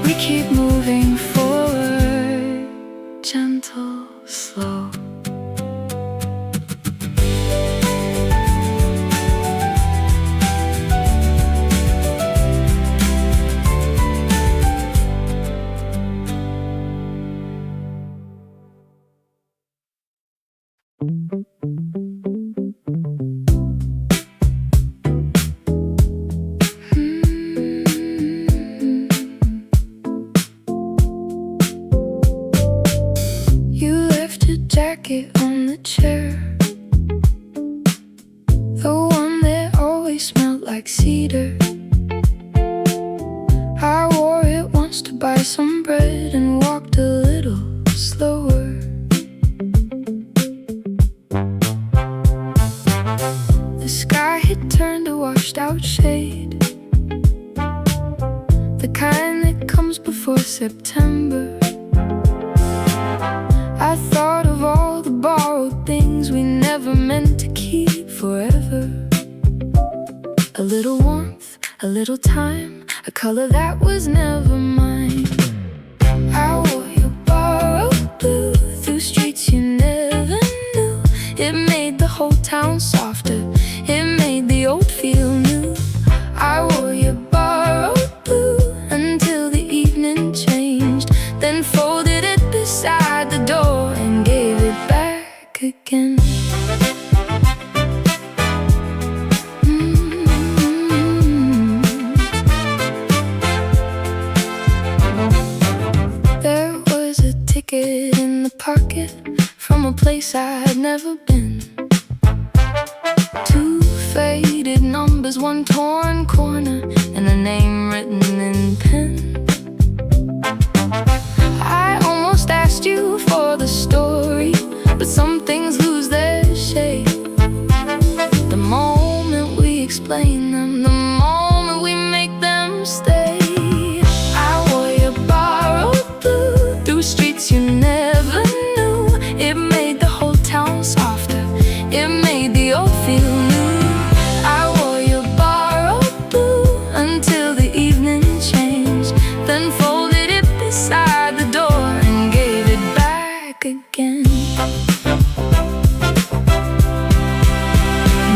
We keep moving forward, gentle, slow. jacket on the chair, the one that always smelled like cedar. I wore it once to buy some bread and walked a little slower. The sky had turned to washed out shade, the kind that comes before September. I thought of all the borrowed things we never meant to keep forever. A little warmth, a little time, a color that was never mine. I wore your borrowed blue through streets you never knew. It made the whole town softer, it made the old feel new. I wore your borrowed blue until the evening changed, then folded it beside the door and gave it back again. There was a ticket in the pocket from a place I'd never been. Two faded numbers, one torn corner, and a name written in pen. I almost asked you for the story, but some things lose their shape the moment we explain them, the moment we make them stay. I wore your borrowed blue through streets you never knew. It made the whole town softer, it made the old feel new. I wore your borrowed blue until the evening changed, then folded it beside the door and gave it back again.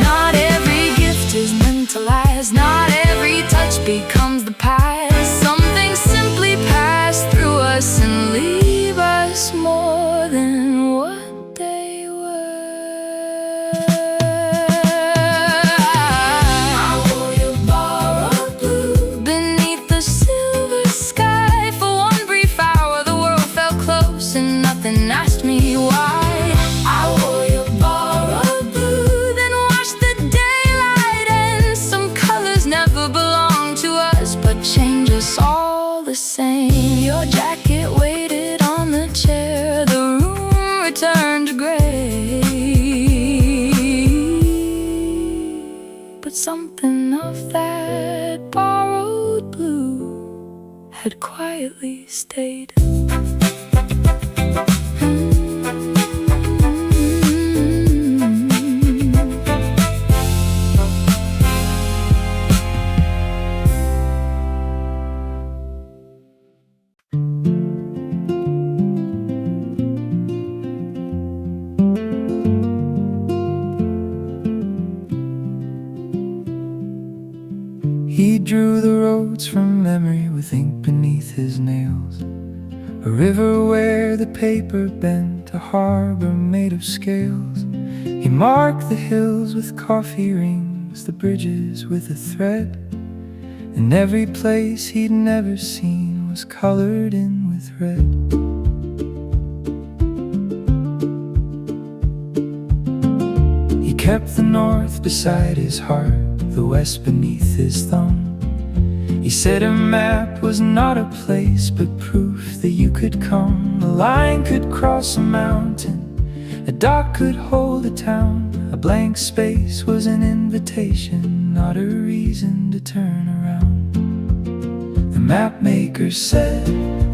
Not every gift is meant to last, not every touch becomes the past. Some things simply pass through us and leave us more than what they were. I wore your borrowed blue beneath the silver sky. For one brief hour the world felt close and nothing asked me why. I wore your borrowed blue, then watched the daylight end. Some colors never belonged to us, but change us all the same. Your jacket waited on the chair, the room returned to gray, but something of that borrowed blue had quietly stayed. He drew the roads from memory with ink beneath his nails. A river where the paper bent, a harbor made of scales. He marked the hills with coffee rings, the bridges with a thread, and every place he'd never seen was colored in with red. He kept the north beside his heart, the west beneath his thumb. He said a map was not a place, but proof that you could come. A line could cross a mountain, a dock could hold a town. A blank space was an invitation, not a reason to turn around. The mapmaker said,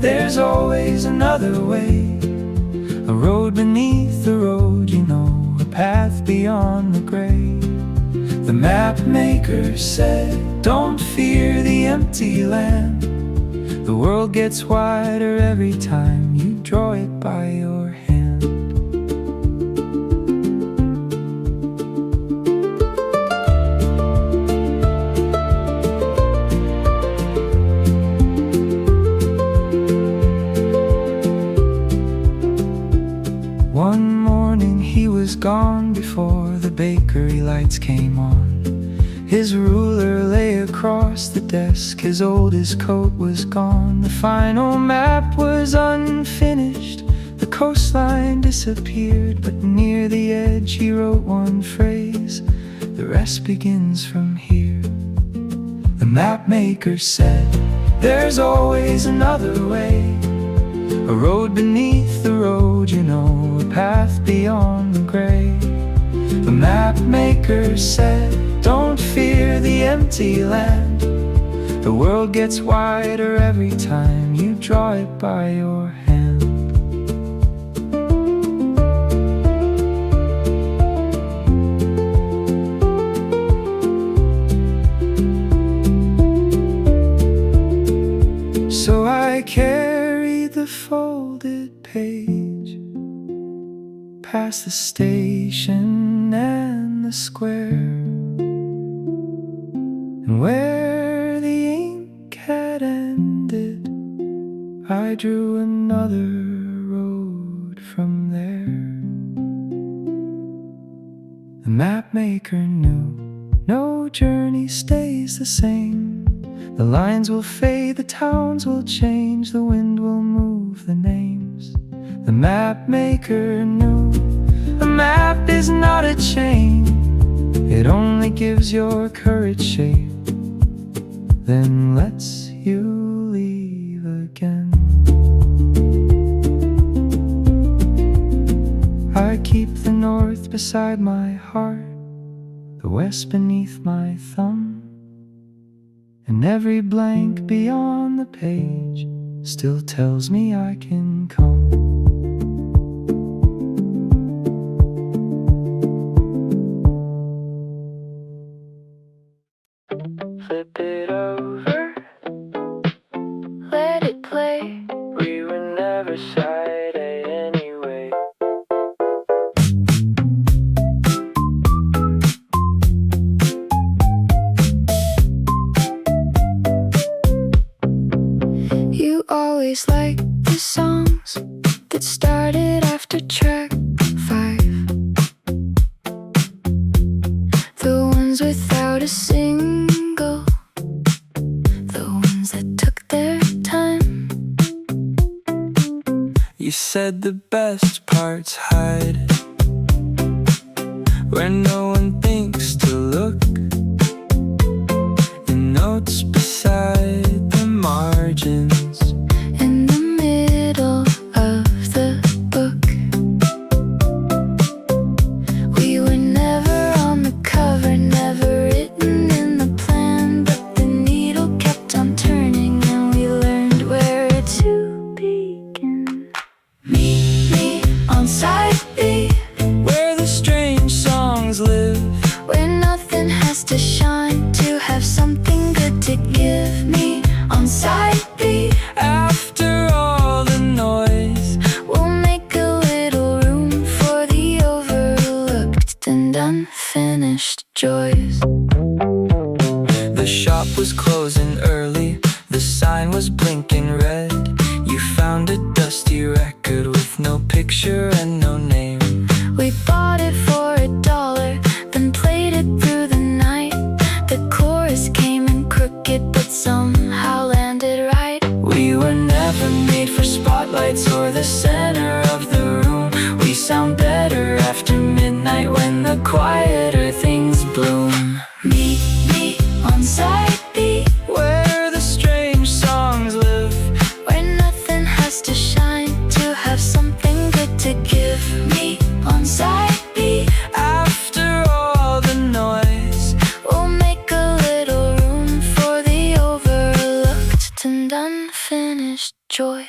there's always another way. A road beneath the road, you know, a path beyond the gray. The mapmaker said, don't fear the empty land. The world gets wider every time you draw it by your hand. One morning he was gone before the bakery lights came on. His ruler lay across the desk, his oldest coat was gone. The final map was unfinished, the coastline disappeared, but near the edge he wrote one phrase: the rest begins from here. The mapmaker said, there's always another way, a road beneath the road, you know, a path beyond the gray. The mapmaker said, don't fear the empty land, the world gets wider every time you draw it by your hand. So I carried the folded page past the station and the square, and where the ink had ended, I drew another road from there. The mapmaker knew no journey stays the same. The lines will fade, the towns will change, the wind will move the names. The mapmaker knew a map is not a chain, it only gives your courage shape, then lets you leave again. I keep the north beside my heart, the west beneath my thumb, and every blank beyond the page still tells me I can come. Flip it over, let it play. We were never side A anyway. You always liked the songs that started after track 5, the ones without a single, the ones that took their time. You said the best parts hide where no one thinks to look, in notes beside the margins, In the middle of the book, we were never on the cover, never written in the plan, but the needle kept on turning and we learned where to begin. Meet me on side B, where the strange songs live, where nothing has to shine to have something good to give. Me on side B, after all the noise. we'll make a little room for the overlooked and unfinished joys. The shop was closing early, the sign was blinking red. You found a dusty record with no picture and no name. We bought it for $1, then played it through the night. The chorus came in crooked, but somehow landed right. We were never made for spotlights or the center of the room. We sound better after midnight when the quieter things bloom. Meet me on side B, Where the strange songs live, where nothing has to shine to have something good to give. Me on side B, after all the noise. we'll make a little room for the overlooked and unfinished joys.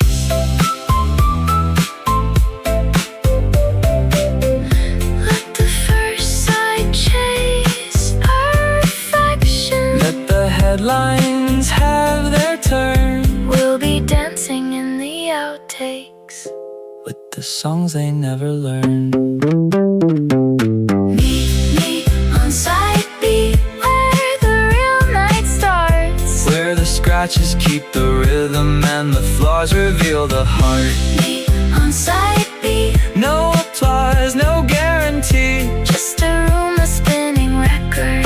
Let the first sight chase our reflection. Let the headlines have their turn, We'll be dancing in the outtakes. with the songs they never learned. Meet me on side B, where the real night starts. Where the scratches keep the rhythm and the flaws reveal the heart. Me on side B, No applause, no guarantee, just a room, a spinning record,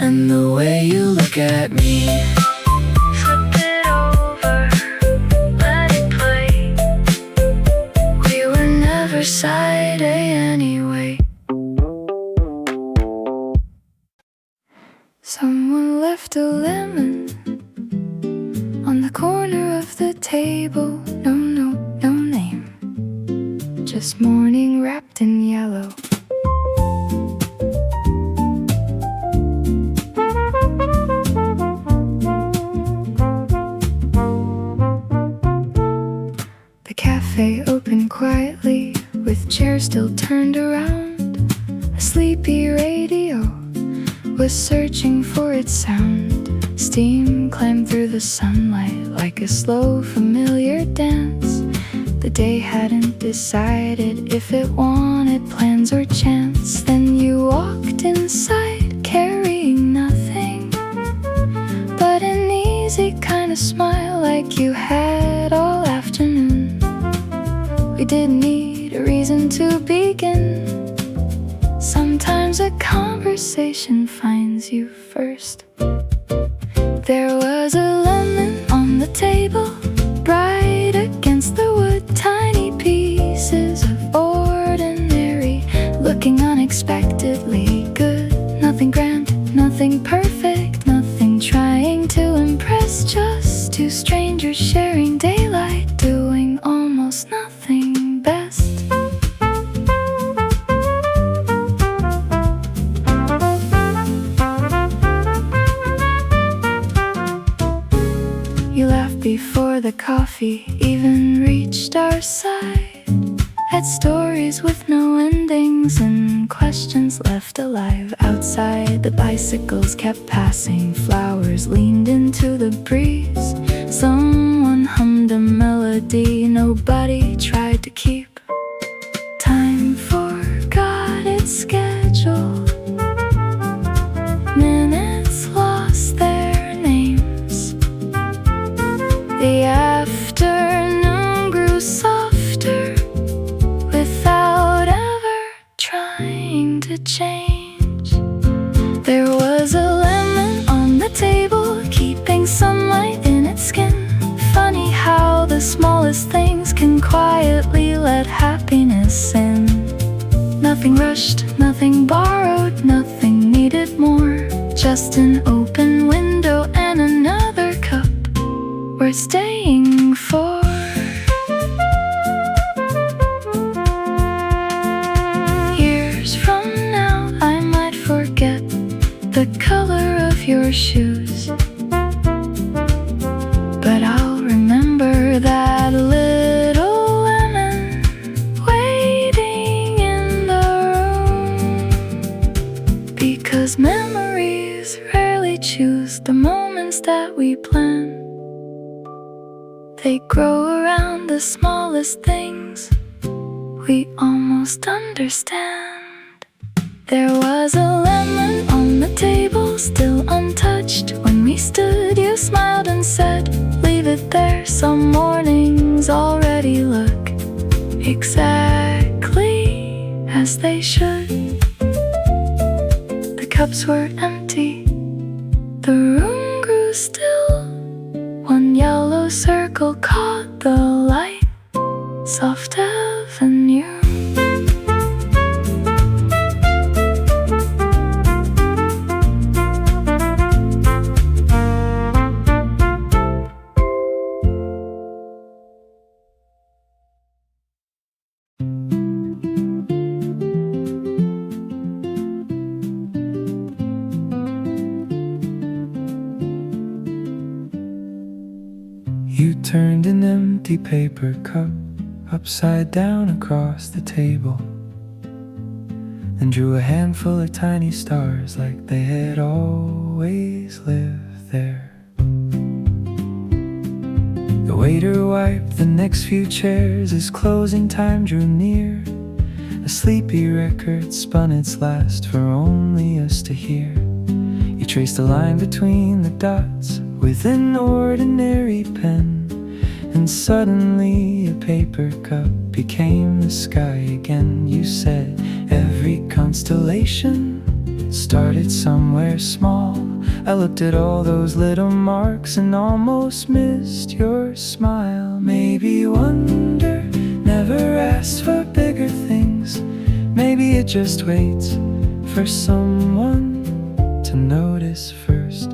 and the way you look at me. flip it over, let it play. side A anyway. Someone left a lemon on the corner of the table. No name, just morning wrapped in yellow. The cafe opened quietly, with chairs still turned around. A sleepy radio was searching for its sound. Steam climbed through the sunlight like a slow, familiar dance. The day hadn't decided if it wanted plans or chance. Then you walked inside, carrying nothing but an easy kind of smile, like you had all afternoon. We didn't need a reason to begin. Sometimes a conversation finds you first. There was a lemon on the table, bright against the wood. Tiny pieces of ordinary, looking unexpectedly good. Nothing grand, nothing perfect, nothing trying to impress. Just two strangers sharing daylight, doing almost nothing best. You laughed before the coffee even reached our side. Had stories with no endings and questions left alive. Outside, the bicycles kept passing, flowers leaned into the breeze. Someone hummed a melody nobody tried to keep. Time forgot its schedule. Minutes lost their names. The afternoon grew softer without ever trying to change. There was a lemon on the table, keeping sunlight in its skin. Funny how the smallest things can quietly let happiness in. Nothing rushed, nothing borrowed, nothing needed more. Just an open window and another cup we're staying for. Years from now I might forget the color of your shoes, but I'll remember that little lemon waiting in the room. Because memories rarely choose the moments that we plan. They grow around the smallest things we almost understand. There was a lemon on the table, still untouched. When we stood, you smiled and said, leave it there. Some mornings already look exactly as they should. The cups were empty, the room grew still. One yellow circle caught the light, SoftAvenue. You turned an empty paper cup upside down across the table and drew a handful of tiny stars like they had always lived there. The waiter wiped the next few chairs as closing time drew near. A sleepy record spun its last for only us to hear. You traced a line between the dots with an ordinary pen, and suddenly a paper cup became the sky again. You said every constellation started somewhere small. I looked at all those little marks and almost missed your smile. Maybe wonder never asked for bigger things. Maybe it just waits for someone to notice first.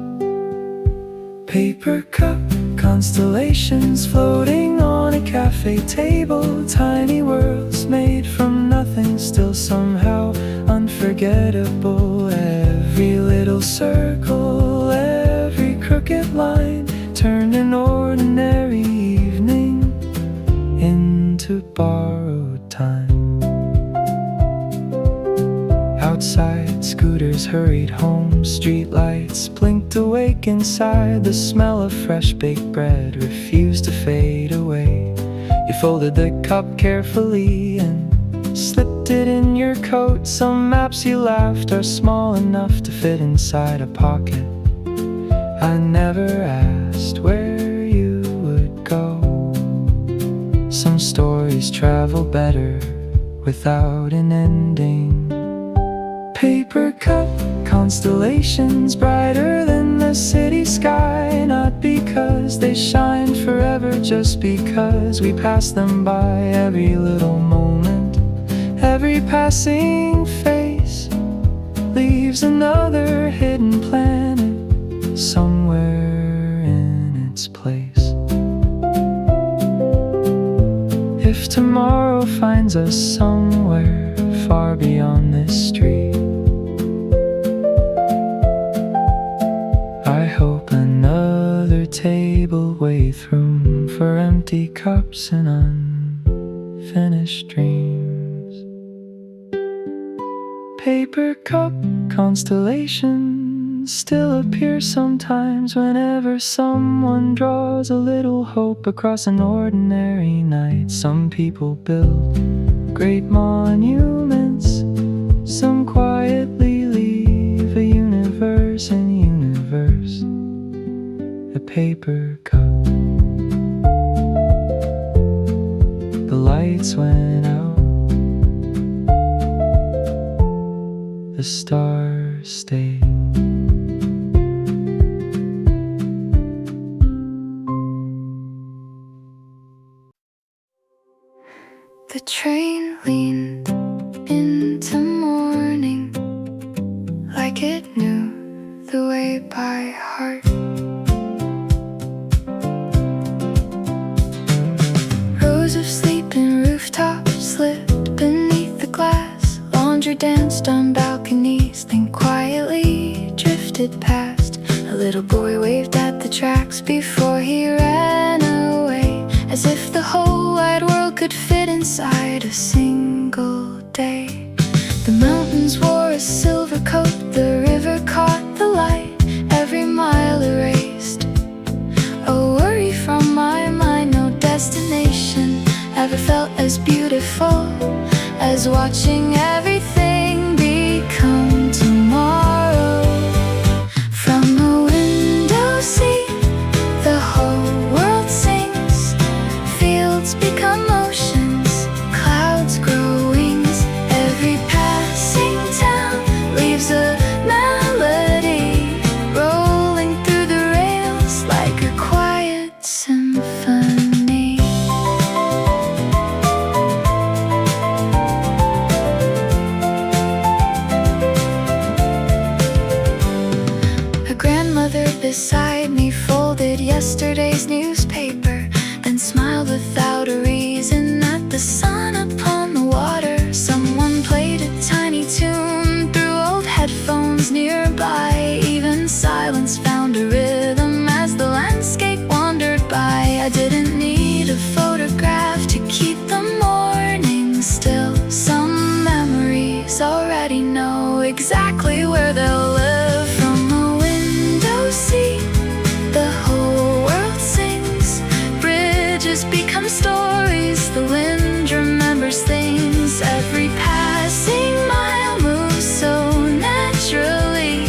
Paper cup constellations floating on a cafe table. Tiny worlds made from nothing, still somehow unforgettable. Every little circle, every crooked line turned an ordinary evening into borrowed time. Outside, scooters hurried home. Streetlights blinked awake inside. The smell of fresh baked bread refused to fade away. You folded the cup carefully and slipped it in your coat. Some maps you laughed are small enough to fit inside a pocket. I never asked where you would go. Some stories travel better without an ending. Paper cup constellations brighter than the city sky. Not because they shine forever, just because we pass them by. Every little moment, every passing face leaves another hidden planet somewhere in its place. If tomorrow finds us somewhere far beyond this street, I hope another table waits room for empty cups and unfinished dreams. Paper cup constellations still appear sometimes whenever someone draws a little hope across an ordinary night. Some people build great monuments, some quietly leave a universe in universe, a paper cup. The lights went out, the stars stayed. The train leaned into morning like it knew the way by heart. Rows of sleeping rooftops slipped beneath the glass. Laundry danced on balconies, then quietly drifted past. A little boy waved at the tracks before he ran away, as if the whole wide world could fit inside a single day. The mountains wore a silver coat, the river caught the light, every mile erased a worry from my mind. No destination ever felt as beautiful as watching everything become tomorrow. From a window seat, the whole world sings. Fields become oceans, clouds grow wings. Every passing town leaves a melody, rolling through the rails like a quiet symphony. A grandmother beside me folded yesterday's newspaper, then smiled without a reason at the sun upon the water. Someone played a tiny tune through old headphones nearby. Even silence found a rhythm as the landscape wandered by. I didn't need a photograph to keep the morning still. Some memories already know exactly where they'll live. From a window seat, the whole world sings. Bridges become stories, the wind remembers things. Every passing mile moves so naturally,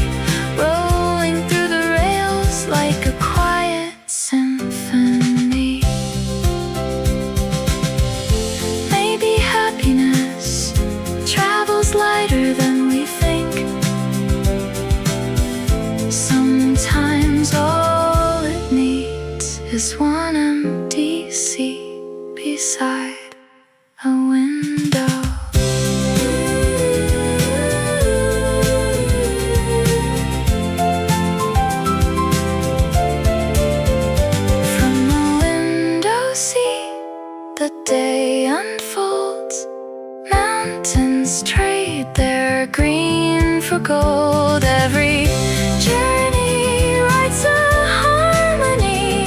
rolling through the rails like a quiet symphony. Maybe happiness travels lighter than we think. Sometimes all it needs is one empty seat beside a window. mountains trade their green for gold. Every journey writes a harmony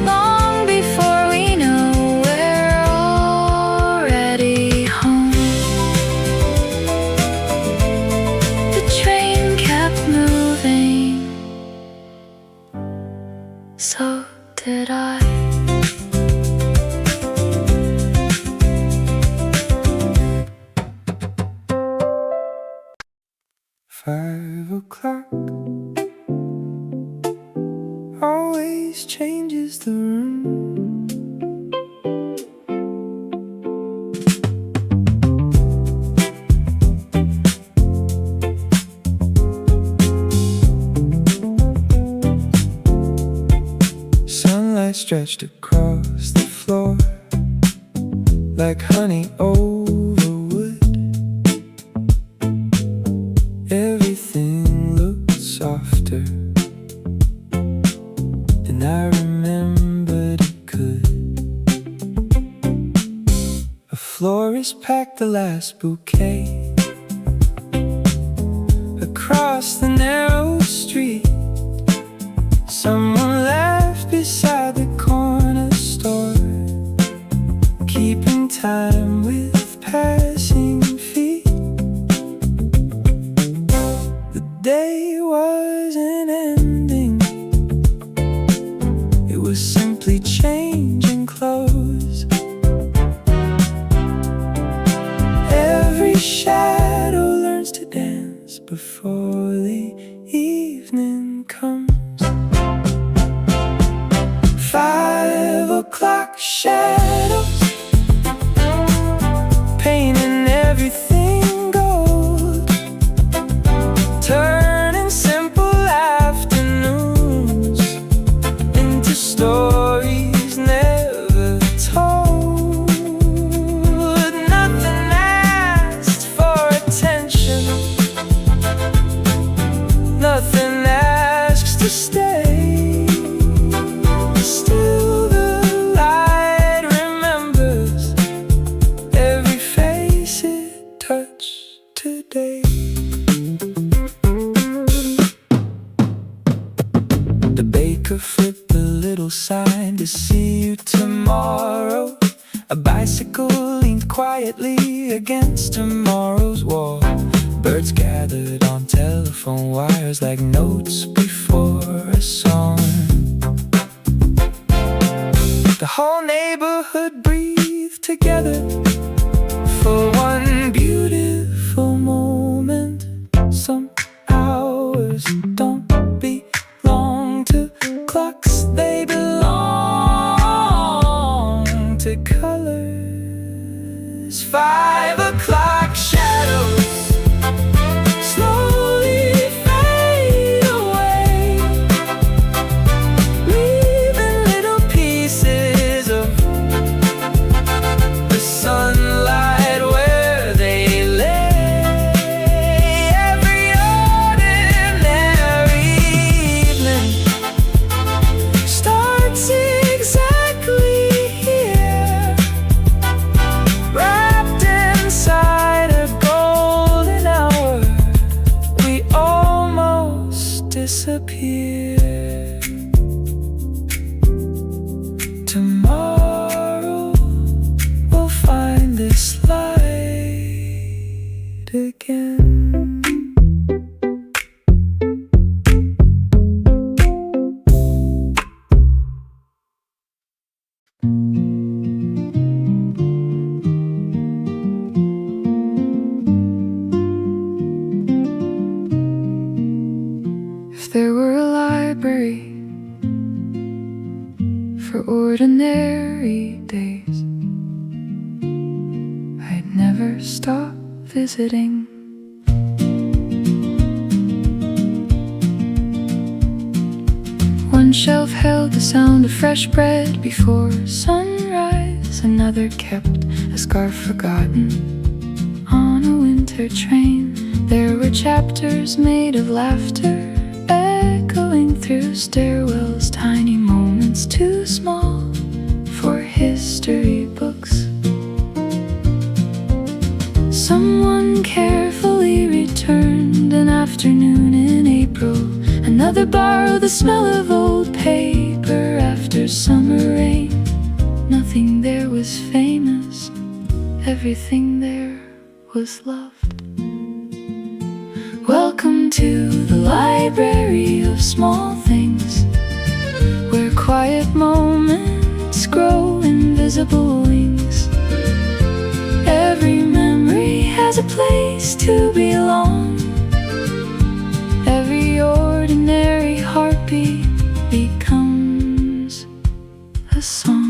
long before we know we're already home. The train kept moving, so did I. Five o'clock always changes the room. Sunlight stretched across the floor like honey over wood. Everything looked softer than I remembered it could. A florist packed the last bouquet across the narrow street. Someone laughed beside the corner store, keeping time with passing feet. The day wasn't ending, it was simply changing clothes. Every shadow learns to dance before the evening comes. 5 o'clock shadows painting everything gold, turning simple afternoons into stories never told. Nothing asked for attention, nothing asks to stay. Still the light remembers every face it touched today. The baker flipped a little sign to see you tomorrow. A bicycle leaned quietly against tomorrow's wall. Birds gathered on telephone wires like notes before a song. The whole neighborhood breathed together for one beautiful moment. Some hours don't belong to clocks, they belong to colors. 5 o'clock shadows slowly fade away, leaving little pieces of the sunlight where they lay. Every ordinary evening starts exactly here, wrapped inside a golden hour. We almost disappear. Tomorrow we'll find this light again. If there were a library for ordinary days, I'd never stop visiting. One shelf held the sound of fresh bread before sunrise, another kept a scarf forgotten on a winter train. There were chapters made of laughter echoing through stairwells, tiny moments too small for history books. Someone carefully returned an afternoon in April. Another borrowed the smell of old paper after summer rain. Nothing there was famous, everything there was loved. Welcome to the library of small things, where quiet moments grow invisible wings. Every memory has a place to belong. Every ordinary heartbeat becomes a song.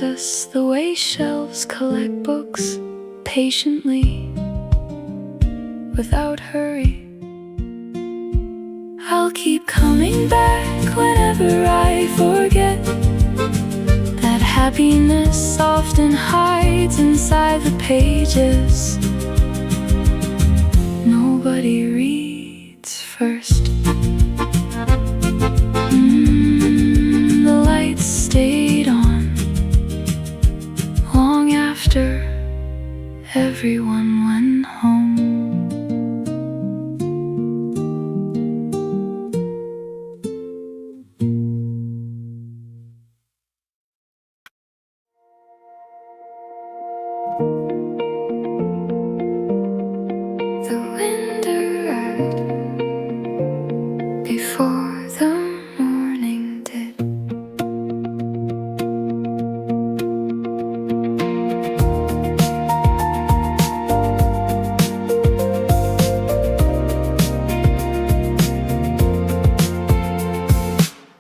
Us the way shelves collect books patiently, without hurry. I'll keep coming back whenever I forget that happiness often hides inside the pages nobody reads first. The lights stayed on long after everyone went home. The wind arrived before the morning did.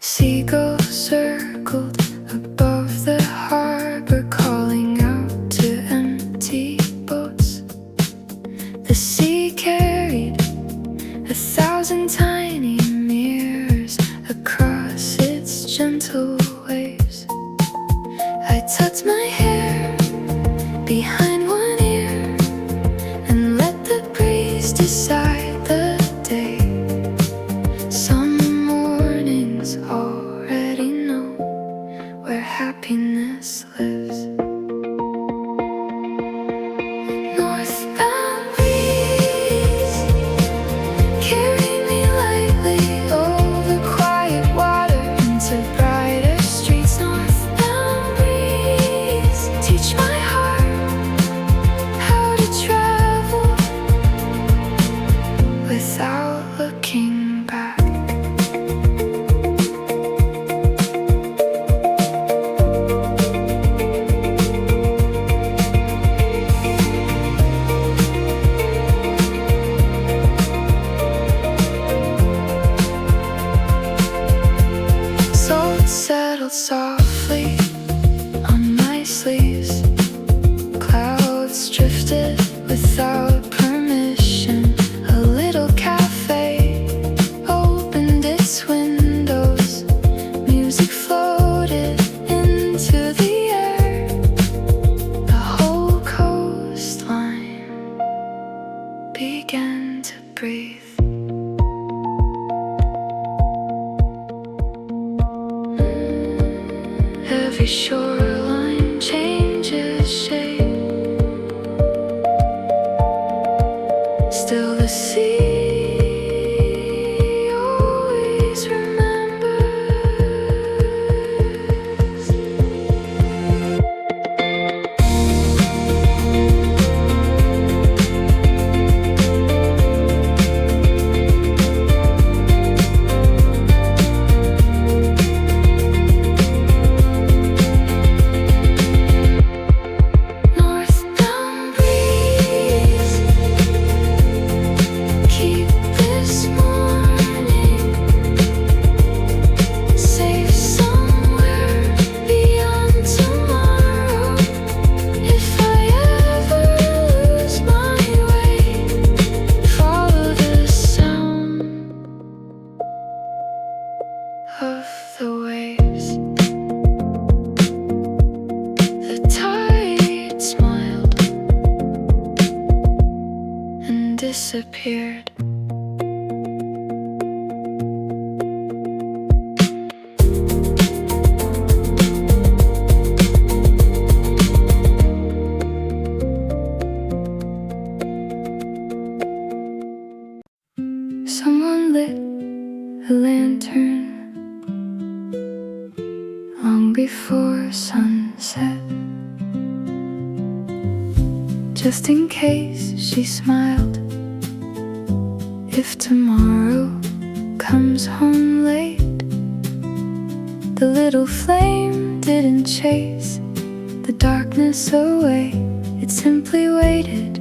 Seagulls circled above the harbor, calling out to empty boats. The sea carried 1,000 tiny mirrors across its gentle waves. I tucked my hair behind one ear and let the breeze decide the day. Some mornings already know where happiness lives. Northbound breeze, carry me lightly over quiet water into brighter streets. Northbound breeze, teach my heart how to travel without looking back. Salt settled softly on my sleeves. Clouds drifted without permission. A little cafe opened its windows. Music floated into the air. The whole coastline began to breathe. Every shoreline changes shape. Still the sea always remembers. of the waves. The tide smiled and disappeared. Someone lit a lantern long before sunset, just in case, she smiled. If tomorrow comes home late, the little flame didn't chase the darkness away. It simply waited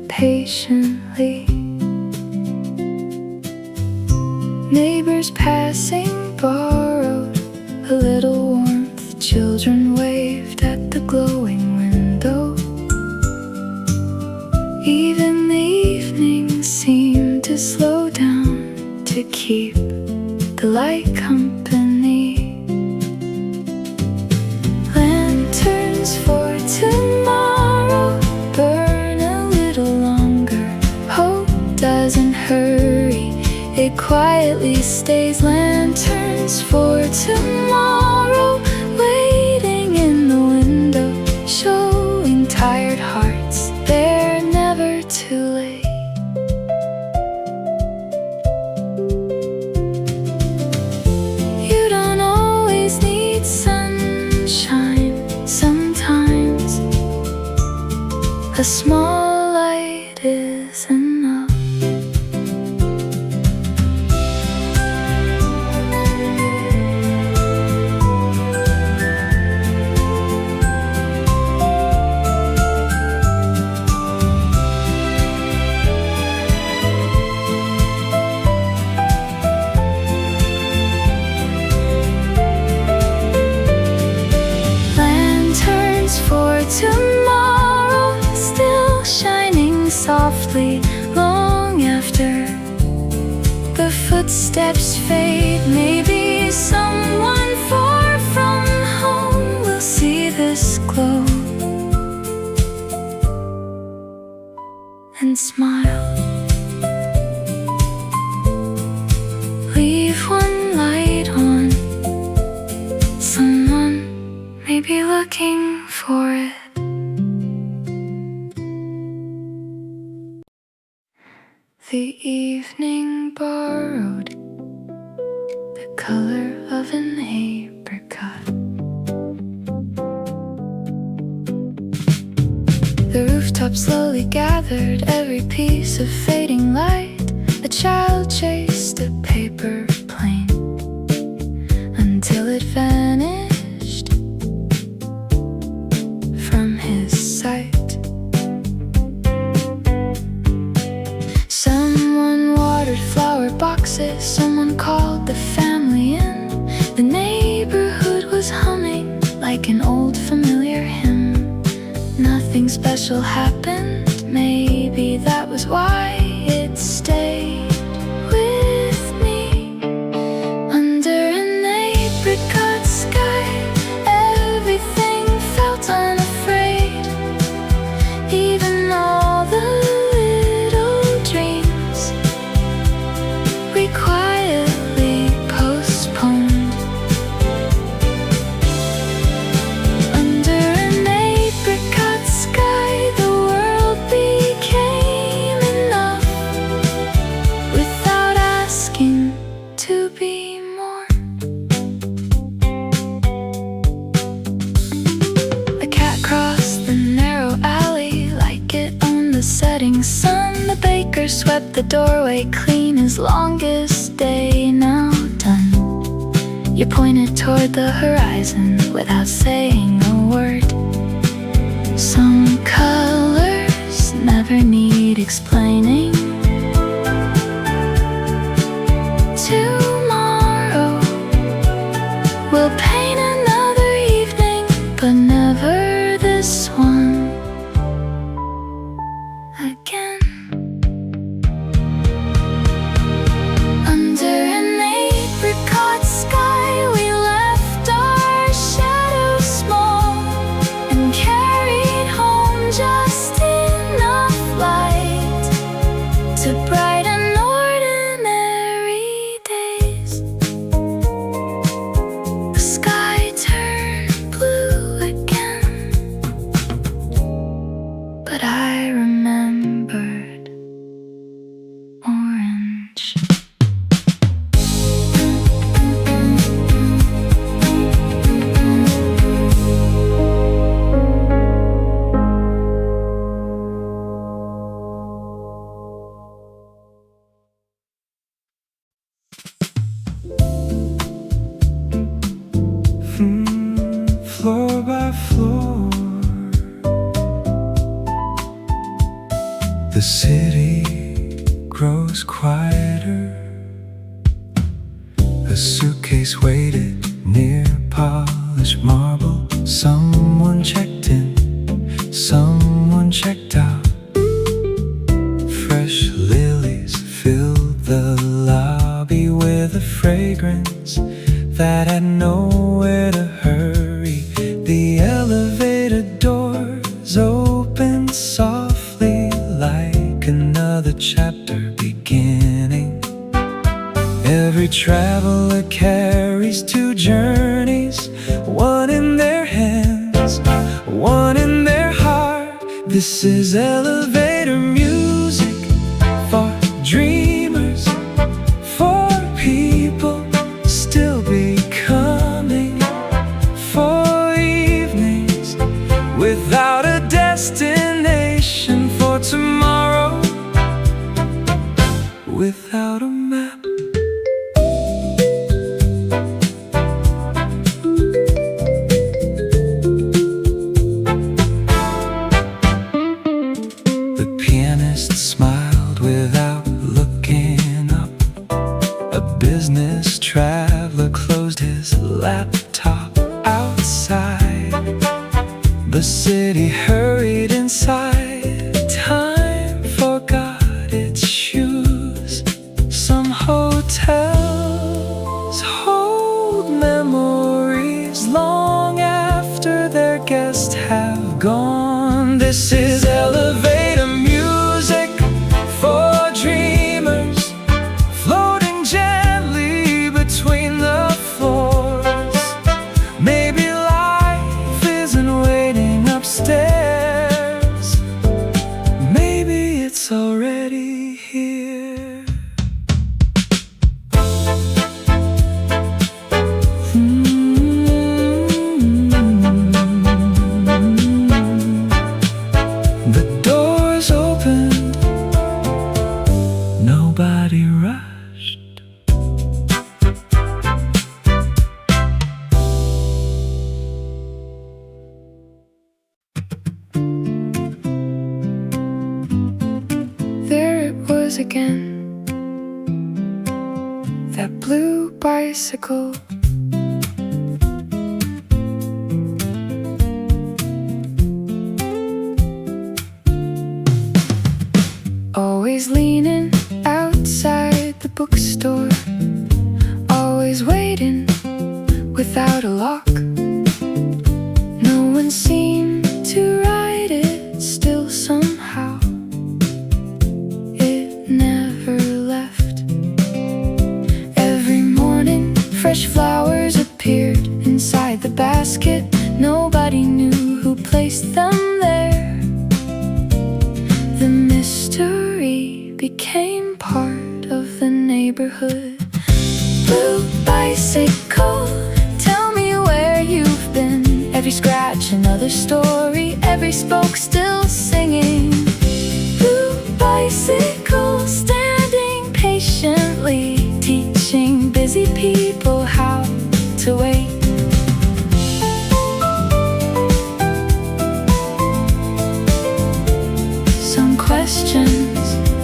patiently. Neighbors passing borrowed a little warmth. Children waved at the glowing window. Even the evening seemed to slow down to keep the light company. Lanterns for tomorrow burn a little longer. Hope doesn't hurry, it quietly stays. Lanterns for tomorrow, waiting in the window, showing tired hearts they're never too late. You don't always need sunshine. Sometimes a small light is enough. Tomorrow, still shining softly long after the footsteps fade. Maybe someone far from home will see this glow and smile. Leave one light on. Someone may be looking for it. The evening borrowed the color of an apricot. The rooftop slowly gathered every piece of fading light. A child chased a paper plane until it vanished from his sight. Someone watered flower boxes, someone called the family in. The neighborhood was humming like an old familiar hymn. Nothing special happened, maybe that was why it stayed with me. Under an apricot sky, everything felt unafraid. Even all the we quietly postponed. Under an apricot sky, the world became enough without asking to be more. A cat crossed the narrow alley like it owned the setting sun. The baker swept the doorway clean, his longest day now done. You pointed toward the horizon without saying a word. Some colors never need explaining. Tomorrow will paint another evening, but never this one again. Under an apricot sky, city grows quieter. A suitcase waited near polished marble. Someone checked in, someone checked out. Fresh lilies filled the lobby with a fragrance that had nowhere to hurry. The elevator doors opened softly like another chapter beginning. Every traveler carries two journeys, one in their hands, one in their heart. This is elevator music for dreamers, for people still becoming, for evenings without a destination, for tomorrow without a map. Smiled without looking up. A business traveler closed his laptop outside. The city hurried inside. Time forgot its shoes. Some hotels hold memories long after their guests have gone. This is elevator music for dreamers, floating gently between the floors. Maybe life isn't waiting upstairs. Maybe it's already here. The doors opened. Nobody rushed. There it was again, that blue bicycle. Always leaning outside the bookstore, always waiting without a lock. No one seemed to write it, still somehow it never left. Every morning fresh flowers appeared inside the basket. Nobody knew who placed them there. The mystery became part of the neighborhood. Blue bicycle, tell me where you've been. Every scratch another story, every spoke still singing. Blue bicycle, standing patiently, teaching busy people how to wait. Some questions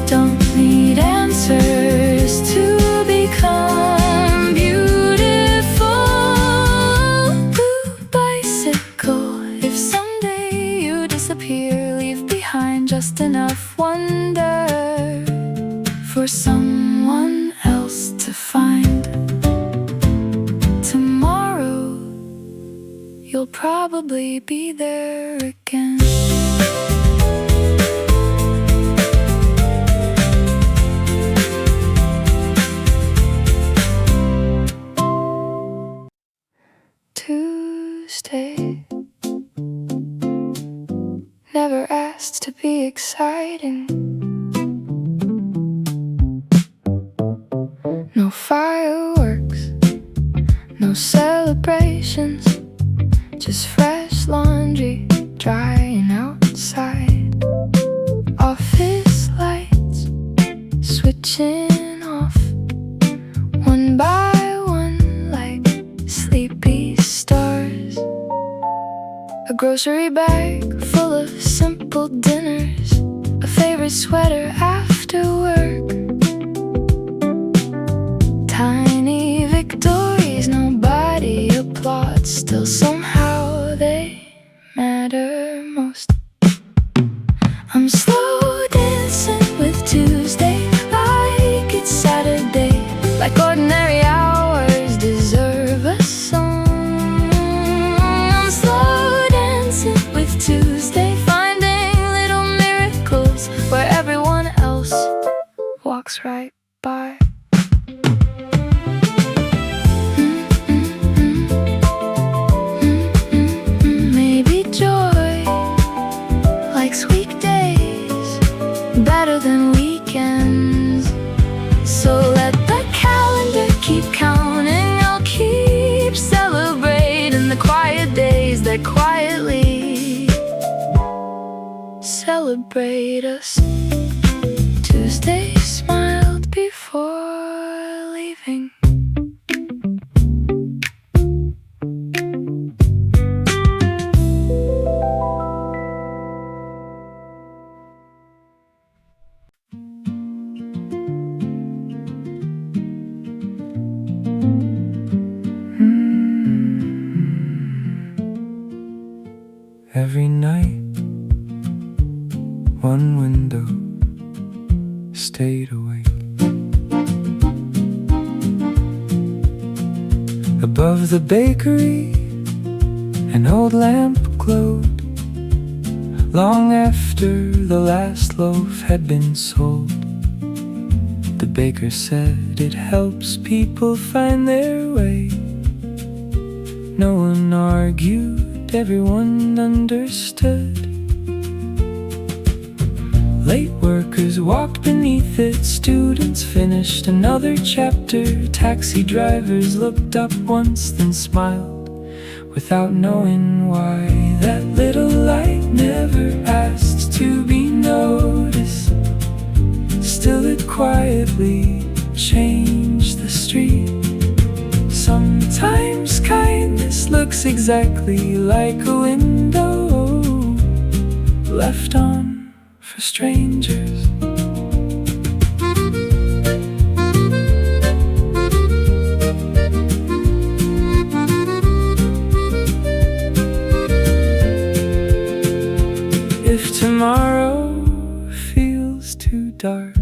don't need answers to become beautiful. Blue bicycle, if someday you disappear, leave behind just enough wonder for someone else to find. Tomorrow you'll probably be there again. Tuesday, never asked to be exciting. No fireworks, no celebrations, just fresh laundry drying outside. Office lights switching off one by one like sleepy stars. A grocery bag full of simple dinners, a favorite sweater after work. Tiny victories nobody applauds, still somehow they matter most. I'm slow dancing with Tuesday like it's Saturday, like ordinary hours deserve a song. I'm slow dancing with Tuesday, finding little miracles where everyone else walks right by. Maybe joy likes weekdays better than weekends, so let the calendar keep counting. I'll keep celebrating the quiet days that quietly celebrate us. Tuesday smiled before leaving. Every night, one window stayed awake. Above the bakery, an old lamp glowed long after the last loaf had been sold. The baker said it helps people find their way. No one argued, everyone understood. Late workers walked beneath it, students finished another chapter. Taxi drivers looked up once, then smiled without knowing why. That little light never asked to be noticed, still it quietly changed the street. Sometimes kindness looks exactly like a window left on for strangers. If tomorrow feels too dark,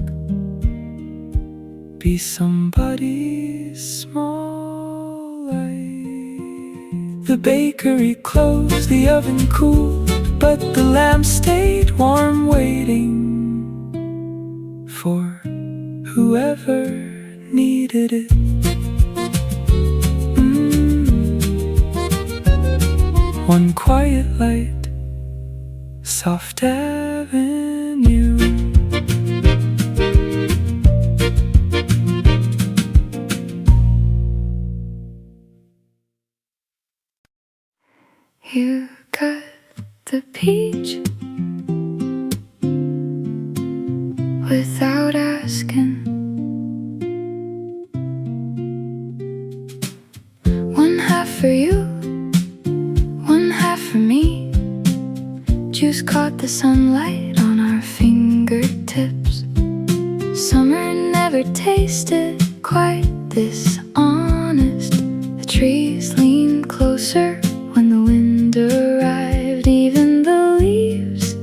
be somebody's small light. The bakery closed, the oven cooled, but the lamp stayed warm, waiting for whoever needed it. One quiet light, SoftAvenue. You cut the peach without asking. One half for you, one half for me. Juice caught the sunlight on our fingertips. Summer never tasted quite this honest. The trees leaned closer when the wind arrived. Even the leaves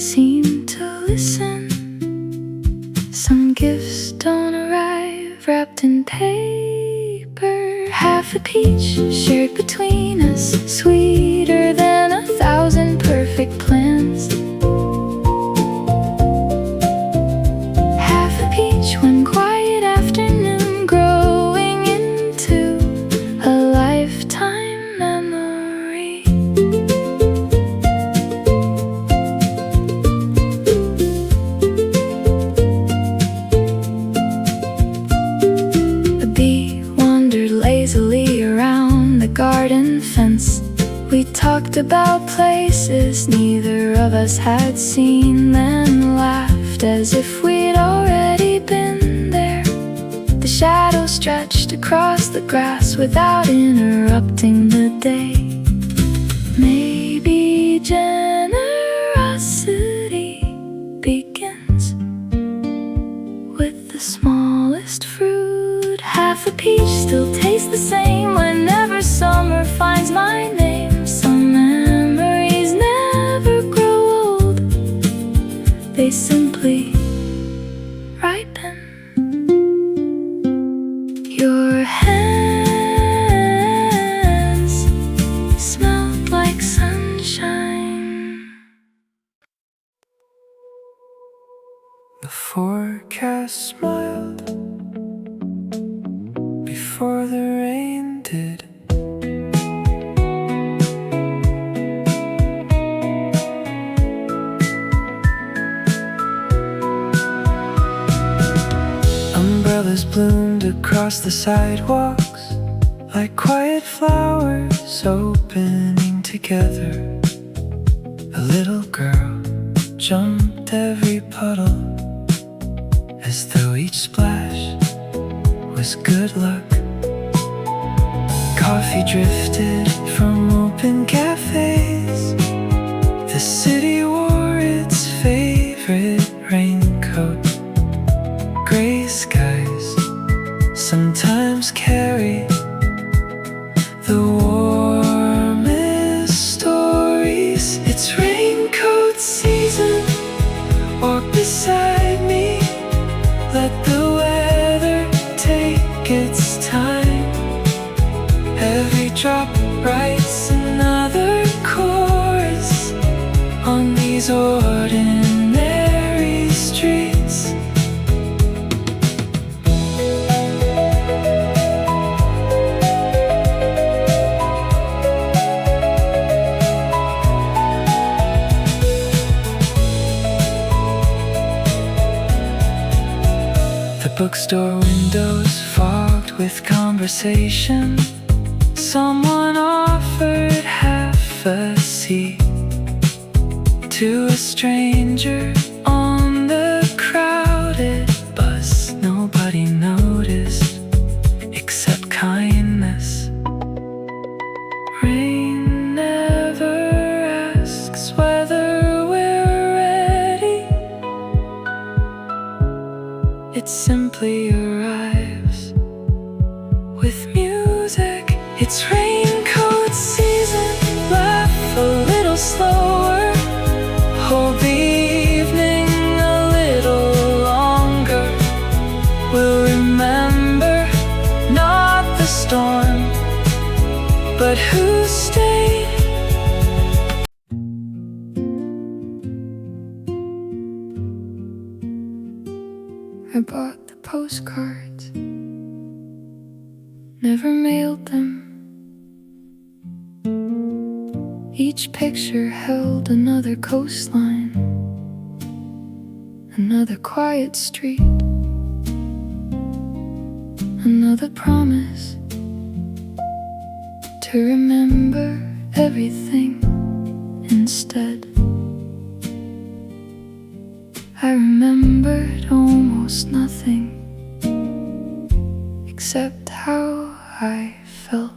seemed to listen. Some gifts don't arrive wrapped in paper. Half a peach shared between us, sweeter than 1,000 perfect plans. Half a peach one quiet afternoon, growing into a lifetime memory. A bee wandered lazily around the garden fence. We talked about places neither of us had seen, then laughed as if we'd already been there. The shadow stretched across the grass without interrupting the day. Maybe generosity begins peach still tastes the same whenever summer finds my name. Some memories never grow old, they simply ripen. Your hands smelled like sunshine. The forecast smiled before the rain did. Umbrellas bloomed across the sidewalks like quiet flowers opening together. A little girl jumped every puddle as though each splash was good luck. Coffee drifted from open cafes. The city wore its favorite raincoat. Gray skies sometimes carry the warmest stories. It's raincoat season, walk beside me. Let the weather take its time. Every drop writes another chorus on these ordinary streets. The bookstore windows fogged with conversation. Someone offered half a seat to a stranger on the crowded bus. Nobody noticed except kindness. Rain never asks whether we're ready. It simply arrives with music. It's raincoat season, laugh a little slower. Hold the evening a little longer. We'll remember not the storm, but who stayed. I bought the postcards, never mailed them. Each picture held another coastline, another quiet street, another promise to remember everything instead. I remembered almost nothing except how I felt.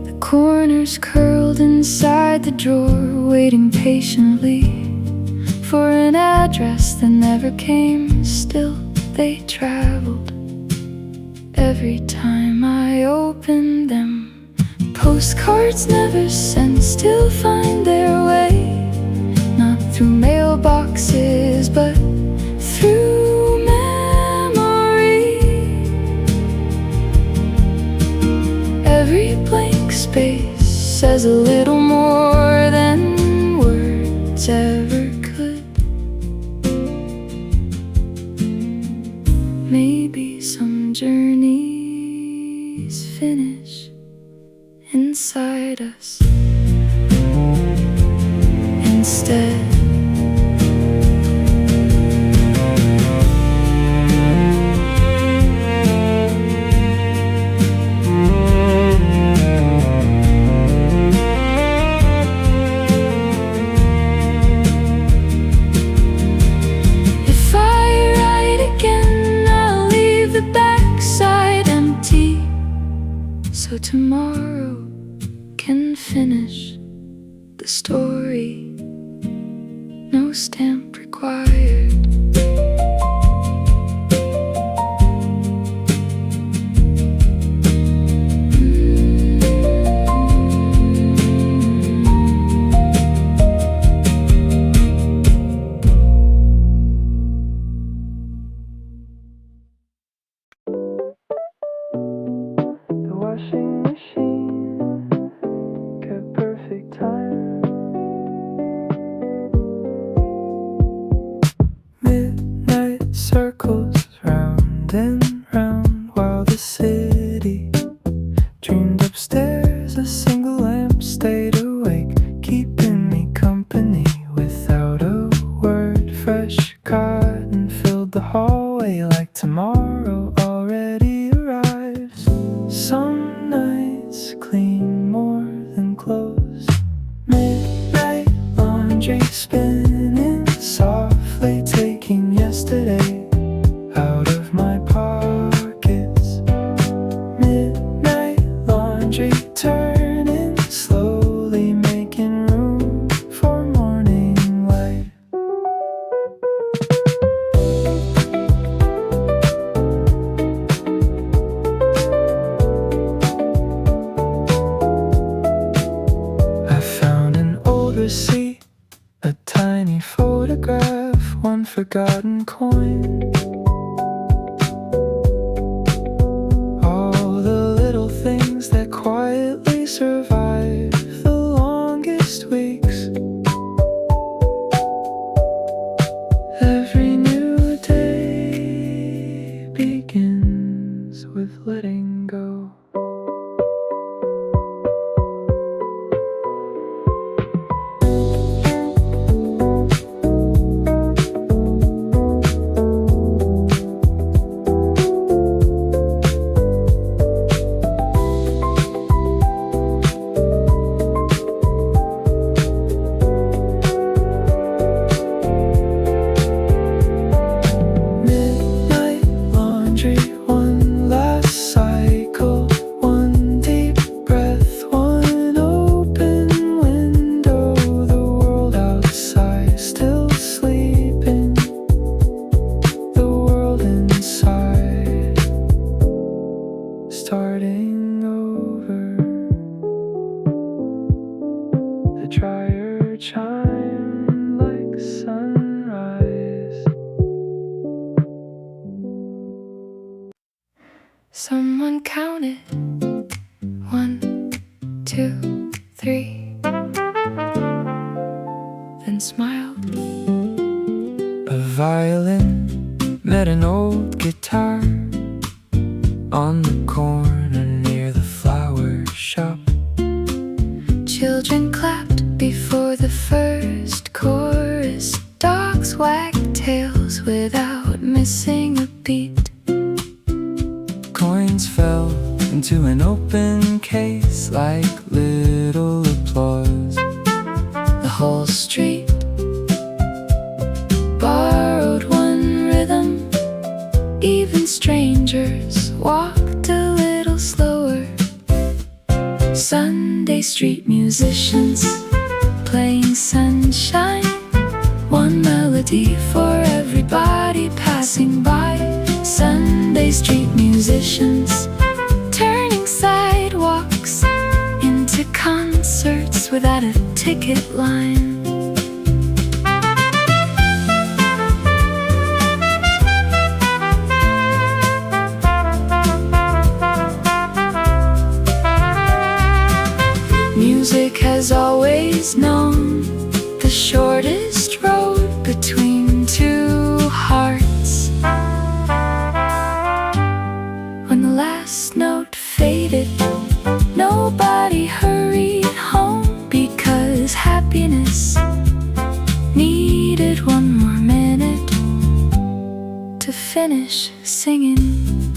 The corners curled inside the drawer, waiting patiently for an address that never came. Still they traveled every time I opened them. Postcards never sent still find their way, not through mailboxes but through memory. Every blank space says a little more than words ever could. Maybe some journeys finish inside us instead. If I write again, I'll leave the backside empty, so tomorrow story, no stamp required. The washing machine kept perfect time. Midnight circles round and round while the city dreamed upstairs. A single lamp stayed awake, keeping me company without a word. Fresh cotton filled the hallway like tomorrow already arrives. Some nights clean more than clothes. Midnight laundry spinning softly, taking yesterday out of my pockets. Midnight laundry turning slowly, making room for morning light. I found an old receipt, a tiny photograph, one forgotten coin. All the little things that quietly survive the longest weeks. Every new day begins with letting go. Midnight laundry, one last cycle, one deep breath, one open window. The world outside still sleeping, the world inside starting over. The dryer chimed like sunrise. Someone counted 1, 2, 3, then smiled. A violin met an old guitar on the corner near the flower shop. Children clapped before the first chorus. Dogs wagged tails without missing a beat. Coins fell into an open case like little applause. The whole street borrowed one rhythm. Even strangers walked a little slower. Sunday street musicians playing sunshine, one melody for everybody passing by. Sunday street musicians turning sidewalks into concerts without a ticket line. Music has always known the shortest road between two hearts. When the last note faded, nobody hurried home because happiness needed one more minute to finish singing.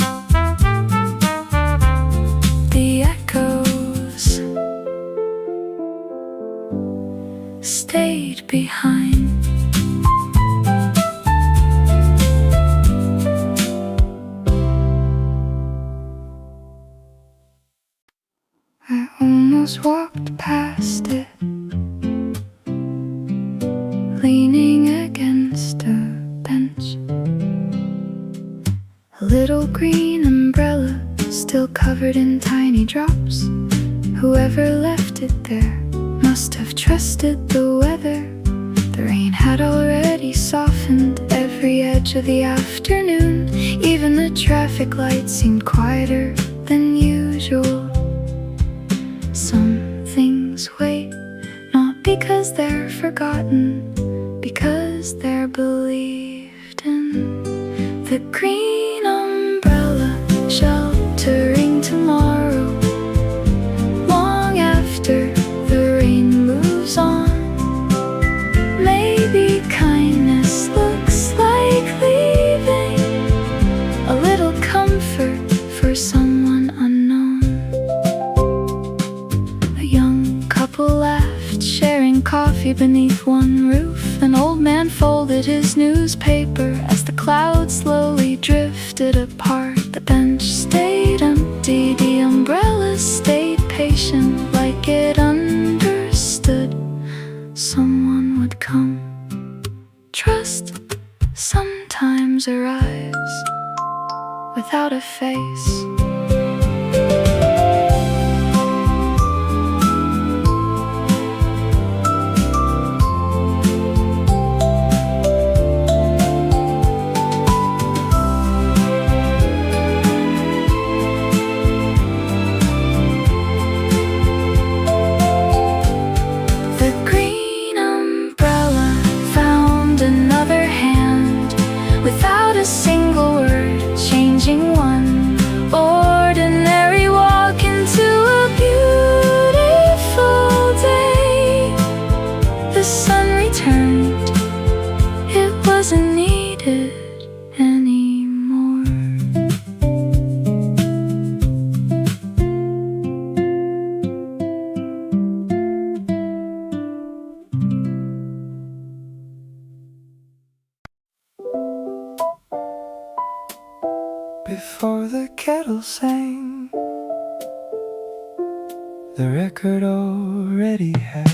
The echoes stayed behind. I almost walked past it leaning against a bench. A little green umbrella still covered in tiny drops. Whoever left it there must have trusted the weather. The rain had already softened every edge of the afternoon. Even the traffic lights seemed quieter than usual. Some things wait, not because they're forgotten, because they're believed in. The green umbrella sheltering tomorrow, long after the rain moves on. Maybe kindness looks like leaving a little comfort for someone unknown. A young couple laughed, sharing coffee beneath one roof. An old man folded his newspaper as the clouds slowly drifted apart. The bench stayed empty, the umbrella stayed patient, like it understood someone would come. Trust sometimes arrives without a face. Without a single word, changing one ordinary walk into a beautiful day. The sun returned, it wasn't needed anymore. Before the kettle sang, the record already had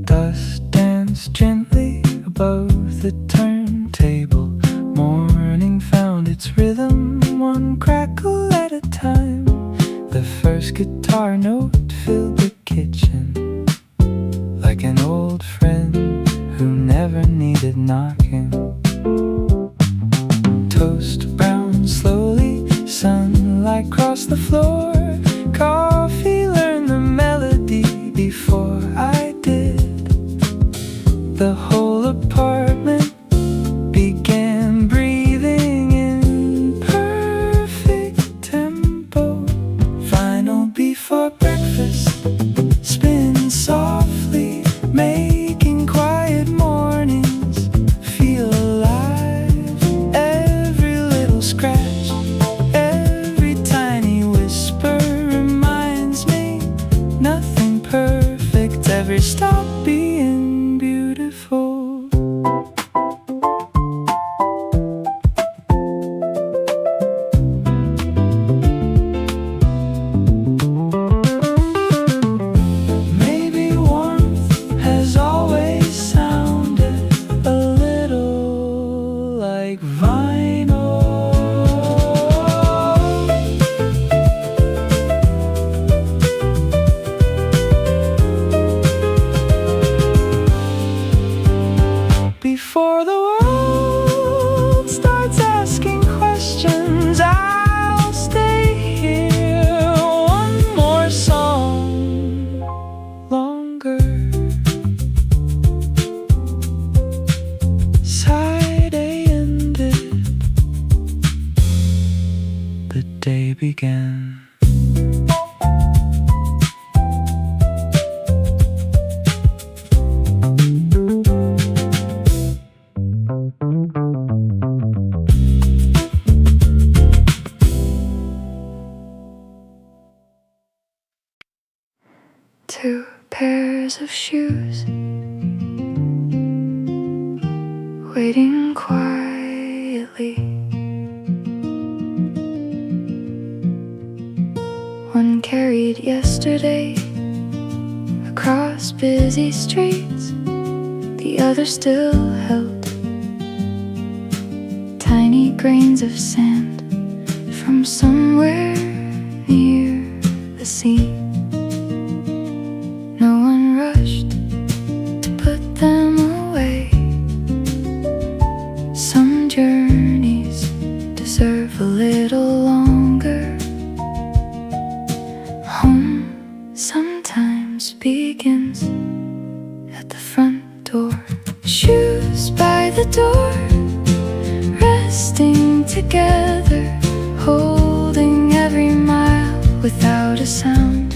dust danced gently above the turntable. Morning found its rhythm, one crackle at a time. The first guitar note filled the kitchen, like an old friend who never needed knocking. Toast browned slowly, sunlight crossed the floor. Coffee learned the melody before I did. The whole apartment began breathing in perfect tempo. Final before breakfast, spin softly, making quiet mornings feel alive. Every little scratch, every tiny whisper reminds me nothing perfect ever stopped being beautiful. Before the world starts asking questions, I'll stay here one more song longer. Saturday ended, the day began. Two pairs of shoes, waiting quietly street yesterday, across busy streets, the other still held tiny grains of sand from somewhere near the sea. No one rushed to put them away. Some journeys deserve a little longer. Home sometimes begins at the front door. Shoes by the door, resting together, holding every mile without a sound.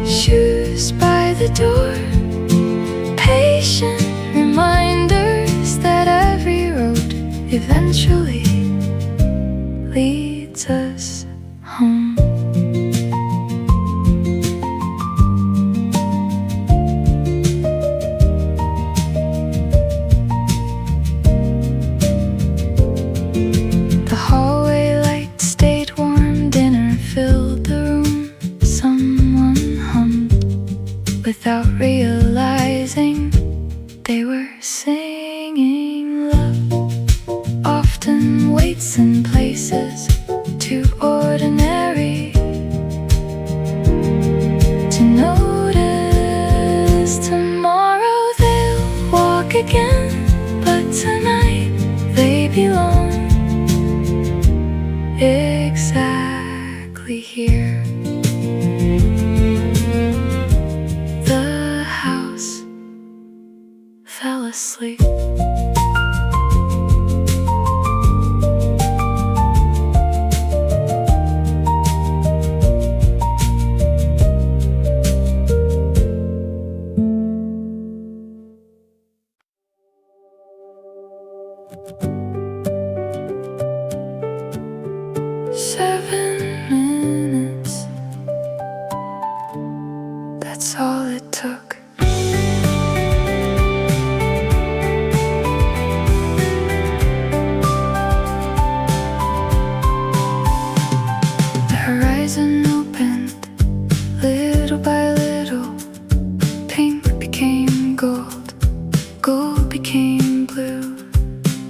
Shoes by the door, patient reminders that every road eventually leads us home. The hallway light stayed warm, dinner filled the room. Someone hummed without realizing they were singing. Love often waits in places too ordinary to notice. Tomorrow they'll walk again, but tonight they belong exactly here. The house fell asleep. Seven minutes, that's all it took. The horizon opened little by little. Pink became gold, gold became blue.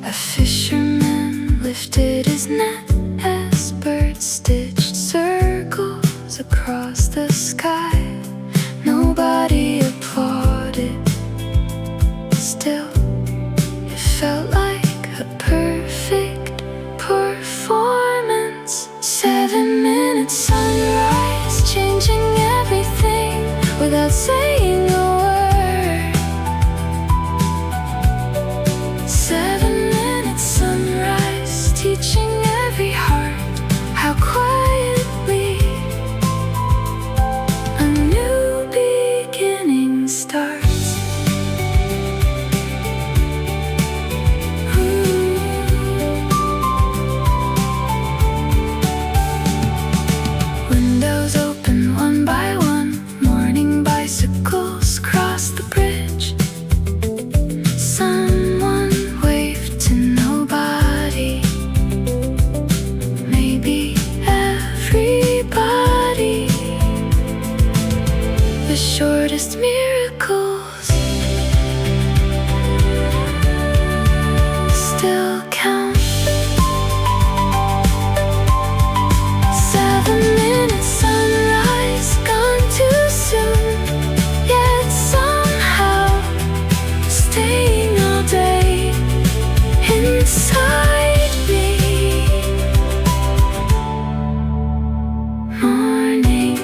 A fisherman lifted his net as birds stitched circles across the sky. Nobody applauded, still it felt like a perfect performance. 7 minutes sunrise, changing everything without saying a word. 7 minutes sunrise, teaching every heart how quietly a new beginning starts. Windows open one by one, morning bicycles cross the bridge. Someone waved to nobody, maybe everybody. The shortest miracles still count. 7 minutes sunrise, gone too soon, yet somehow staying all day inside me. Morning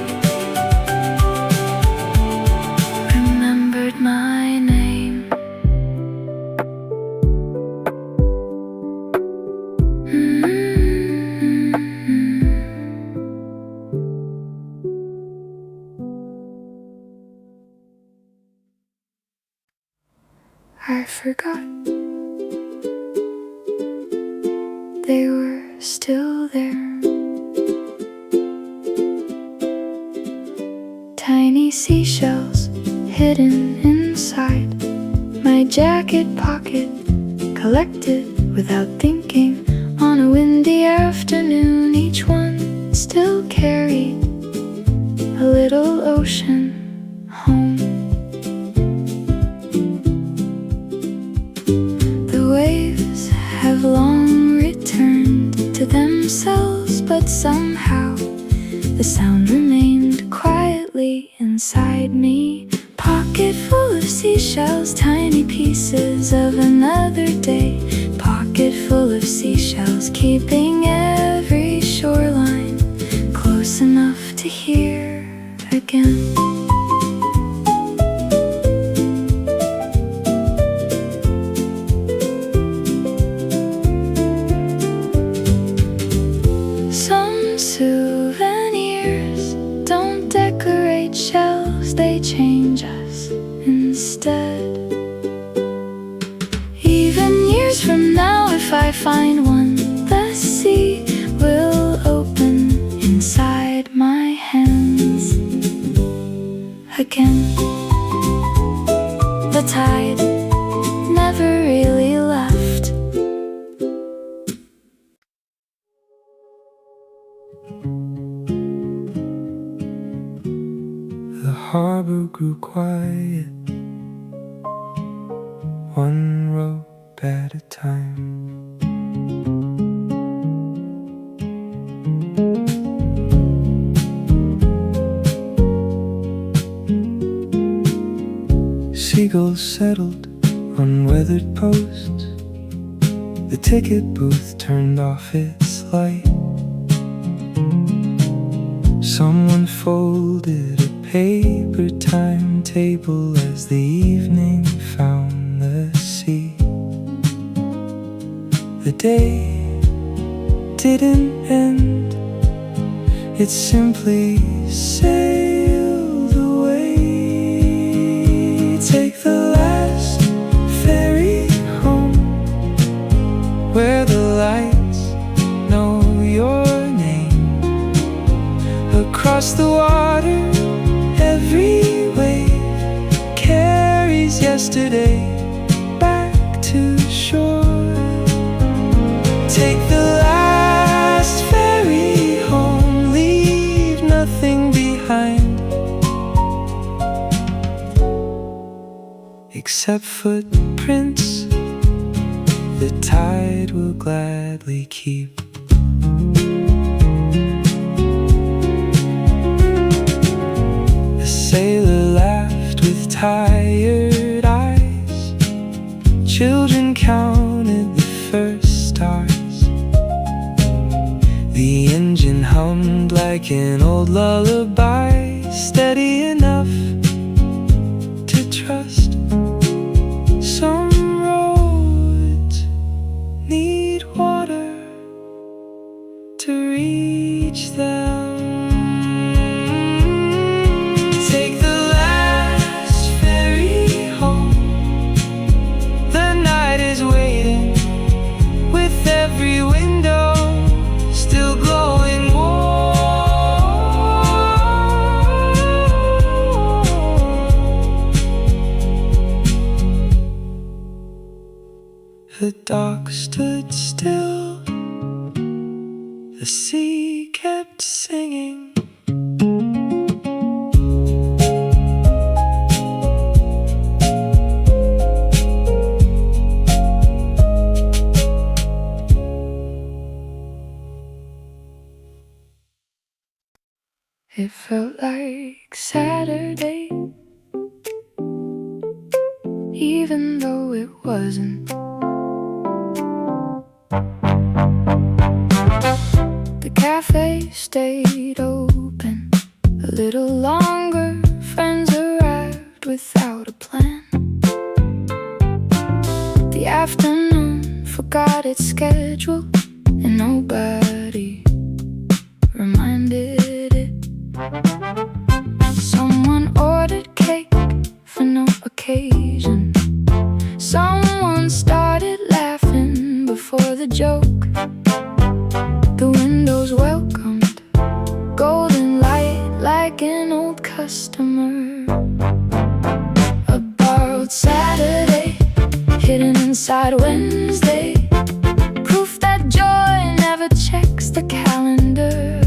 remembered my name. I forgot they were still there. Tiny seashells hidden inside my jacket pocket, collected without thinking on a windy afternoon. Each one still carry a little ocean home. The waves have long returned to themselves, but somehow the sound remained quietly inside me. Pocket full of seashells, tiny pieces of another day. Pocket full of seashells, keeping every shoreline close enough to hear again. Some souvenirs don't decorate shelves, they change us instead. Even years from now, if I find one, the sea will open inside my hands again. The tide never really left. The harbor grew quiet, one rope at a time. Seagulls settled on weathered posts. The ticket booth turned off its light. Someone folded a paper timetable as the evening found the sea. The day didn't end, it simply sailed away. Take the last ferry home, where the lights know your name. Across the water, every wave carries yesterday back to shore. Take the last ferry home, leave nothing behind except footprints the tide will gladly keep. The sailor laughed with tired eyes. Children counted the first stars. The engine hummed like an old lullaby, steady enough to trust. Some roads need water to reach them. Take the last ferry home. The night is waiting with every window still glowing warm. The dock stood still, the sea kept singing. It felt like Saturday, even though it wasn't. The cafe stayed open a little longer. Friends arrived without a plan. The afternoon forgot its schedule, and nobody reminded it. Someone ordered cake for no occasion. Someone started laughing before the joke. The windows welcomed golden light like an old customer. A borrowed Saturday hidden inside Wednesday, proof that joy never checks the calendar.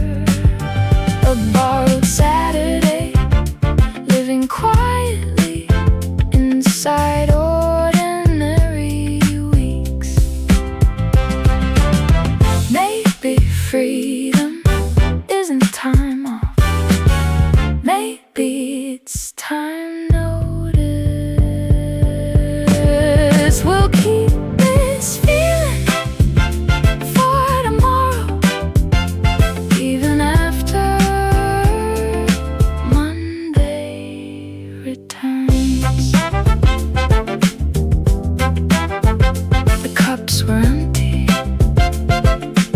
were empty.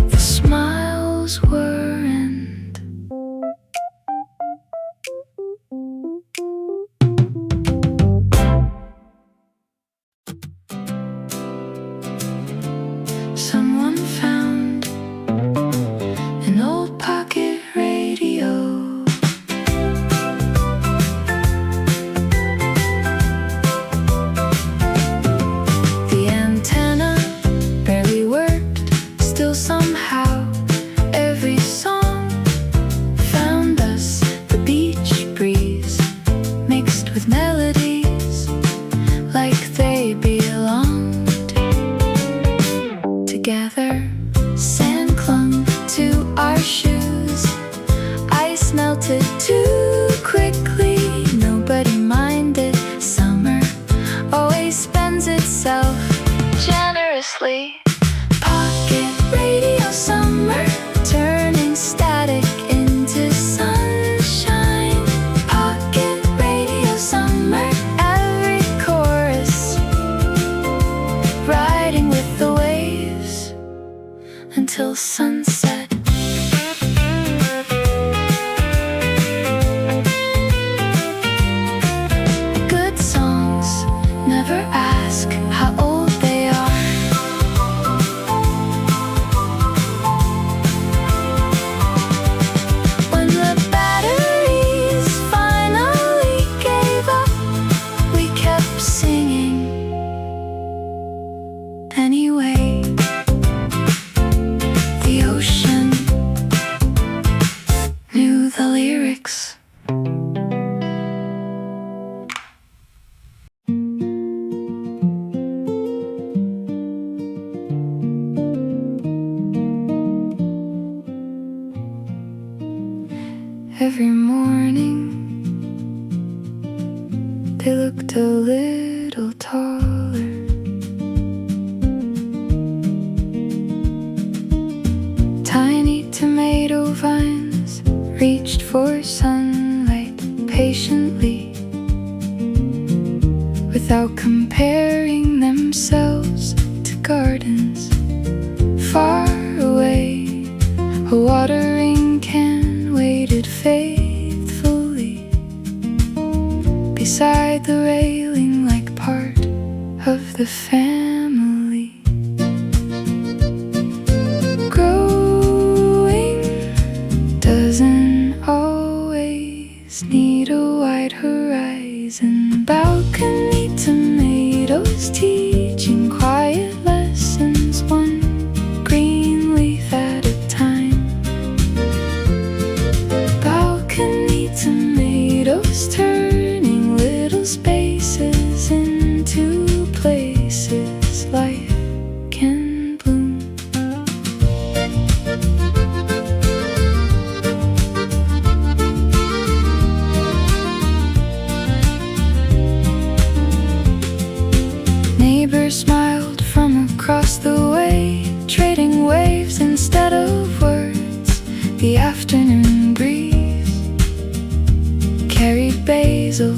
The smiles weren't. Someone found an old pocket radio. The antenna barely worked, still somehow every song found us. The beach breeze mixed with melodies like they belonged together. Sand clung to our shoes, ice melted too quickly. Nobody minded. Summer always spends itself generously. Pocket radio summer, turning static into sunshine. Pocket radio summer, every chorus riding with the waves until sunset. Good songs never ask how old they are. When the batteries finally gave up, we kept singing anyway. The ocean knew the lyrics. Every morning they looked a little taller. Tiny tomato vines reached for sunlight patiently, without comparing themselves to gardens far away. A watering can waited faithfully beside the railing like part of the family. Growing doesn't always need a wide horizon. Balcony tomatoes teaching quiet lessons, one green leaf at a time. Balcony tomatoes turning little spaces into places life can bloom. Neighbor smiled from across the way, trading waves instead of words. The afternoon breeze carried basil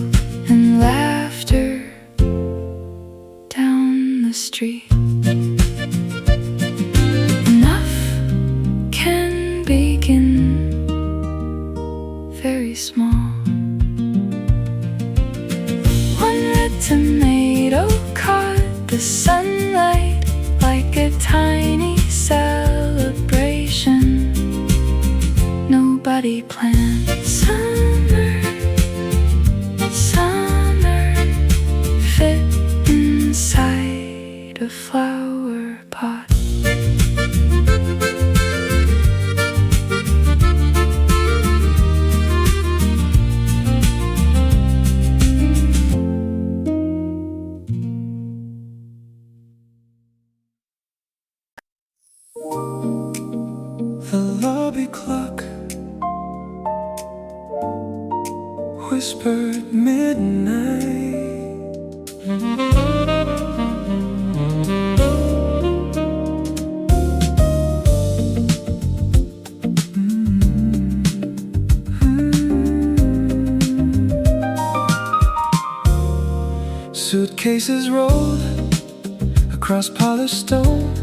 and laughter down the street. Enough can begin very small. One red tomato caught the sunlight like a tiny celebration. Nobody planned summer. Summer fit inside a flower pot. The lobby clock whispered midnight. Suitcases rolled across polished stone.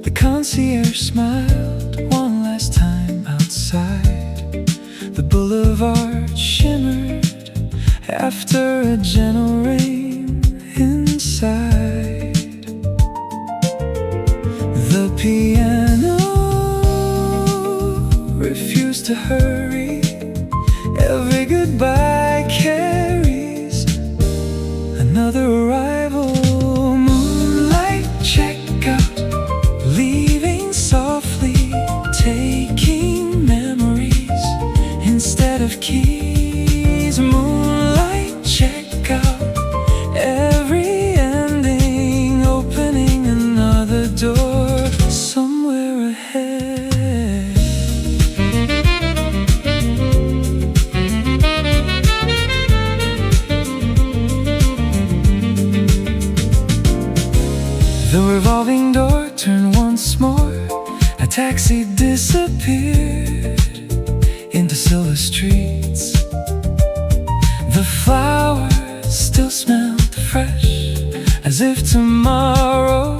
The concierge smiled one last time outside. The boulevard shimmered after a gentle rain inside. The piano refused to hurry. Every goodbye carries another arrival. Moonlight checkout, leaving softly, taking memories instead of keys. Moonlight checkout, every ending opening another door somewhere ahead. The revolving door turned once more. A taxi disappeared into silver streets. The flowers still smelled fresh, as if tomorrow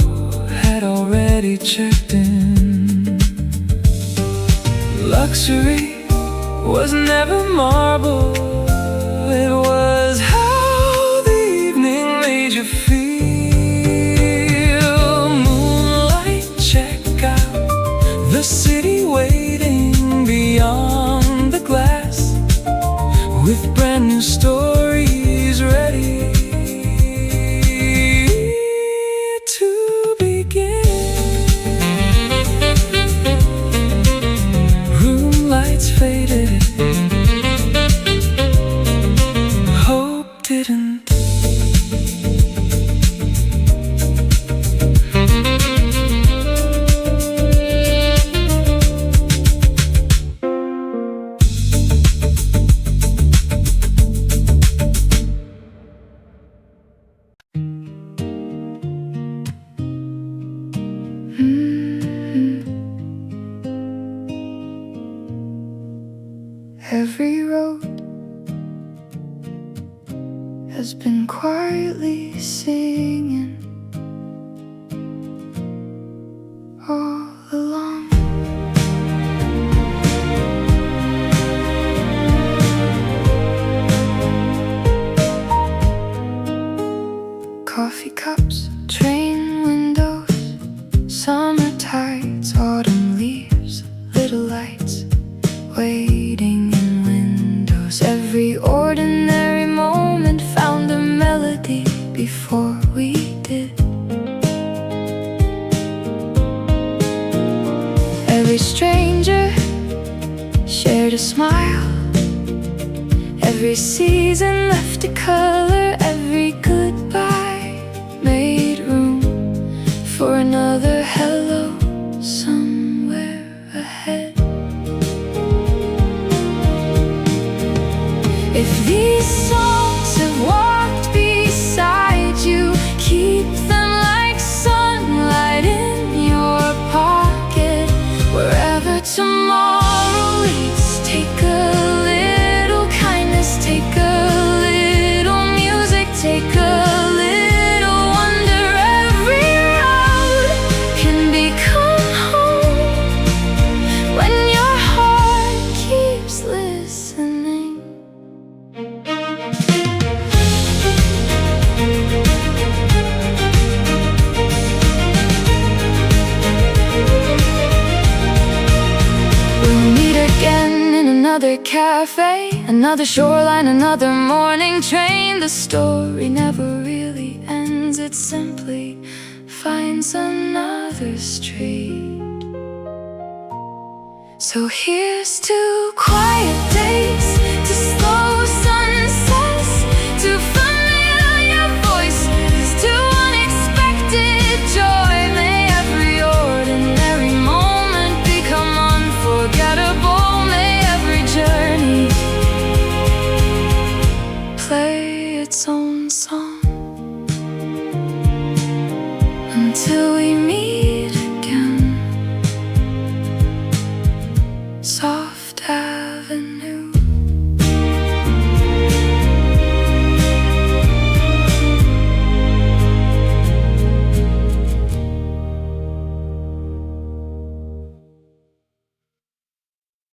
had already checked in. Luxury was never marble. It was how the evening made you feel. The city waiting beyond the glass, with brand new stories ready to begin. Room lights faded, hope didn't. Every road has been quietly singing all along. Coffee cups, train windows, summer tides, autumn leaves, little lights waiting in windows. Every ordinary moment found a melody before we did. Every stranger shared a smile. Every season left a color. Every goodbye made room for another hello somewhere ahead. If these songs have walked beside you, keep them like sunlight in your pocket. Wherever tomorrow leads, take a little kindness, take a little music, take a little wonder. Every road can become home when your heart keeps listening. We'll meet again in another cafe, another shoreline, another morning train. The story never really ends, it simply finds another street. So here's to quiet days, to slow sunsets, to familiar voices, to unexpected joy. May every ordinary moment become unforgettable. May every journey play its own song until we meet